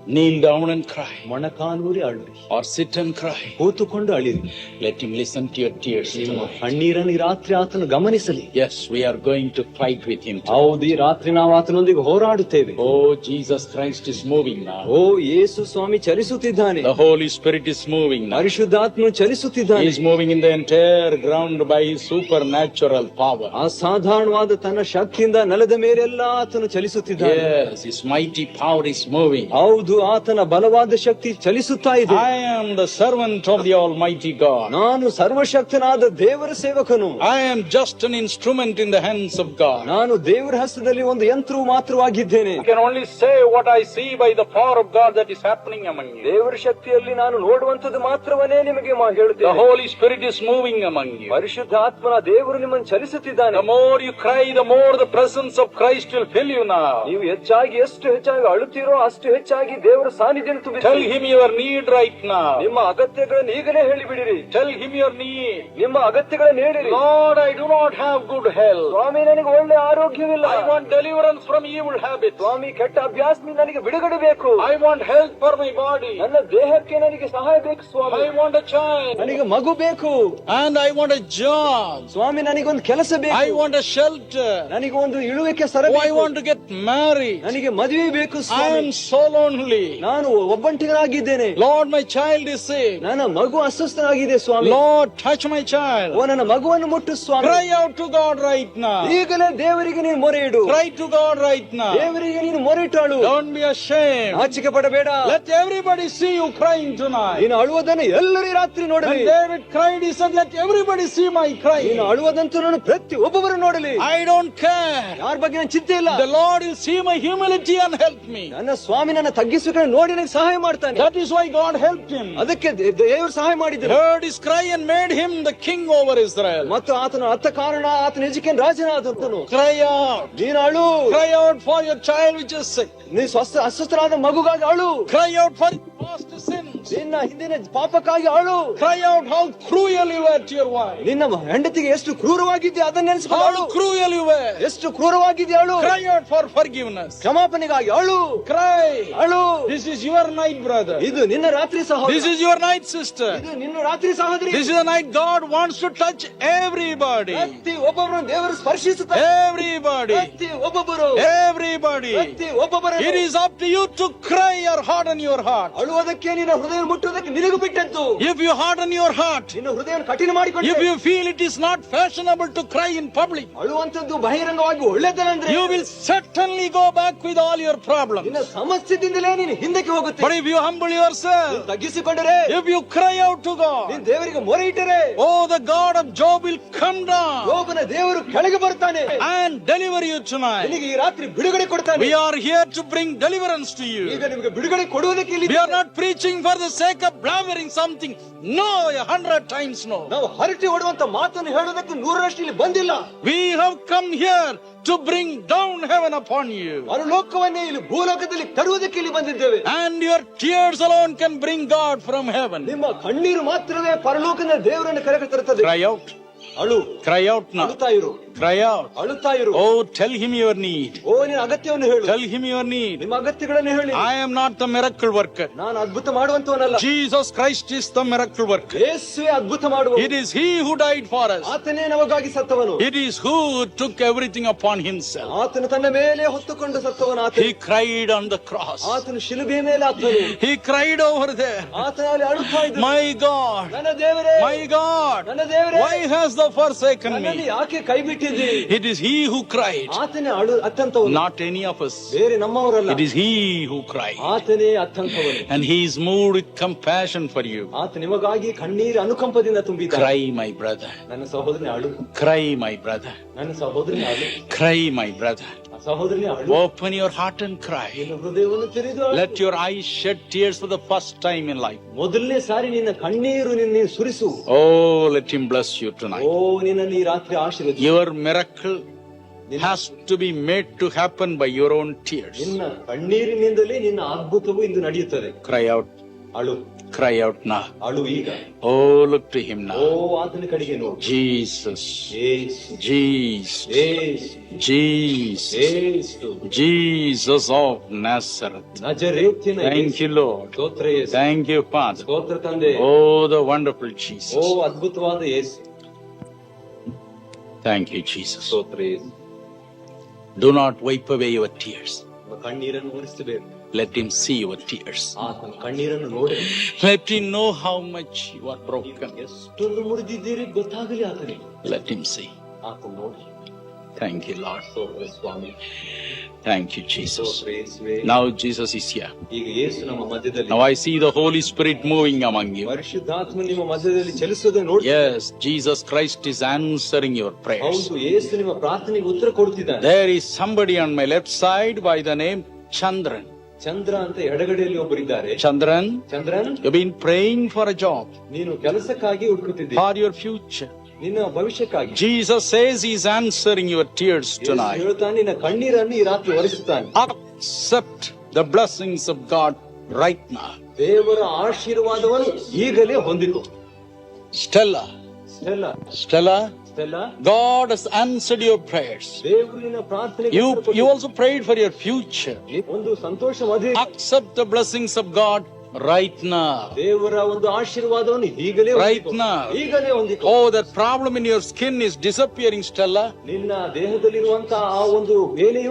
Kneel down and cry, ಮೊಣಕಾಲೂರಿ ಅಳುರಿ, or sit and cry. ಕೂತುಕೊಂಡು ಅಳಿರಿ. Let Him listen to your tears ನಿಮ್ಮ tonight. ಕಣ್ಣೀರನ್ನು ಈ ರಾತ್ರಿ ಆತನು ಗಮನಿಸಲಿ. Yes, we are going to fight with Him tonight. ಹೌದು, ಈ ರಾತ್ರಿ ನಾವು ಆತನೊಂದಿಗೆ ಹೋರಾಡುತ್ತೇವೆ. Oh, Jesus Christ is moving now. O Yesu Swami ಚಲಿಸುತ್ತಿದ್ದಾನೆ. The Holy Spirit is moving now. ಪರಿಶುದ್ಧಾತ್ಮನು He ಚಲಿಸುತ್ತಿದ್ದಾನೆ. is moving in the entire ground by His supernatural power. ಅಸಾಧಾರಣವಾದ ತನ್ನ ಶಕ್ತಿಯಿಂದ ನೆಲದ ಮೇಲೆಲ್ಲ ಆತನು ಚಲಿಸುತ್ತಿದ್ದಾನೆ. Yes, His mighty power is moving. ಹೌದು, ಆತನ ಬಲವಾದ ಶಕ್ತಿ ಚಲಿಸುತ್ತಾ ಇದೆ. I am the servant of the Almighty God. ನಾನು ಸರ್ವಶಕ್ತನಾದ ದೇವರ ಸೇವಕನು. I am just an instrument in the hands of God. ನಾನು ದೇವರ ಹಸ್ತದಲ್ಲಿ ಒಂದು ಯಂತ್ರವು ಮಾತ್ರವಾಗಿದ್ದೇನೆ. I can only say what I see by the power of God that is happening among you. ದೇವರ ಶಕ್ತಿಯಲ್ಲಿ ನಾನು ನೋಡುವಂತದ್ದು ಮಾತ್ರವನ್ನೇ ನಿಮಗೆ The ಹೇಳುತ್ತೇನೆ. Holy Spirit is moving among you. ಪರಿಶುದ್ಧಾತ್ಮನ ದೇವರು ನಿಮ್ಮನ್ನು ಚಲಿಸುತ್ತಿದ್ದಾನೆ. The more you cry, the more the presence of Christ will fill you now. ನೀವು ಹೆಚ್ಚಾಗಿ ಎಷ್ಟು ಹೆಚ್ಚಾಗಿ ಅಳುತ್ತೀರೋ ಅಷ್ಟು ಹೆಚ್ಚಾಗಿ ದೇವರ ಸಾನ್ನಿಧ್ಯವನ್ನು Tell ತುಂಬಿಸಿ. Him your need right now. ನಿಮ್ಮ ಅಗತ್ಯಗಳನ್ನು ಈಗಲೇ ಹೇಳಿಬಿಡಿರಿ. Tell Him your need. ನಿಮ್ಮ ಅಗತ್ಯಗಳನ್ನು ಹೇಳಿರಿ. Lord, I do not have good health. ಸ್ವಾಮಿ, ನನಗೆ ಒಳ್ಳೆ ಆರೋಗ್ಯವಿಲ್ಲ. I want deliverance from evil habits. ಸ್ವಾಮಿ, ಕೆಟ್ಟ ಅಭ್ಯಾಸದಿಂದ ನನಗೆ ಬಿಡುಗಡೆ ಬೇಕು. I want health for my body. ನನ್ನ ದೇಹಕ್ಕೆ ನನಗೆ ಸಹಾಯ ಬೇಕು ಸ್ವಾಮಿ. I want a child. ನನಗೆ ಮಗು ಬೇಕು. And I want a job. ಸ್ವಾಮಿ, ನನಗೊಂದು ಕೆಲಸ I ಬೇಕು. want a shelter. ನನಗೆ ಒಂದು ಇಳುವಿಕೆ ಸರ Oh, I ಬೇಕು. want to get married. ನನಗೆ ಮದುವೆ ಬೇಕು I Swami. am so lonely. ನಾನು ಒಬ್ಬಂಟಿಗನಾಗಿದ್ದೇನೆ. Lord, my child is sick. ನನ್ನ ಮಗು ಅಸ್ವಸ್ಥನಾಗಿದೆ ಸ್ವಾಮಿ. Lord, touch my child. ಓ ನನ್ನ ಮಗುವನ್ನು ಮುಟ್ಟು ಸ್ವಾಮಿ. Cry out to God right now. ಈಗಲೇ ದೇವರಿಗೆ ನೀನು ಮೊರೆ ಇಡು. Cry to God right now. ದೇವರಿಗೆ ನೀನು ಮೊರೆಯಿಟ್ಟು. Don't be ashamed. ನಾಚಿಕೆ ಪಡಬೇಡ. Let everybody see you crying tonight. ನೀನು ಅಳುವುದನ್ನು ಎಲ್ಲರೂ ಈ ರಾತ್ರಿ When ನೋಡಲಿ. David cried, he said, let everybody see my ನೀನು crying. ಅಳುವುದಂತೂ ನಾನು ಪ್ರತಿ ಒಬ್ಬೊಬ್ಬರು ನೋಡಲಿ. I don't care. ಯಾರ ಬಗ್ಗೆ ನಾನು ಚಿಂತೆ ಇಲ್ಲ. The Lord will see my humility and help me. ನನ್ನ ಸ್ವಾಮಿ ನನ್ನ ತಗ್ಗಿಸುವ ನೋಡಿ ನನಗೆ ಸಹಾಯ ಮಾಡ್ತಾನೆ. That is why God helped him. ಅದಕ್ಕೆ ದೇವರು ಸಹಾಯ ಮಾಡಿದ್ರು. Heard his cry and made him the king over Israel. ಮತ್ತು ಆತನ ಅತ್ತ ಕಾರಣ ಆತನ ಎಜಿಕೇನ್ ರಾಜನಾದನು. Cry out. ನೀನು ಅಳು. Cry out for your child which is sick. ನೀನು ಅಸ್ವಸ್ಥರಾದ ಮಗುಗಾಗಿ ಅಳು. Cry out for your past sins. ನಿನ್ನ ಹಿಂದಿನ ಪಾಪಕ್ಕಾಗಿ ಅಳು. Cry out how cruel you were to your wife. ನಿನ್ನ ಹೆಂಡತಿಗೆ ಎಷ್ಟು ಕ್ರೂರವಾಗಿದ್ದೆ ಅದನ್ನ ನೆನೆಸಿಕೊಂಡು ಅಳು. How cruel you were. ಎಷ್ಟು ಕ್ರೂರವಾಗಿದ್ದೆ ಅಳು. Cry out for forgiveness. ಕ್ಷಮಾಪಣೆಗಾಗಿ ಅಳು. Cry. ಅಳು. This is your night, brother. ಇದು ನಿನ್ನ ರಾತ್ರಿ ಸಹೋದರ. This is your night, sister. ಇದು ನಿನ್ನ ರಾತ್ರಿ ಸಹೋದರಿ. This is the night God wants to touch everybody. ಪ್ರತಿ ಒಬ್ಬೊಬ್ಬರು ದೇವರು ಸ್ಪರ್ಶಿಸುತ್ತಾರೆ. Everybody. ಪ್ರತಿ ಒಬ್ಬೊಬ್ಬರು. Everybody. ಪ್ರತಿ ಒಬ್ಬೊಬ್ಬರು. It is up to you to cry or harden your heart. ಅಳುವುದಕ್ಕೆ ನಿನ್ನ ಹೃದಯ ಮುಟ್ಟುವುದಕ್ಕೆ ನಿನಗೂ ಬಿಟ್ಟದ್ದು. If you harden your heart, ನಿನ್ನ ಹೃದಯವನ್ನು ಕಠಿಣ ಮಾಡಿಕೊಂಡು if you feel it is not fashionable to cry in public, ಅಳುವಂತದ್ದು ಬಹಿರಂಗವಾಗಿ ಒಳ್ಳೆದನಂದ್ರೆ you will certainly go back with all your problems. ನಿನ್ನ ಸಮಸ್ಯೆದಿಂದಲೇ ನೀನು ಹಿಂದಕ್ಕೆ ಹೋಗುತ್ತೆ. But if you humble yourself, ತಗ್ಗಿಸಿಕೊಂಡರೆ, if you cry out to God, ನೀನು ದೇವರಿಗೆ ಮೊರೆ ಇಟ್ಟರೆ, oh, the God of Job will come down ಯೋಬನ ದೇವರು ಕೆಳಗೆ ಬರ್ತಾನೆ and deliver you tonight. ನಿನಗೆ ಈ ರಾತ್ರಿ ಬಿಡುಗಡೆ ಕೊಡ್ತಾನೆ. We are here to bring deliverance to you. ಈಗ ನಿಮಗೆ ಬಿಡುಗಡೆ ಕೊಡುವುದಕ್ಕೆ ಇಲ್ಲಿ We are not preaching for the sake of blabbering something. No, 100 times no. ನಾವು ಹರಟಿ ಹೊಡುವಂತ ಮಾತನ್ನು ಹೇಳೋದಕ್ಕೆ 100ರಷ್ಟು ಇಲ್ಲಿ ಬಂದಿಲ್ಲ. We have come here to bring down heaven upon you. ಪರಲೋಕವನ್ನೇ ಇಲ್ಲಿ ಭೂಲೋಕದಲ್ಲಿ ತರುವುದಕ್ಕೆ ಇಲ್ಲಿ ಬಂದಿದ್ದೇವೆ. And your tears alone can bring God from heaven. ನಿಮ್ಮ ಕಣ್ಣೀರು ಮಾತ್ರವೇ ಪರಲೋಕದ ದೇವರನ್ನು ಕರೆಗೆ ತರುತ್ತದೆ. Cry out. ಅಳು. Cry out now. ಅಳುತ್ತಾ ಇರು. Cry out. ಅಳುತ್ತಾ ಇರು. Oh, tell him your need. ಓ ನಿನ್ನ ಅಗತ್ಯವನ್ನು ಹೇಳು. Tell him your need. ನಿಮ್ಮ ಅಗತ್ಯಗಳನ್ನು ಹೇಳಿ. I am not the miracle worker. ನಾನು ಅದ್ಭುತ ಮಾಡುವಂತವನಲ್ಲ. Jesus Christ is the miracle worker. ಯೇಸುವೇ ಅದ್ಭುತ ಮಾಡುವವನು. It is he who died for us. ಆತನೇ ನಮಗಾಗಿ ಸತ್ತವನು. It is who took everything upon himself. ಆತನು ತನ್ನ ಮೇಲೆ ಹೊತ್ತುಕೊಂಡು ಸತ್ತವನು ಆತನು. He cried on the cross. ಆತನು ಶಿಲುಬೆಯ ಮೇಲೆ ಆತನು. He cried over there. ಆತನು ಅಲ್ಲಿ ಅಳುತ್ತಾ ಇದ್ದನು. My God. ನನ್ನ ದೇವರೇ. My God. ನನ್ನ ದೇವರೇ. Why has thou forsaken ನನ್ನನ್ನು me? ಯಾಕೆ ಕೈ ಬಿಟ್ಟಿದ್ದೀ? It is he who cried. ಆತನೇ ಅತ್ತಂತವನು. Not any of us. ಬೇರೆ ನಮ್ಮವರಲ್ಲ. It is he who cried. ಆತನೇ ಅತ್ತಂತವನು. And he is moved with compassion for you. ಆತ ನಿಮಗಾಗಿ ಕಣ್ಣೀರು ಅನುಕಂಪದಿಂದ ತುಂಬಿದ್ದಾನೆ. Cry, my brother. ನನ್ನ ಸಹೋದರನೇ ಅಳು. Cry, my brother. ನನ್ನ ಸಹೋದರನೇ ಅಳು. Cry, my brother. ಸಹೋದರನೇ ಅಳು. Open your heart and cry. ನಿನ್ನ ಹೃದಯವನ್ನು ತೆರೆದು ಅಳು. Let your eyes shed tears for the first time in life. ಮೊದಲನೇ ಸಾರಿ ನಿನ್ನ ಕಣ್ಣೀರು ನಿನ್ನ ಸುರಿಸು. Oh, let him bless you tonight. ಓ ನಿನ್ನನ್ನು ಈ ರಾತ್ರಿ ಆಶೀರ್ವದಿಸು. Your miracle has to be made to happen by your own tears. ನಿನ್ನ ಕಣ್ಣೀರಿನಿಂದಲೇ ನಿನ್ನ ಅದ್ಭುತವು ಇಂದು ನಡೆಯುತ್ತದೆ. Cry out. ಅಳು. Cry out now. ಅಳು ಈಗ. Oh, look to him now. ಓ ಆತನ ಕಡೆಗೆ ನೋಡು. Jesus. Yesu. Jesus. Yesu. Jesus. Yesu. Jesus of Nazareth. ನಜರೇತಿನ Thank you, Lord. ಸ್ತೋತ್ರ ಯೇಸು. Thank you, Father. ಸ್ತೋತ್ರ ತಂದೆ. Oh, the wonderful O Jesus. ಅದ್ಭುತವಾದ ಯೇಸು. Thank you, Jesus. ಸ್ತೋತ್ರ ಯೇಸು. Do not wipe away your tears. ನಿಮ್ಮ ಕಣ್ಣೀರನ್ನು ಒರೆಸಬೇಕು. Let him see your tears. ಆತನ ಕಣ್ಣೀರನ್ನು ನೋಡಿ. Let him know how much you are broken. ಎಷ್ಟೊಂದು ಮುರಿದಿದ್ದೀರಿ ಗೊತ್ತಾಗಲಿ ಆತನಿಗೆ. Let him see. ಆತನ ನೋಡಿ. Thank you, Lord. ಸ್ತೋತ್ರ ಸ್ವಾಮಿ. Thank you, Jesus. ಸ್ತೋತ್ರ ಯೇಸುವೇ. Now Jesus is here. ಈಗ ಯೇಸು ನಮ್ಮ ಮಧ್ಯದಲ್ಲಿ. Now I see the Holy Spirit moving among you. ಪರಿಶುದ್ಧಾತ್ಮ ನಿಮ್ಮ ಮಧ್ಯದಲ್ಲಿ ಚಲಿಸುವುದನ್ನು ನೋಡಿ. Yes, Jesus Christ is answering your prayers. ಹೌದು, ಯೇಸು ನಿಮ್ಮ ಪ್ರಾರ್ಥನೆಗೆ ಉತ್ತರ ಕೊಡುತ್ತಿದ್ದಾನೆ. There is somebody on my left side by the name Chandran. ಚಂದ್ರ ಅಂತ ಎಡಗಡೆಯಲ್ಲಿ ಒಬ್ಬರಿದ್ದಾರೆ. Chandran, Chandran, you've been praying for a job, ನೀನು ಕೆಲಸಕ್ಕಾಗಿ ಹುಡುಕುತ್ತಿದ್ದೀಯ. for your future. ನಿನ್ನ ಭವಿಷ್ಯಕ್ಕಾಗಿ. Jesus says he's answering your tears Yesu tonight. ಹೇಳ್ತಾನೆ ನಿನ್ನ ಕಣ್ಣೀರನ್ನು ಈ ರಾತ್ರಿ ಒರೆಸುತ್ತಾನೆ. Accept the blessings of God right now. ದೇವರ ಆಶೀರ್ವಾದವನ್ನು ಈಗಲೇ ಹೊಂದಿಕೊ. Stella, Stella, Stella, Stella, God has answered your prayers. ದೇವರು ನಿನ್ನ ಪ್ರಾರ್ಥನೆಗೆ You ಉತ್ತರ ಕೊಟ್ಟಿದ್ದಾನೆ. also prayed for your future. ಒಂದು ಸಂತೋಷ ಮದುವೆ. Accept the blessings of God right now. ದೇವರ ಒಂದು ಆಶೀರ್ವಾದವನ್ನು ಈಗಲೇ Right ಹೊಂದಿಕೊ. now. ಈಗಲೇ ಹೊಂದಿಕೊ. Oh, that problem in your skin is disappearing, Stella. ನಿನ್ನ ದೇಹದಲ್ಲಿರುವಂತಹ ಆ ಒಂದು ಬೇನೆಯು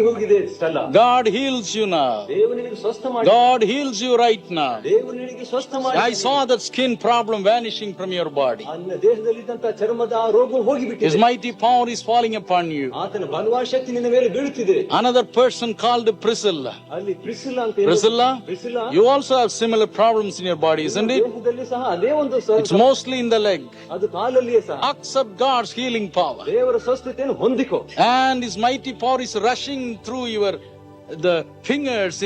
ಹೋಗಿದೆ Stella. God heals you now. ದೇವರು ನಿನಗೆ ಸ್ವಸ್ಥ ಮಾಡಿ. God heals you right now. ದೇವರು ನಿನಗೆ ಸ್ವಸ್ಥ ಮಾಡಿ. I saw that skin problem vanishing from your body. ನನ್ನ ದೇಹದಲ್ಲಿದ್ದಂತಹ ಚರ್ಮದ ಆ ರೋಗ His ಹೋಗಿಬಿಟ್ಟಿದೆ. mighty power is falling upon you. ಆತನ ಬಲವಾದ ಶಕ್ತಿ ನಿನ್ನ ಮೇಲೆ ಬೀಳುತ್ತಿದೆ. Another person called Priscilla. ಅಲ್ಲಿ ಪ್ರಿಸಿಲ್ಲಾ ಅಂತ Priscilla, ಪ್ರಿಸಿಲ್ಲಾ, you also have similar problems in your body, isn't it? ದೇಹದಲ್ಲಿ ಸಹ ಅದೇ ಒಂದು It's mostly in the leg. ಅದು ಕಾಲಲ್ಲಿಯೇ ಸಹ. Accept God's healing power. ದೇವರ ಸ್ವಸ್ಥತೆಯನ್ನು ಹೊಂದಿಕೊ. And His mighty power is rushing through the fingers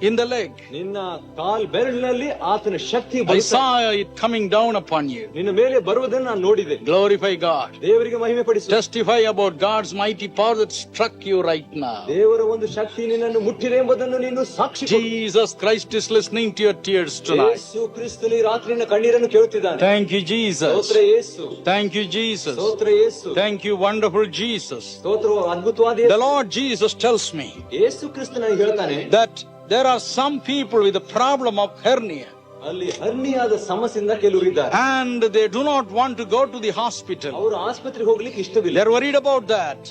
in the leg. ನಿನ್ನ ಕಾಲ್ ಬೆರಳಿನಲ್ಲಿ ಆತನ ಶಕ್ತಿ I saw it coming down upon you. ನಿನ್ನ ಮೇಲೆ ಬರುವುದನ್ನು ನಾನು ನೋಡಿದೆ. Glorify God. ದೇವರಿಗೆ ಮಹಿಮೆ ಪಡಿಸು. Testify about God's mighty power that struck you right now. ದೇವರ ಒಂದು ಶಕ್ತಿ ನಿನ್ನನ್ನು ಮುಟ್ಟಿದೆ ಎಂಬುದನ್ನು ನೀನು ಸಾಕ್ಷಿ ಕೊಡು. Jesus Christ is listening to your tears tonight. ಯೇಸು ಕ್ರಿಸ್ತನು ಈ ರಾತ್ರಿನ ಕಣ್ಣೀರನ್ನು ಕೇಳುತ್ತಿದ್ದಾನೆ. Thank you, Jesus. ಸ್ತೋತ್ರ ಯೇಸು. Thank you, Jesus. ಸ್ತೋತ್ರ ಯೇಸು. Thank you, wonderful Jesus. ಸ್ತೋತ್ರ ಅದ್ಭುತವಾದ The Yesu. Lord Jesus tells me ಯೇಸು ಕ್ರಿಸ್ತನು ಹೇಳ್ತಾನೆ that there are some people with the problem of hernia. ಅಲ್ಲಿ ಹರ್ನಿಯಾದ ಸಮಸ್ಯೆಯಿಂದ ಕೆಲವರು ಇದ್ದಾರೆ. And they do not want to go to the hospital. ಅವರು ಆಸ್ಪತ್ರೆಗೆ ಹೋಗ್ಲಿಕ್ಕೆ ಇಷ್ಟವಿಲ್ಲ. They're worried about that.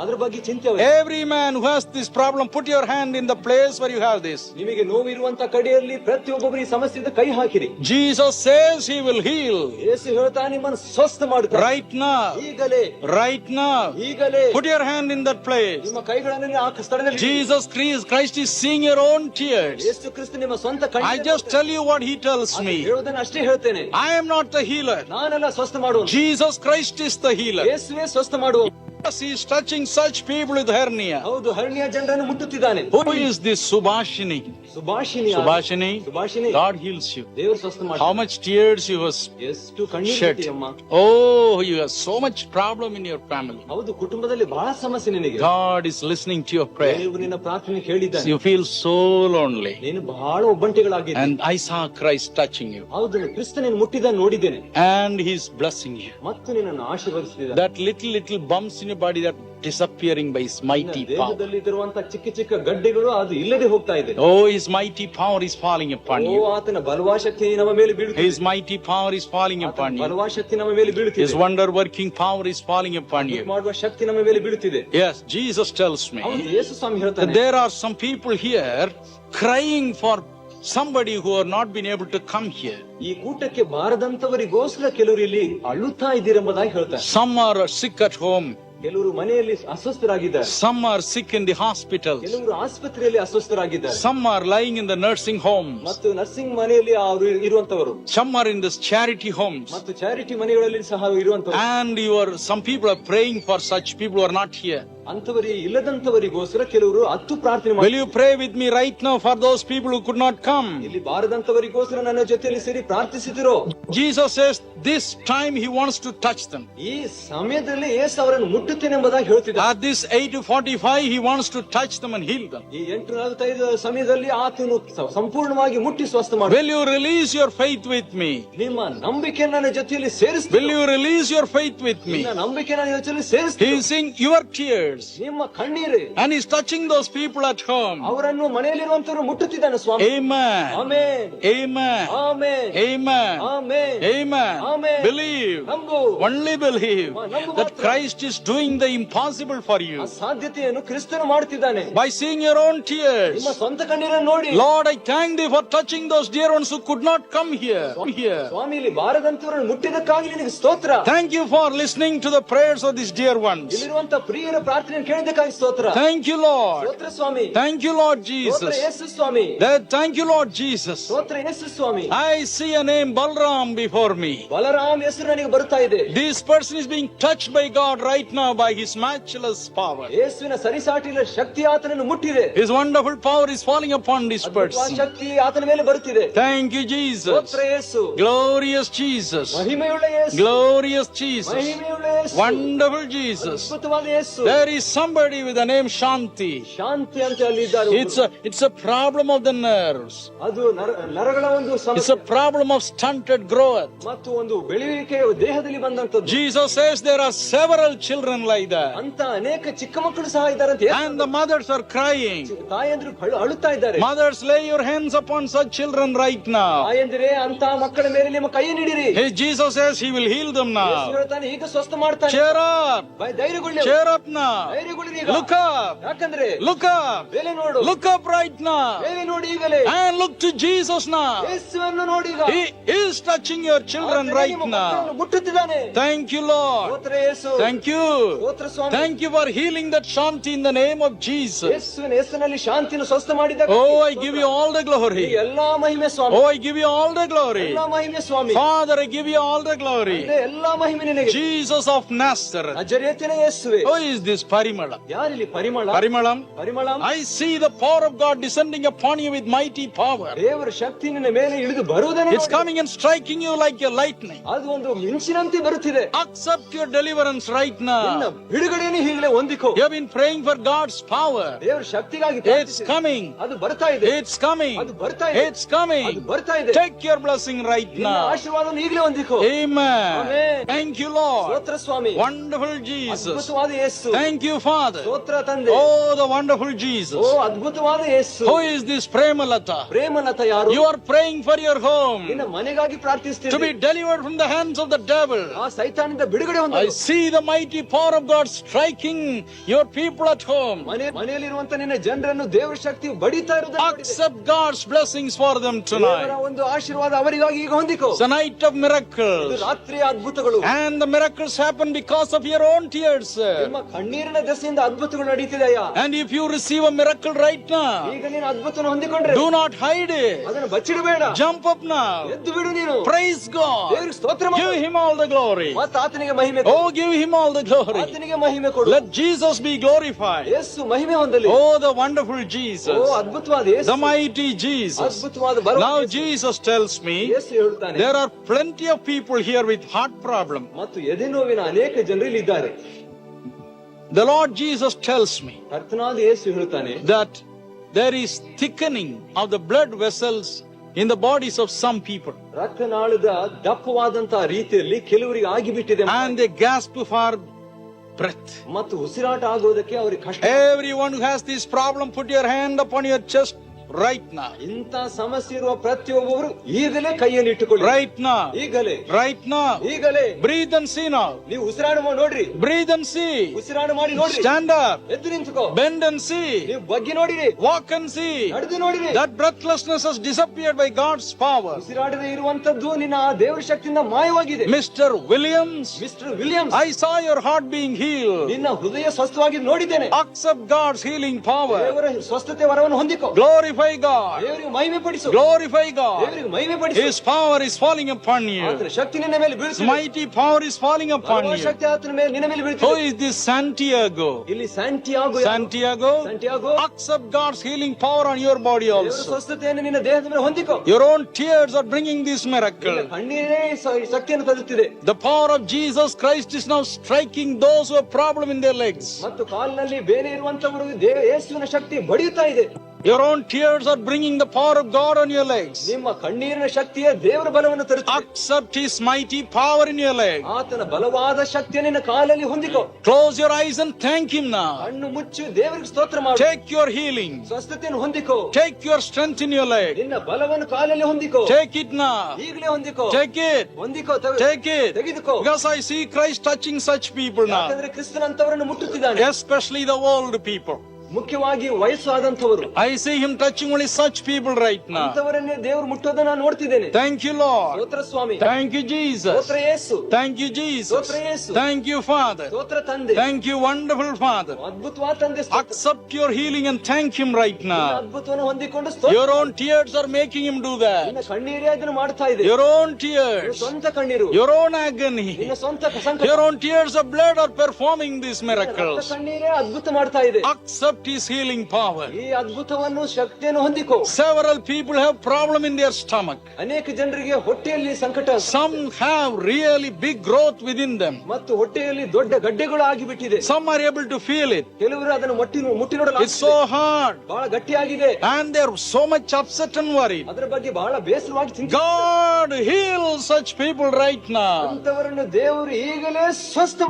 ಅದ್ರ ಬಗ್ಗೆ ಚಿಂತೆ. Every man who has this problem, put your hand in the place where you have this. ನಿಮಗೆ ನೋವಿರುವಂತ ಕಡೆಯಲ್ಲಿ ಪ್ರತಿಯೊಬ್ಬರು ಈ ಸಮಸ್ಯೆಯಿಂದ ಕೈ ಹಾಕಿರಿ. Jesus says He will heal. ಯೇಸು ಹೇಳ್ತಾನೆ ನಿಮ್ಮನ್ನು ಸ್ವಸ್ಥ ಮಾಡುತ್ತಾನೆ. Right now. ಈಗಲೇ. Right now. ಈಗಲೇ. Put your hand in that place. ನಿಮ್ಮ ಕೈಗಳನ್ನು ಆ ಸ್ಥಳದಲ್ಲಿ. Jesus Christ is seeing your own tears. Yesu Krista ನಿಮ್ಮ ಸ್ವಂತ ಕಣ್ಣೀರನ್ನು. I just tell you what He tells me. ಹೇಳುವುದನ್ನು ಅಷ್ಟೇ ಹೇಳ್ತೇನೆ. I am not the healer. ನಾನೆಲ್ಲ ಸ್ವಸ್ಥ ಮಾಡುವನು. Jesus Christ is the healer. ಯೇಸುವೇ ಸ್ವಸ್ಥ ಮಾಡುವನು. Yes, he is touching such people with hernia. ಹೌದು, ಹರ್ನಿಯ ಜನರನ್ನು ಮುಟ್ಟುತ್ತಿದ್ದಾನೆ. Who is this Subhashini? Subhashini. Subhashini, God heals you. ದೇವರು ಸ್ವಸ್ಥ ಮಾಡಿ. How much tears you have ಎಷ್ಟು ಕಣ್ಣೀರು shed. ಅಮ್ಮ. Oh, you have so much problem in your family. ಹೌದು, ಕುಟುಂಬದಲ್ಲಿ ಬಹಳ ಸಮಸ್ಯೆ ನಿನಗೆ. God is listening to your prayer. ದೇವರು ನಿನ್ನ ಪ್ರಾರ್ಥನೆ ಕೇಳಿದ್ದಾನೆ. You feel so lonely. ನೀನು ಬಹಳ ಒಬ್ಬಂಟಿಗಳಾಗಿದ್ದೆ. And I saw Christ touching you. ಹೌದು, ಕ್ರಿಸ್ತನನ್ನು ಮುಟ್ಟಿದ ನೋಡಿದ್ದೇನೆ. And he is blessing you. ಮತ್ತು ನಿನ್ನನ್ನು ಆಶೀರ್ವದಿಸಿದ್ದಾನೆ. That little bumps in your body that disappearing by his mighty power. ದೇಹದಲ್ಲಿ ಇರುವಂತ ಚಿಕ್ಕ ಚಿಕ್ಕ ಗಡ್ಡೆಗಳು ಅದು ಇಲ್ಲದೆ ಹೋಗ್ತಾ ಇದೆ. Oh, his mighty power is falling upon you. ಆತನ ಬಲವಾದ ಶಕ್ತಿ ನಮ್ಮ ಮೇಲೆ ಬೀಳುತ್ತಿದೆ. His mighty power is falling upon you. ಬಲವಾದ ಶಕ್ತಿ ನಮ್ಮ ಮೇಲೆ ಬೀಳುತ್ತಿದೆ. His wonder working power is falling upon you. ಮಾಡುವ ಶಕ್ತಿ ನಮ್ಮ ಮೇಲೆ ಬೀಳುತ್ತಿದೆ. Yes, Jesus tells me ಹೌದು, ಯೇಸು ಸ್ವಾಮಿ that ಹೇಳ್ತಾನೆ, there are some people here crying for somebody who have not been able to come here. ಈ ಕೂಟಕ್ಕೆ ಬಾರದಂತವರಿಗೋಸ್ಕರ ಕೆಲವರು ಇಲ್ಲಿ ಅಳುತ್ತಾ ಇದ್ದೀರೆಂಬುದಾಗಿ ಹೇಳ್ತಾರೆ. Some are sick at home. ಕೆಲವರು ಮನೆಯಲ್ಲಿ ಅಸ್ವಸ್ಥರಾಗಿದ್ದಾರೆ. Some are sick in the hospitals. ಕೆಲವರು ಆಸ್ಪತ್ರೆಯಲ್ಲಿ ಅಸ್ವಸ್ಥರಾಗಿದ್ದಾರೆ. Some are lying in the nursing homes. ಮತ್ತು ನರ್ಸಿಂಗ್ ಮನೆಯಲ್ಲಿ ಅವರು ಇರುವಂತವರು. Some are in this charity homes. ಮತ್ತು ಚಾರಿಟಿ ಮನೆಗಳಲ್ಲಿ ಸಹ ಇರುವಂತವರು. And some people are praying for such people who are not here. ಅಂತವರಿಗೆ ಇಲ್ಲದಂತವರಿಗೋಸ್ಕರ ಕೆಲವರು ಹತ್ತು ಪ್ರಾರ್ಥನೆ ಮಾಡಿ. Will you pray with me right now for those people who could not come? ಇಲ್ಲಿ ಬಾರದಂತವರಿಗೋಸ್ಕರ ನನ್ನ ಜೊತೆಯಲ್ಲಿ ಸೇರಿ ಪ್ರಾರ್ಥಿಸಿದಿರೋ? Jesus says this time he wants to touch them. ಈ ಸಮಯದಲ್ಲಿ ಯೇಸು ಅವರನ್ನು ಮುಟ್ಟುತ್ತೇನೆ ಎಂಬುದಾಗಿ ಹೇಳ್ತಿದ್ದಾರೆ. At this 8:45 he wants to touch them and heal them. ಈ 8:45 ಸಮಯದಲ್ಲಿ ಆತನು ಸಂಪೂರ್ಣವಾಗಿ ಮುಟ್ಟಿ ಸ್ವಸ್ಥ ಮಾಡಿ. Will you release your faith with me? ನಿಮ್ಮ ನಂಬಿಕೆಯನ್ನು ನನ್ನ ಜೊತೆಯಲ್ಲಿ ಸೇರಿಸಿ. Will you release your faith with me? ನಿಮ್ಮ ನಂಬಿಕೆಯನ್ನು ನನ್ನ ಜೊತೆಯಲ್ಲಿ ಸೇರಿಸಿ. He is seeing your tears. ನಿಮ್ಮ ಕಣ್ಣೀರು. And he is touching those people at home. ಅವರನ್ನು ಮನೆಯಲ್ಲಿರುವಂತವರು ಮುಟ್ಟುತ್ತಿದ್ದಾನೆ ಸ್ವಾಮಿ. Amen. Amen. Amen. Amen. Amen. Amen. Amen. Amen. Believe. ನಂಬು. Only believe that Christ is doing the impossible for you. ಸಾಧ್ಯತೆಯನ್ನು ಕ್ರಿಸ್ತನು ಮಾಡುತ್ತಿದ್ದಾನೆ. By seeing your own tears. ನಿಮ್ಮ ಸ್ವಂತ ಕಣ್ಣೀರನ್ನು ನೋಡಿ. Lord, I thank thee for touching those dear ones who could not come here. ಸ್ವಾಮಿ, ಇಲ್ಲಿ ಬಾರದಂತವರನ್ನು ಮುಟ್ಟಿದಕ್ಕಾಗಿ ನಿನಗೆ ಸ್ತೋತ್ರ. Thank you for listening to the prayers of these dear ones. ಇಲ್ಲಿರುವಂತ ಪ್ರಿಯರ ಪ್ರಾರ್ಥನೆಯನ್ನು ಕೇಳಿದಕ್ಕಾಗಿ ಸ್ತೋತ್ರ. Thank you, Lord. ಸ್ತೋತ್ರ ಸ್ವಾಮಿ. Thank you, Lord ಸ್ತೋತ್ರ Jesus. Yesu Swami. Thank you, Lord Jesus. ಸ್ತೋತ್ರ ಯೇಸು ಸ್ವಾಮಿ. I see a name Balram before me. Balram ಹೆಸರು ನನಗೆ ಬರುತ್ತಾ ಇದೆ. This person is being touched by God right now by his matchless power. ಯೇಸುವಿನ ಸರಿಸಾಟಿಲ್ಲ ಶಕ್ತಿ ಆತನನ್ನು ಮುಟ್ಟಿದೆ. His wonderful power is falling upon this person. ಶಕ್ತಿ ಆತನ ಮೇಲೆ ಬರುತ್ತಿದೆ. Thank you, Jesus. ಸ್ತೋತ್ರ ಯೇಸು. Glorious Jesus. ಮಹಿಮೆಯುಳ್ಳ ಯೇಸು. Glorious Jesus. ಮಹಿಮೆಯುಳ್ಳ ಯೇಸು. Wonderful Jesus. ಅದ್ಭುತವಾದ ಯೇಸು. There is somebody with the name Shanti. ಶಾಂತಿ ಅಂತ ಅಲ್ಲಿ ಇದ್ದಾರೆ. It's a problem of the nerves. ಅದು ನರಗಳ ಒಂದು It's ಸಮಸ್ಯೆ. a problem of stunted growth. ಮತ್ತು ಒಂದು ಬೆಳೆಯುವಿಕೆ ದೇಹದಲ್ಲಿ ಬಂದಂತದ್ದು. Jesus says there are several children like that. ಅಂತ ಅನೇಕ ಚಿಕ್ಕ ಮಕ್ಕಳು ಸಹ ಇದ್ದಾರೆ ಅಂತ. And the mothers are crying. ತಾಯಂದಿರು ಅಳುತ್ತಾ ಇದ್ದಾರೆ. Mothers, lay your hands upon such children right now. ತಾಯಂದಿರೇ, ಅಂತ ಮಕ್ಕಳ ಮೇಲೆ ನಿಮ್ಮ ಕೈ ನೀಡಿರಿ. Hey, Jesus says he will heal them now. ಯೇಸು ಹೇಳ್ತಾನೆ, ಈಗ ಸ್ವಸ್ಥ ಮಾಡ್ತಾನೆ. Cheer up. ಧೈರ್ಯಗೊಳ್ಳಿ. Cheer up now. ಧೈರ್ಯಗೊಳ್ಳಿ ಈಗ. Look up. ಯಾಕಂದ್ರೆ Look up. ಮೇಲೆ ನೋಡು. Look up right now. ಮೇಲೆ ನೋಡಿ ಈಗಲೇ. And look to Jesus now. ಯೇಸುವನ್ನು ನೋಡಿ ಈಗ. He is touching your children right now. ಮುಟ್ಟುತ್ತಿದ್ದಾನೆ. Thank you, Lord. ಸ್ತೋತ್ರ ಯೇಸು. Thank you. ಸ್ತೋತ್ರ ಸ್ವಾಮಿ. Thank you for healing that Shanti in the name of Jesus. ಯೇಸುವಿನ ಹೆಸರಿನಲ್ಲಿ ಶಾಂತಿಯನ್ನು ಸ್ವಸ್ಥ ಮಾಡಿದ. Oh, I give you all the glory. ಎಲ್ಲಾ ಮಹಿಮೆ ಸ್ವಾಮಿ. Oh, I give you all the glory. ಎಲ್ಲಾ ಮಹಿಮೆ ಸ್ವಾಮಿ. Father, I give you all the glory. ಎಲ್ಲಾ ಮಹಿಮೆ ನಿನಗೆ. Jesus of Nazareth. ನಜರೇತಿನ ಯೇಸುವೇ. Who is this Parimala? ಯಾರಿಲ್ಲಿ ಪರಿಮಳ? Parimalam. ಪರಿಮಳ. I see the power of God descending upon you with mighty power. ದೇವರ ಶಕ್ತಿ ನಿನ್ನ ಮೇಲೆ ಇಳಿದು ಬರುವುದನ್ನು. It's coming and striking you like a lightning. ಅದು ಒಂದು ಮಿಂಚಿನಂತೆ ಬರುತ್ತಿದೆ. Accept your deliverance right now. ನಿನ್ನ ಬಿಡುಗಡೆಯನ್ನು ಈಗಲೇ ಹೊಂದಿಕೋ. You have been praying for God's power. ದೇವರ ಶಕ್ತಿಗಾಗಿ It's coming. ಅದು ಬರ್ತಾ ಇದೆ. It's coming. ಅದು ಬರ್ತಾ ಇದೆ. It's coming. ಅದು ಬರ್ತಾ ಇದೆ. Take your blessing right ನಿನ್ನ now. ಆಶೀರ್ವಾದವನ್ನು ಈಗಲೇ ಹೊಂದಿಕೋ. Amen. Amen. Thank you, Lord. ಸ್ತೋತ್ರ ಸ್ವಾಮಿ. Wonderful Jesus. ಅದ್ಭುತವಾದ ಯೇಸು. Thank you, Father. ಸ್ತೋತ್ರ ತಂದೆ. Oh, the wonderful Jesus. ಓ ಅದ್ಭುತವಾದ ಯೇಸು. Who is this Premalata? ಪ್ರೇಮಲತ ಯಾರು? You are praying for your home ನಿನ್ನ ಮನೆಗಾಗಿ to ಪ್ರಾರ್ಥಿಸ್ತೀರಿ. be delivered from the hands of the devil. ಆ ಸೈತಾನದಿಂದ ಬಿಡುಗಡೆ I ಹೊಂದಲು. see the mighty power of God striking your people at home. ಮನೆಯಲ್ಲಿರುವಂತ ನಿನ್ನ ಜನರನ್ನು ದೇವರ ಶಕ್ತಿ ಬಡಿತಾ ಇರುವುದನ್ನು ನೋಡಿದೆ. Accept God's blessings for them tonight. ದೇವರ ಒಂದು ಆಶೀರ್ವಾದ ಅವರಿಗಾಗಿ ಈಗ ಹೊಂದಿಕೋ. It's a night of ಇದು miracles. ರಾತ್ರಿಯ ಅದ್ಭುತಗಳು. And the miracles happen because of your own tears, sir. ನಿಮ್ಮ ಕಣ್ಣೀರ ಕಣ್ಣೀರಿನ ದೆಸೆಯಿಂದ ಅದ್ಭುತಗಳು ನಡೀತಿದೆ ಅಯ್ಯ. And if you receive a miracle right now, ಈಗ ನೀನು ಅದ್ಭುತವನ್ನು ಹೊಂದಿಕೊಂಡ್ರೆ do not hide it. ಅದನ್ನು ಬಚ್ಚಿಡಬೇಡ. Jump up now. ಎದ್ದು ಬಿಡು ನೀನು. Praise God. ದೇವರಿಗೆ ಸ್ತೋತ್ರ ಮಾಡು. Give him all the glory. ಮತ್ತು ಆತನಿಗೆ ಮಹಿಮೆ ಕೊಡು. Oh, give him all the glory. ಆತನಿಗೆ ಮಹಿಮೆ ಕೊಡು. Let Jesus be glorified. ಯೇಸು ಮಹಿಮೆ ಹೊಂದಲಿ. Oh, the wonderful Jesus. ಓ ಅದ್ಭುತವಾದ ಯೇಸು. The mighty Jesus. ಅದ್ಭುತವಾದ ಬರುವ Now ಯೇಸು. Jesus tells me, ಯೇಸು ಹೇಳುತ್ತಾನೆ, there are plenty of people here with heart problem. ಮತ್ತು ಎದೆ ನೋವಿನ ಅನೇಕ ಜನರು ಇಲ್ಲಿ ಇದ್ದಾರೆ. The Lord Jesus tells me ಕರ್ತನಾದ ಯೇಸು ಹೇಳುತ್ತಾನೆ, that there is thickening of the blood vessels in the bodies of some people, ರಕ್ತನಾಳದ ದಪ್ಪವಾದಂತಹ ರೀತಿಯಲ್ಲಿ ಕೆಲವರಿಗೆ ಆಗಿಬಿಟ್ಟಿದೆ and they gasp for breath. ಮತ್ತು ಉಸಿರಾಟ ಆಗೋದಕ್ಕೆ ಅವರಿಗೆ ಕಷ್ಟ. Everyone who has this problem, put your hand upon your chest right now. ಇಂಥ ಸಮಸ್ಯೆ ಇರುವ ಪ್ರತಿಯೊಬ್ಬರು ಈಗಲೇ ಕೈಯನ್ನು ಇಟ್ಟುಕೊಳ್ಳಿ. Right now. ಈಗಲೇ. Right now. ಈಗಲೇ. Breathe and see now. ನೀವು ಉಸಿರಾಟ ಮಾಡಿ ನೋಡ್ರಿ. Breathe and see. ಉಸಿರಾಟ ಮಾಡಿ ನೋಡ್ರಿ. Stand up. ಎದ್ದು ನಿಂತುಕೋ. Bend and see. ನೀವು ಬಗ್ಗಿ ನೋಡಿರಿ. Walk and see. ನಡೆದು ನೋಡಿರಿ. That breathlessness has disappeared by God's power. ಉಸಿರಾಟದ ಇರುವಂತದ್ದು ನಿನ್ನ ಆ ದೇವರ ಶಕ್ತಿಯಿಂದ ಮಾಯವಾಗಿದೆ. Mr. Williams, mister Williams, I saw your heart being healed. ನಿನ್ನ ಹೃದಯ ಸ್ವಸ್ಥವಾಗಿ ನೋಡಿದ್ದೇನೆ. Accept God's healing power. ದೇವರ ಸ್ವಸ್ಥತೆ ವರವನ್ನು ಹೊಂದಿಕೋ. Glorify God. ದೇವರಿಗೆ ಮಹಿಮೆ ಪಡಿಸು. Glorify God. ದೇವರಿಗೆ ಮಹಿಮೆ ಪಡಿಸು. His power is falling upon you. ಆತನ ಶಕ್ತಿ ನಿನ್ನ ಮೇಲೆ His ಬೀಳುತ್ತಿದೆ. mighty power is falling upon ಬಲವಾದ you. ಶಕ್ತಿ ಆತನ ಮೇಲೆ ನಿನ್ನ ಮೇಲೆ Who ಬೀಳುತ್ತಿದೆ. is this Santiago? ಇಲ್ಲಿ ಸ್ಯಾಂಟಿಯಾಗೋ ಯಾರು? Santiago, Santiago, accept God's healing power on your body ದೇವರ also. ಸ್ವಸ್ಥತೆಯನ್ನು ನಿನ್ನ ದೇಹದ ಮೇಲೆ ಹೊಂದಿಕೋ. Your own tears are bringing this ನಿನ್ನ miracle. ಕಣ್ಣೀರೇ ಶಕ್ತಿಯನ್ನು ತರುತ್ತಿದೆ. The power of Jesus Christ is now striking those who have problem in their legs. ಮತ್ತು ಕಾಲಿನಲ್ಲಿ ಬೇನೆ ಇರುವಂತವರು ಯೇಸುವಿನ ಶಕ್ತಿ ಬಡಿಯುತ್ತಾ ಇದೆ. Your own tears are bringing the power of God on your legs. ನಿಮ್ಮ ಕಣ್ಣೀರಿನ ಶಕ್ತಿಯೇ ದೇವರ ಬಲವನ್ನು ತರುತ್ತದೆ. Accept His mighty power in your leg. ಆತನ ಬಲವಾದ ಶಕ್ತಿಯನ್ನು ನಿನ್ನ ಕಾಲಲ್ಲಿ ಹೊಂದಿಕೋ. Close your eyes and thank Him now. ಕಣ್ಣು ಮುಚ್ಚು ದೇವರಿಗೆ ಸ್ತೋತ್ರ ಮಾಡು. Take your healing. ಸ್ವಸ್ಥತೆಯನ್ನು ಹೊಂದಿಕೋ. Take your strength in your leg. ನಿನ್ನ ಬಲವನ್ನು ಕಾಲಲ್ಲಿ ಹೊಂದಿಕೋ. Take it now. ಈಗಲೇ ಹೊಂದಿಕೋ. Take it. ಹೊಂದಿಕೋ. Take it. ತೆಗೆದುಕೋ. Because I see Christ touching such people now. ಯಾಕಂದ್ರೆ ಕ್ರಿಸ್ತನಂತವರನ್ನು ಮುಟ್ಟುತ್ತಿದ್ದಾನೆ. Especially the old people. ಮುಖ್ಯವಾಗಿ ವಯಸ್ಸಾದಂತವರು. I see Him touching only such people right now. ಅಂತವರನ್ನೇ ದೇವರು ಮುಟ್ಟೋದನ್ನ ನಾನು ನೋಡ್ತಿದ್ದೇನೆ. Thank you, Lord. ಸ್ತೋತ್ರ ಸ್ವಾಮಿ. Thank you, Jesus. ಸ್ತೋತ್ರ ಯೇಸು. Thank you, Jesus. ಸ್ತೋತ್ರ ಯೇಸು. Thank you, Father. ಸ್ತೋತ್ರ ತಂದೆ. Thank you, wonderful Father. ಅದ್ಭುತವಾದ ತಂದೆ ಸ್ತೋತ್ರ. Accept your healing and thank Him right ನಿನ್ನ now. ಅದ್ಭುತವನ್ನು ಹೊಂದಿಕೊಂಡು ಸ್ತೋತ್ರ. Your own tears are making Him do that. ನಿನ್ನ ಕಣ್ಣೀರೇ ಅದನ್ನು ಮಾಡ್ತಾ ಇದೆ. Your own ನಿನ್ನ tears, ಸ್ವಂತ ಕಣ್ಣೀರು. your own agony, ನಿನ್ನ ಸ್ವಂತ ಸಂಕಟ. your own tears of blood are performing these ರಕ್ತ miracles. ಕಣ್ಣೀರೇ ಅದ್ಭುತ ಮಾಡ್ತಾ ಇದೆ. Accept His healing power. ಈ ಅದ್ಭುತವನ್ನು ಶಕ್ತಿಯನ್ನು ಹೊಂದಿಕೋ. Several people have problem in their stomach. ಅನೇಕ ಜನರಿಗೆ ಹೊಟ್ಟೆಯಲ್ಲಿ ಸಂಕಟ. Some have really big growth within them. ಮತ್ತು ಹೊಟ್ಟೆಯಲ್ಲಿ ದೊಡ್ಡ ಗಡ್ಡೆಗಳು ಆಗಿಬಿಟ್ಟಿದೆ. Some are able to feel it. ಕೆಲವರು ಅದನ್ನು ಮುಟ್ಟಿ ನೋಡಲು It's so hard. ಬಹಳ ಗಟ್ಟಿಯಾಗಿದೆ. And they're so much upset and worried. ಅದರ ಬಗ್ಗೆ ಬಹಳ ಬೇಸರವಾಗಿ ಚಿಂತೆ. God heal such people right now. ಅಂತವರನ್ನು ದೇವರು ಈಗಲೇ ಸ್ವಸ್ಥ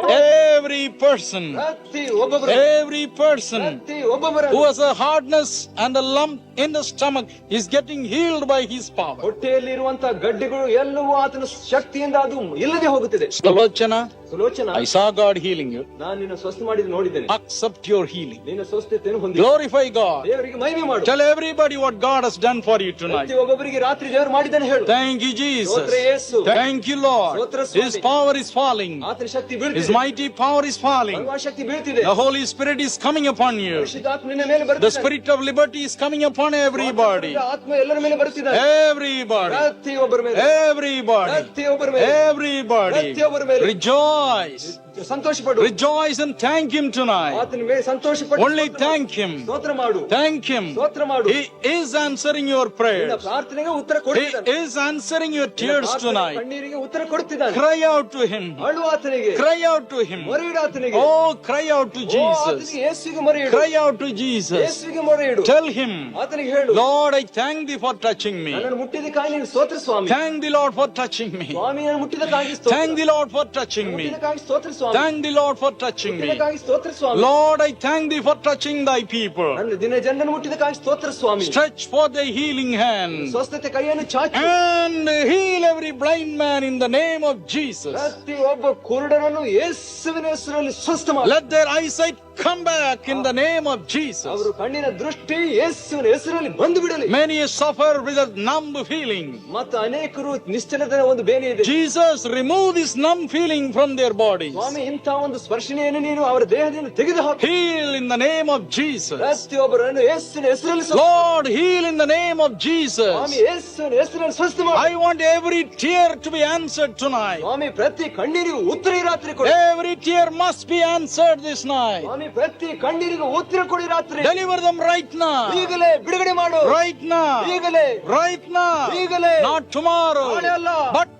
Every person, ಪ್ರತಿ ಒಬ್ಬೊಬ್ಬರು, every person ಪ್ರತಿ ಒಬ್ಬೊಬ್ಬರು who has a hardness and a lump in the stomach is getting healed by His power. ಹೊಟ್ಟೆಯಲ್ಲಿ ಇರುವಂತಹ ಗಡ್ಡೆಗಳು ಎಲ್ಲವೂ ಆತನ ಶಕ್ತಿಯಿಂದ ಅದು ಇಲ್ಲದೆ ಹೋಗುತ್ತದೆ. Sulochana, Sulochana, I saw God healing you. ನಾನು ನಿನ್ನ ಸ್ವಸ್ಥ ಮಾಡಿದ ನೋಡಿದ್ದೇನೆ. Accept your healing. ನಿನ್ನ ಸ್ವಸ್ಥತೆಯನ್ನು ಹೊಂದಿ. Glorify God. ದೇವರಿಗೆ ಮಹಿಮೆ ಮಾಡು. Tell everybody what God has done for you tonight. ಪ್ರತಿ ಒಬ್ಬೊಬ್ಬರಿಗೆ ರಾತ್ರಿ ದೇವರು ಮಾಡಿದ್ದಾನೆ ಹೇಳು. Thank you, Jesus. ಸ್ತೋತ್ರ ಯೇಸು. Thank you, Lord. ಸ್ತೋತ್ರ ಸ್ವಾಮಿ. His power is falling. ಆತನ ಶಕ್ತಿ His ಬೀಳ್ತಿದೆ. mighty power is falling. ಬಲವಾದ ಶಕ್ತಿ ಬೀಳ್ತಿದೆ. The Holy Spirit is coming upon you. ಪರಿಶುದ್ಧಾತ್ಮ ನಿನ್ನ ಮೇಲೆ The ಬರುತ್ತಿದ್ದಾನೆ. Spirit of liberty is coming upon everybody. ಆತ್ಮ ಎಲ್ಲರ ಮೇಲೆ ಬರುತ್ತಿದ್ದಾನೆ. Everybody. ಪ್ರತಿ ಒಬ್ಬರ ಮೇಲೆ. Everybody. ಪ್ರತಿ ಒಬ್ಬರ ಮೇಲೆ. Everybody. ಪ್ರತಿಯೊಬ್ಬರ ಮೇಲೆ. Rejoice. Santhosh ಪಡು. Rejoice and thank Him tonight. ಆತನ ಮೇಲೆ ಸಂತೋಷ ಪಡು. Only thank Him. ಸ್ತೋತ್ರ ಮಾಡು. Thank Him. ಸ್ತೋತ್ರ ಮಾಡು. He is answering your ನಿನ್ನ prayers. ಪ್ರಾರ್ಥನೆಗೆ ಉತ್ತರ He ಕೊಡುತ್ತಿದ್ದಾನೆ. is answering your ನಿನ್ನ tears ಪ್ರಾರ್ಥನೆ, tonight. ಕಣ್ಣೀರಿಗೆ ಉತ್ತರ ಕೊಡುತ್ತಿದ್ದಾನೆ. Cry out to Him. ಅಳು ಆತನಿಗೆ. Cry out to Him. ಮೊರೆಯಿಡು ಆತನಿಗೆ. Oh, cry out to O, Jesus. ಆತನಿಗೆ ಯೇಸುವಿಗೆ ಮೊರೆಯಿಡು. Cry out to Jesus. ಯೇಸುವಿಗೆ ಮೊರೆಯಿಡು. Tell Him, ಆತನಿಗೆ ಹೇಳು. Lord, I thank Thee for touching me. ನನ್ನನ್ನು ಮುಟ್ಟಿದಕ್ಕಾಗಿ ನೀನು ಸ್ತೋತ್ರ ಸ್ವಾಮಿ. Thank Thee, Lord, for touching me. ಸ್ವಾಮಿ ನನ್ನನ್ನು ಮುಟ್ಟಿದಕ್ಕಾಗಿ ಸ್ತೋತ್ರ. Thank Thee, Lord, for touching me. ಮುಟ್ಟಿದಕ್ಕಾಗಿ ಸ್ತೋತ್ರ ಸ್ವಾಮಿ. Thank Thee, Lord, for touching me. ಮುಟ್ಟಿದಕ್ಕಾಗಿ ಸ್ತೋತ್ರ ಸ್ವಾಮಿ. Lord, I thank Thee for touching Thy people. ನನ್ನ ದಿನ ಜನರನ್ನು ಮುಟ್ಟಿದಕ್ಕಾಗಿ ಸ್ತೋತ್ರ ಸ್ವಾಮಿ. Stretch forth Thy healing hand ಸ್ವಸ್ಥತೆ ಕೈಯನ್ನು ಚಾಚು. and heal every blind man in the name of Jesus. ಪ್ರತಿ ಒಬ್ಬ ಕುರುಡರನ್ನು ಯೇಸುವಿನ ಹೆಸರಲ್ಲಿ ಸ್ವಸ್ಥ ಮಾಡು. Let their eyesight come back in the name of Jesus. ಅವರು ಕಣ್ಣಿನ ದೃಷ್ಟಿ ಯೇಸುವಿನ ಹೆಸರಲ್ಲಿ ಬಂದು ಬಿಡಲಿ. Many suffer with a numb feeling. ಮತ್ತು ಅನೇಕರು ನಿಶ್ಚಲತೆಯ ಒಂದು ಬೇನೆ ಇದೆ. Jesus, remove this numb feeling from their bodies. ಸ್ವಾಮಿ, ಇಂಥ ಒಂದು ಸ್ಪರ್ಶನೆಯನ್ನು ನೀನು ಅವರ ದೇಹದಿಂದ ತೆಗೆದುಹಾಕು. Heal in the name of Jesus. ಪ್ರತಿಯೊಬ್ಬರನ್ನು ಯೇಸುವಿನ ಹೆಸರಲ್ಲಿ Lord, heal in the name of Jesus. ಸ್ವಾಮಿ, ಯೇಸುವಿನ ಹೆಸರಲ್ಲಿ ಸ್ವಸ್ಥ ಮಾಡು. I want every tear to be answered tonight. ಸ್ವಾಮಿ, ಪ್ರತಿ ಕಣ್ಣೀರಿಗೂ ಉತ್ತರ ಈ ರಾತ್ರಿ ಕೊಡಿ. Every tear must be answered this night. ಸ್ವಾಮಿ, ಪ್ರತಿ ಕಣ್ಣೀರಿಗೂ ಉತ್ತರ ಕೊಡಿ ರಾತ್ರಿ. Deliver them right now. ಈಗಲೇ ಬಿಡುಗಡೆ ಮಾಡು. Right now. ಈಗಲೇ. Right now. ಈಗಲೇ. Not tomorrow. ನಾಳೆ ಅಲ್ಲ. But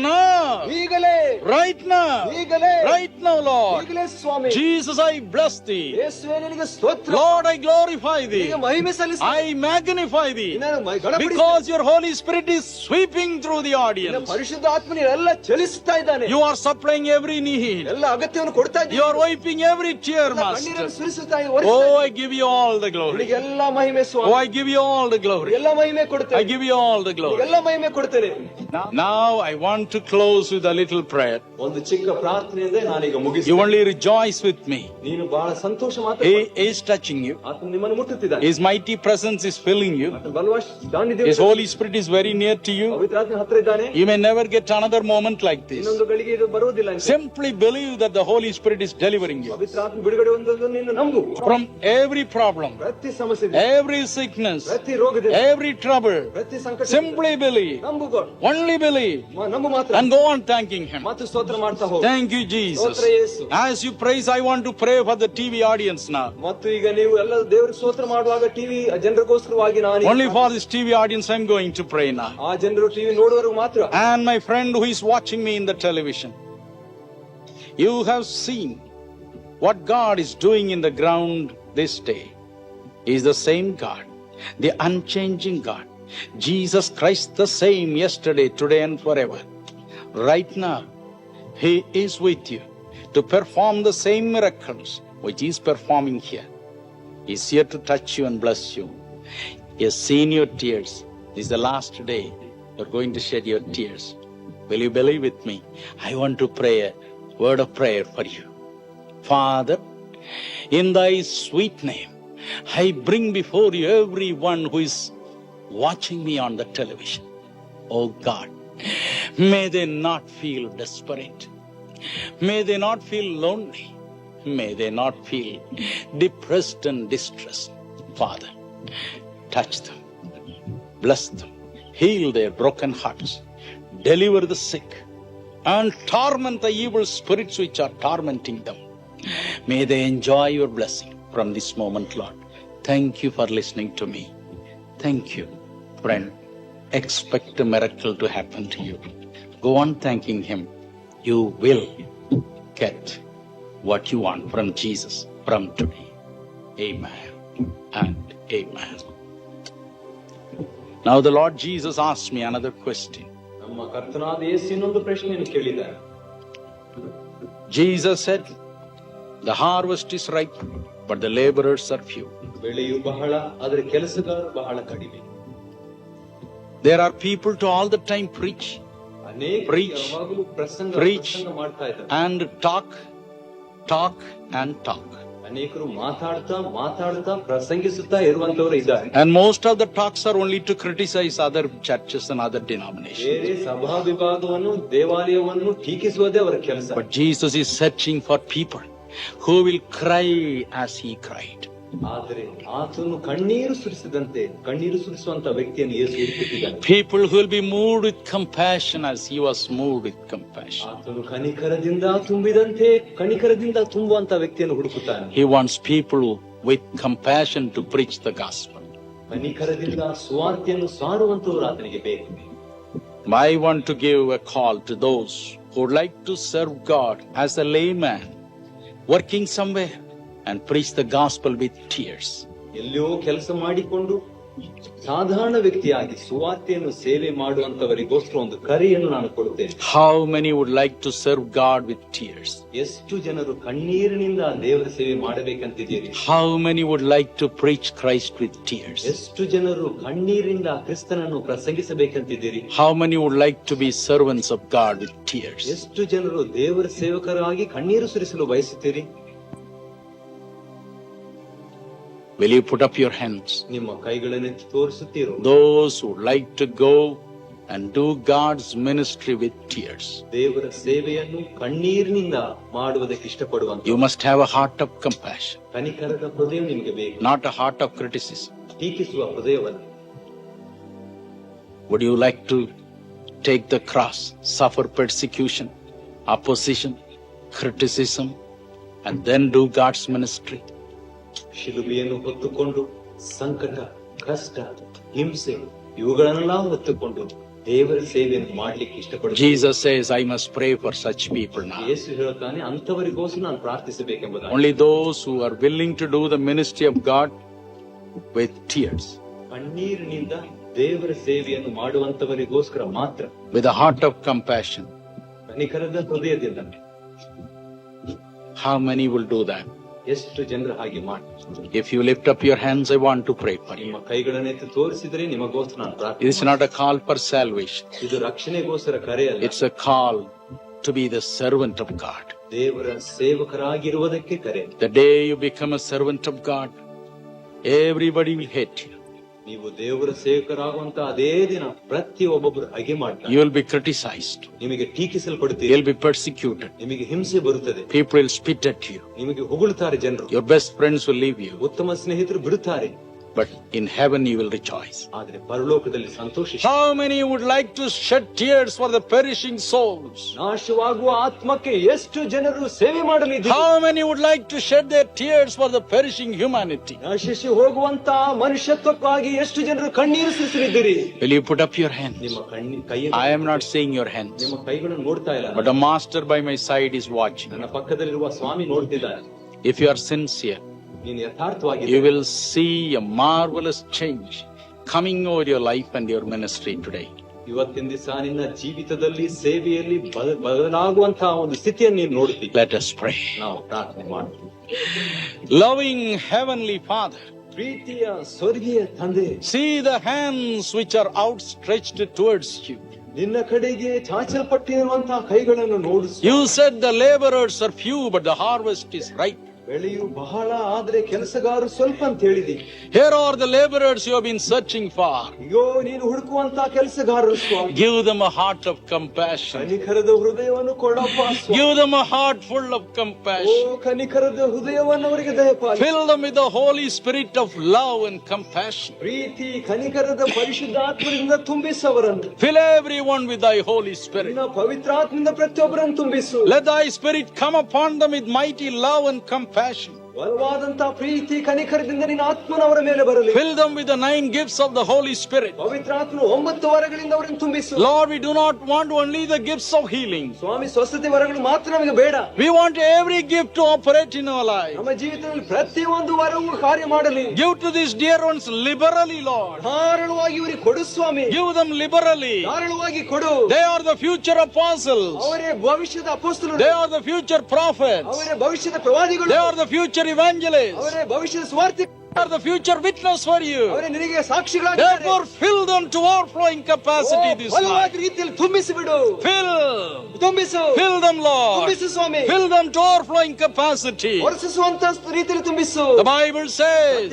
now. ಈಗಲೇ. Right now. ಈಗಲೇ. Right now, Lord. ಈಗಲೇ ಸ್ವಾಮಿ. Jesus, I bless thee. ಯೇಸುವೇ, ನಿನಗೆ ಸ್ತೋತ್ರ. Lord, I glorify thee. ನಿನಗೆ ಮಹಿಮೆ ಸಲ್ಲಿಸು. I magnify thee. ನಿನ್ನನ್ನು ಗಣಪಡಿಸು. Because your Holy Spirit is sweeping through the ನಿನ್ನ audience. ಪರಿಶುದ್ಧ ಆತ್ಮನು ಎಲ್ಲ ಚಲಿಸುತ್ತಾ ಇದ್ದಾನೆ. You are supplying every need. ಎಲ್ಲ ಅಗತ್ಯವನ್ನು ಕೊಡ್ತಾ ಇದ್ದಾನೆ. You are wiping every tear, Master. ಕಣ್ಣೀರನ್ನು ಸುರಿಸುತ್ತಾ Oh, I give you all the glory. ನಿನಗೆ ಎಲ್ಲ ಮಹಿಮೆ ಸ್ವಾಮಿ. Oh, I give you all the glory. ಎಲ್ಲ ಮಹಿಮೆ ಕೊಡ್ತೇನೆ. I give you all the glory. ಎಲ್ಲ ಮಹಿಮೆ ಕೊಡ್ತೇನೆ. Now I want to close with a little prayer. ಒಂದು ಚಿಕ್ಕ ಪ್ರಾರ್ಥನೆಯಿಂದ ನಾನೀಗ You ಮುಗಿಸ್ತೇನೆ. only rejoice with me. ನೀನು ಬಹಳ ಸಂತೋಷ ಮಾತ್ರ. He is touching you. ಆತನು ನಿಮ್ಮನ್ನು ಮುಟ್ಟುತ್ತಿದ್ದಾನೆ. His mighty presence is filling you. ಬಲವಾದ ಸಾನ್ನಿಧ್ಯ. His Holy Spirit is very near to you. ಪವಿತ್ರ ಆತ್ಮನ ಹತ್ತಿರ ಇದ್ದಾನೆ. You may never get another moment like this. ಇನ್ನೊಂದು ಗಳಿಗೆ ಇದು ಬರುವುದಿಲ್ಲ. Simply believe that the Holy Spirit is delivering you ಪವಿತ್ರ ಆತ್ಮ ಬಿಡುಗಡೆ ಹೊಂದೋದು ನೀನು ನಂಬು. from every problem, ಪ್ರತಿ ಸಮಸ್ಯೆ, every sickness, ಪ್ರತಿ ರೋಗದಿಂದ, every trouble. ಪ್ರತಿ ಸಂಕಟ. Simply believe. ನಂಬು. Only believe. ನಂಬು ಮಾತ್ರ. And go on thanking Him. ಮತ್ತು ಸ್ತೋತ್ರ ಮಾಡ್ತಾ ಹೋಗು. Thank you, Jesus. ಸ್ತೋತ್ರ ಯೇಸು. As you praise, I want to pray for the TV audience now. ಮತ್ತು ಈಗ ನೀವು ಎಲ್ಲ ದೇವರಿಗೆ ಸ್ತೋತ್ರ ಮಾಡುವಾಗ ಟಿವಿ ಜನರಿಗೋಸ್ಕರವಾಗಿ ನಾನು Only for this TV audience I'm going to pray now. ಆ ಜನರು ಟಿವಿ ನೋಡುವವರೆಗೂ ಮಾತ್ರ. And my friend who is watching me in the television, you have seen what God is doing in the ground this day. He is the same God, the unchanging God. Jesus Christ the same yesterday, today and forever. Right now, He is with you to perform the same miracles which He is performing here. He is here to touch you and bless you. He has seen your tears. This is the last day you're going to shed your tears. Will you believe with me? I want to pray a word of prayer for you. Father, in Thy sweet name, I bring before you everyone who is watching me on the television. Oh God, may they not feel desperate. May they not feel lonely. May they not feel depressed and distressed. Father, touch them, bless them, heal their broken hearts, deliver the sick, and torment the evil spirits which are tormenting them. May they enjoy your blessing from this moment, Lord. Thank you for listening to me. Thank you, friend. Expect a miracle to happen to you. Go on thanking Him. You will get what you want from Jesus from today. Amen and amen. Now the Lord Jesus asked me another question. ನಮ್ಮ ಕರ್ತನಾದ ಯೇಸು ಇನ್ನೊಂದು ಪ್ರಶ್ನೆಯನ್ನು ಕೇಳಿದ್ದಾರೆ. Jesus said, the harvest is ripe, but the laborers are few. ಬೆಳೆಯು ಬಹಳ, ಆದರೆ ಕೆಲಸಗಾರರು ಬಹಳ ಕಡಿಮೆ. There are people to all the time preach, preach, preach, and talk and talk. ಅನೇಕರು ಮಾತಾಡ್ತಾ ಪ್ರಸಂಗಿಸುತ್ತಾ ಇರುವಂತವರು ಇದ್ದಾರೆ. And most of the talks are only to criticize other churches and other denominations. ಬೇರೆ ಸಭಾ ವಿಭಾಗವನ್ನು, ದೇವಾಲಯವನ್ನು ಟೀಕಿಸುವುದೇ ಅವರ ಕೆಲಸ. But Jesus is searching for people who will cry as He cried. ಆದರೆ ಆತನು ಕಣ್ಣೀರು ಸುರಿಸುವಂತ ವ್ಯಕ್ತಿಯನ್ನು ಯೇಸು ಹುಡುಕುತ್ತಿದ್ದಾನೆ. People who will be moved with compassion as He was moved with compassion. ಆತನು ಕನಿಕರದಿಂದ ತುಂಬುವಂತ ವ್ಯಕ್ತಿಯನ್ನು ಹುಡುಕುತ್ತಾನೆ. He wants people with compassion to preach the gospel. ಕನಿಕರದಿಂದ ಸುವಾರ್ತೆಯನ್ನು ಸಾರುವಂತವರು ಆತನಿಗೆ ಬೇಕು. I want to give a call to those who would like to serve God as a layman, working somewhere, and preach the gospel with tears. ಎಲ್ಲಿಯೋ ಕೆಲಸ ಮಾಡಿಕೊಂಡು ಸಾಧಾರಣ ವ್ಯಕ್ತಿಯಾಗಿ ಸುವಾರ್ತೆಯನ್ನು ಸೇವೆ ಮಾಡುವಂತವರಿಗೋಸ್ಕರ ಒಂದು ಕರೆಯನ್ನು ನಾನು ಕೊಡುತ್ತೇನೆ. How many would like to serve God with tears? ಎಷ್ಟು ಜನರು ಕಣ್ಣೀರಿನಿಂದ ದೇವರ ಸೇವೆ ಮಾಡಬೇಕಂತಿದ್ದೀರಿ? How many would like to preach Christ with tears? ಎಷ್ಟು ಜನರು ಕಣ್ಣೀರಿನಿಂದ ಕ್ರಿಸ್ತನನ್ನು ಪ್ರಸಂಗಿಸಬೇಕಂತಿದ್ದೀರಿ? How many would like to be servants of God with tears? ಎಷ್ಟು ಜನರು ದೇವರ ಸೇವಕರಾಗಿ ಕಣ್ಣೀರು ಸುರಿಸಲು ಬಯಸುತ್ತೀರಿ? Will you put up your hands? ನಿಮ್ಮ ಕೈಗಳನ್ನೆತ್ತಿ ತೋರಿಸುತ್ತೀರೋ? Those who would like to go and do God's ministry with tears. ದೇವರ ಸೇವೆಯನ್ನು ಕಣ್ಣೀರಿನಿಂದ ಮಾಡುವುದಕ್ಕೆ ಇಷ್ಟಪಡುವಂತ. You must have a heart of compassion. ಕನಿಕರದ ಹೃದಯ ನಿಮಗೆ ಬೇಕು. Not a heart of criticism. ಟೀಕಿಸುವ ಹೃದಯವಲ್ಲ. Would you like to take the cross, suffer persecution, opposition, criticism, and then do God's ministry? ಶಿಲುಬೆಯನ್ನು ಹೊತ್ತುಕೊಂಡು ಸಂಕಟ, ಕಷ್ಟ, ಹಿಂಸೆ ಇವುಗಳನ್ನೆಲ್ಲ ಹೊತ್ತುಕೊಂಡು ದೇವರ ಸೇವೆಯನ್ನು ಮಾಡಲಿಕ್ಕೆ ಇಷ್ಟಪಡುತ್ತಾರೆ. Jesus says, I must pray for such people now. ಯೇಸು ಹೇಳುತ್ತಾನೆ, ಅಂತವರಿಗೋಸ್ಕರ ನಾನು ಪ್ರಾರ್ಥಿಸಬೇಕೆಂಬುದಾಗಿ. Only those who are willing to do the ministry of God with tears. ಕಣ್ಣೀರಿನಿಂದ ದೇವರ ಸೇವೆಯನ್ನು ಮಾಡುವಂತವರಿಗೋಸ್ಕರ ಮಾತ್ರ. With a heart of compassion. ಕನಿಕರದ ಹೃದಯದಿಂದ. How many will do that? ಎಷ್ಟು ಜನರು ಹಾಗೆ ಮಾಡಿ? If you lift up your hands, I want to pray for you. ನಿಮ್ಮ ಕೈಗಳನ್ನೆತ್ತಿ ತೋರಿಸಿದರೆ ನಿಮಗೋಸ್ಕರ ನಾನು It ಪ್ರಾರ್ಥಿಸುತ್ತೇನೆ. is not a call for salvation. ಇದು ರಕ್ಷಣೆಗೋಸ್ಕರ ಕರೆಯಲ್ಲ. It's a call to be the servant of God. ದೇವರ ಸೇವಕರಾಗಿರುವುದಕ್ಕೆ ಕರೆ. The day you become a servant of God, everybody will hate you. ನೀವು ದೇವರ ಸೇವಕರಾಗುವಂತ ಅದೇ ದಿನ ಪ್ರತಿಯೊಬ್ಬೊಬ್ಬರು ಹಾಗೆ ಮಾಡ್ತಾರೆ. You will be criticized. ನಿಮಗೆ ಟೀಕಿಸಲ್ಪಡುತ್ತೀರಿ. You will be persecuted. ನಿಮಗೆ ಹಿಂಸೆ ಬರುತ್ತದೆ. People will spit at you. ನಿಮಗೆ ಹೊಗಳುತ್ತಾರೆ ಜನರು. Your best friends will leave you. ಉತ್ತಮ ಸ್ನೇಹಿತರು ಬಿಡುತ್ತಾರೆ. But in heaven you will rejoice. ಆದರೆ ಪರಲೋಕದಲ್ಲಿ ಸಂತೋಷ. How many would like to shed tears for the perishing souls? ನಾಶವಾಗುವ ಆತ್ಮಕ್ಕೆ ಎಷ್ಟು ಜನರು ಸೇವೆ ಮಾಡಲಿದ್ದಾರೆ? How many would like to shed their tears for the perishing humanity? ನಾಶಿಸಿ ಹೋಗುವಂತ ಮನುಷ್ಯತ್ವಕ್ಕಾಗಿ ಎಷ್ಟು ಜನರು ಕಣ್ಣೀರು ಸುರಿಸಲಿದ್ದೀರಿ? Will you put up your hands? ನಿಮ್ಮ ಕೈಯನ್ನು I am not seeing your hands, ನಿಮ್ಮ ಕೈಗಳನ್ನು ನೋಡ್ತಾ ಇಲ್ಲ. but a master by my side is watching. ನನ್ನ ಪಕ್ಕದಲ್ಲಿರುವ ಸ್ವಾಮಿ ನೋಡ್ತಿದ್ದಾರೆ. If you are sincere, ನೀನು ಯಥಾರ್ಥವಾಗಿ you will see a marvelous change coming over your life and your ministry today. ಇವತ್ತಿನ ದಿವಸ ನಿನ್ನ ಜೀವಿತದಲ್ಲಿ ಸೇವೆಯಲ್ಲಿ ಬದಲಾಗುವಂತಹ ಒಂದು ಸ್ಥಿತಿಯನ್ನು ನೀನು ನೋಡ್ತೀವಿ. Let us pray. ನಾವು ಪ್ರಾರ್ಥನೆ ಮಾಡ್ತೀವಿ. Loving Heavenly Father, ಪ್ರೀತಿಯ ಸ್ವರ್ಗೀಯ ತಂದೆ, see the hands which are outstretched towards you. ನಿನ್ನ ಕಡೆಗೆ ಚಾಚಲ್ಪಟ್ಟಿರುವಂತಹ ಕೈಗಳನ್ನು ನೋಡು. You said the laborers are few, but the harvest is ripe. ಬೆಳೆಯು ಬಹಳ ಆದ್ರೆ ಕೆಲಸಗಾರರು ಸ್ವಲ್ಪ ಅಂತ ಹೇಳಿದಿ. Here are the laborers you have been searching for. ಅಯ್ಯೋ, ನೀನು ಹುಡುಕುವಂತ ಕೆಲಸಗಾರರು ಸ್ವಾಮಿ. Give them a heart of compassion. ಕನಿಕರದ ಹೃದಯವನ್ನು ಕೊಡಪ್ಪ ಸ್ವಾಮಿ. Give them a heart full of O, compassion. ಕನಿಕರದ ಹೃದಯವನ್ನು ಅವರಿಗೆ ದಯಪಾಲಿ. Fill them with the Holy Spirit of love and compassion. Preethi ಕನಿಕರದ ಪರಿಶುದ್ಧಾತ್ಮದಿಂದ ತುಂಬಿಸವರನ್ನು. Fill everyone with thy Holy Spirit. ನಿನ್ನ ಪವಿತ್ರಾತ್ಮದಿಂದ ಪ್ರತಿಯೊಬ್ಬರನ್ನು ತುಂಬಿಸು. Let thy Spirit come upon them with mighty love and compassion. ಬಲವಾದಂತಹ ಪ್ರೀತಿ ಕನಿಕರದಿಂದ ನಿನ್ನ ಆತ್ಮನವರ ಮೇಲೆ ಬರಲಿ. Fill them with the 9 gifts of the Holy Spirit. ಪವಿತ್ರಾತ್ಮ 9 ವರಗಳಿಂದ ಅವರನ್ನು ತುಂಬಿಸು. Lord, we do not want only the gifts of healing. ಸ್ವಾಮಿ, ಸ್ವಸ್ಥತೆ ವರಗಳು ಮಾತ್ರ ನಮಗೆ ಬೇಡ. We want every gift to operate in our life. ನಮ್ಮ ಜೀವಿತದಲ್ಲಿ ಪ್ರತಿಯೊಂದು ವರವು ಕಾರ್ಯ ಮಾಡಲಿ. Give to these dear ones liberally, Lord. ಧಾರಾಳವಾಗಿ ಇವರಿಗೆ ಕೊಡು ಸ್ವಾಮಿ. Give them liberally. ಧಾರಾಳವಾಗಿ ಕೊಡು. They are the future apostles. ಅವರೇ ಭವಿಷ್ಯದ ಅಪೊಸ್ತಲರು. They are the future prophets. ಅವರೇ ಭವಿಷ್ಯದ ಪ್ರವಾದಿಗಳು. They are the future evangelists. ಅವರೇ ಭವಿಷ್ಯದ ಸ್ವಾರ್ಥಿಗಳು. They are the future witness for you. ಅವರೇ ನಿನಗೆ ಸಾಕ್ಷಿಗಳಾಗಿದ್ದಾರೆ. Therefore, fill them to overflowing capacity this ಬಲವಾದ night. ರೀತಿಯಲ್ಲಿ ತುಂಬಿಸಿ ಬಿಡು. ತುಂಬಿಸು. Fill them, Lord. ತುಂಬಿಸು Swami. Fill them to overflowing capacity. ಹೊರಸೂಸುವಂತ ರೀತಿಯಲ್ಲಿ ತುಂಬಿಸು. The Bible says,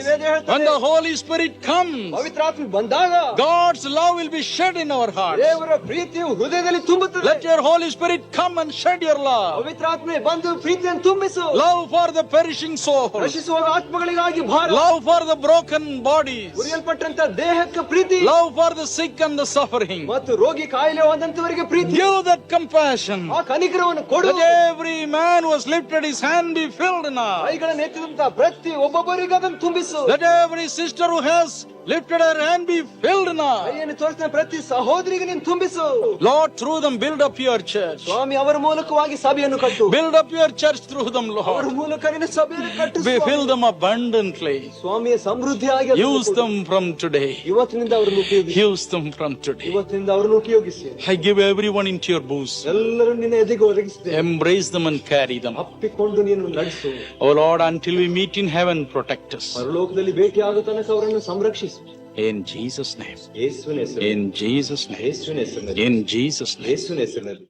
when the Holy Spirit comes, ಪವಿತ್ರಾತ್ಮ ಬಂದಾಗ God's love will be shed in our hearts. ದೇವರ ಪ್ರೀತಿಯು ಹೃದಯದಲ್ಲಿ ತುಂಬುತ್ತದೆ. Let your Holy Spirit come and shed your love. ಪವಿತ್ರಾತ್ಮೆ ಬಂದು ಪ್ರೀತಿಯನ್ನು ತುಂಬಿಸು. Love for the perishing souls. ನಶಿಸುವ ಆತ್ಮಗಳಿಗಾಗಿ ಭಾರ. Love for the broken bodies. ಉರಿಯಲ್ಪಟ್ಟಂತ ದೇಹಕ್ಕೆ ಪ್ರೀತಿ. Love for the sick and the suffering. ಮತ್ತು ರೋಗಿ ಕಾಯಿಲೆ ಹೊಂದಂತವರಿಗೆ ಪ್ರೀತಿ. Give that compassion. ಆ ಕನಿಕರವನ್ನು ಕೊಡು. Let every man who has lifted his hand be filled now. ಕೈಗಳನ್ನು ಎತ್ತಿದಂತ ಪ್ರತಿ ಒಬ್ಬೊಬ್ಬರಿಗೆ ಅದನ್ನು ತುಂಬಿಸು. Let every sister who has lifted her hand be filled now. ಕೈಯನ್ನು ತೋರಿಸಿದ ಪ್ರತಿ ಸಹೋದರಿಗೆ ನೀನು ತುಂಬಿಸು. Lord, through them build up your church. ಸ್ವಾಮಿ, ಅವರ ಮೂಲಕವಾಗಿ ಸಭೆಯನ್ನು ಕಟ್ಟು. Build up your church through them, ಅವರ Lord. ಮೂಲಕ ನಿನ್ನ ಸಭೆಯನ್ನು ಕಟ್ಟು. Fill them abundantly. ಸ್ವಾಮಿಯ ಸಮೃದ್ಧಿಯಾಗಿ Use them from today. ಇವತ್ತಿನಿಂದ ಅವರನ್ನು ಉಪಯೋಗಿಸಿ. Use them from today. ಇವತ್ತಿನಿಂದ ಅವರನ್ನು ಉಪಯೋಗಿಸಿ. I give everyone into your bosom. ಎಲ್ಲರೂ ನಿನ್ನ ಎದೆಗೆ ಒದಗಿಸಿದೆ. Embrace them and carry them. ಅಪ್ಪಿಕೊಂಡು ನೀನು ನಡೆಸು. Oh Lord, until we meet in heaven, protect us. ಪರಲೋಕದಲ್ಲಿ ಭೇಟಿಯಾಗುವ ತನಕ ಅವರನ್ನು ಸಂರಕ್ಷಿಸು. In Jesus' name. ಯೇಸುವಿನ ಹೆಸರಿನಲ್ಲಿ. In Jesus' name. ಯೇಸುವಿನ ಹೆಸರಿನಲ್ಲಿ. In Jesus' name. ಯೇಸುವಿನ ಹೆಸರಿನಲ್ಲಿ.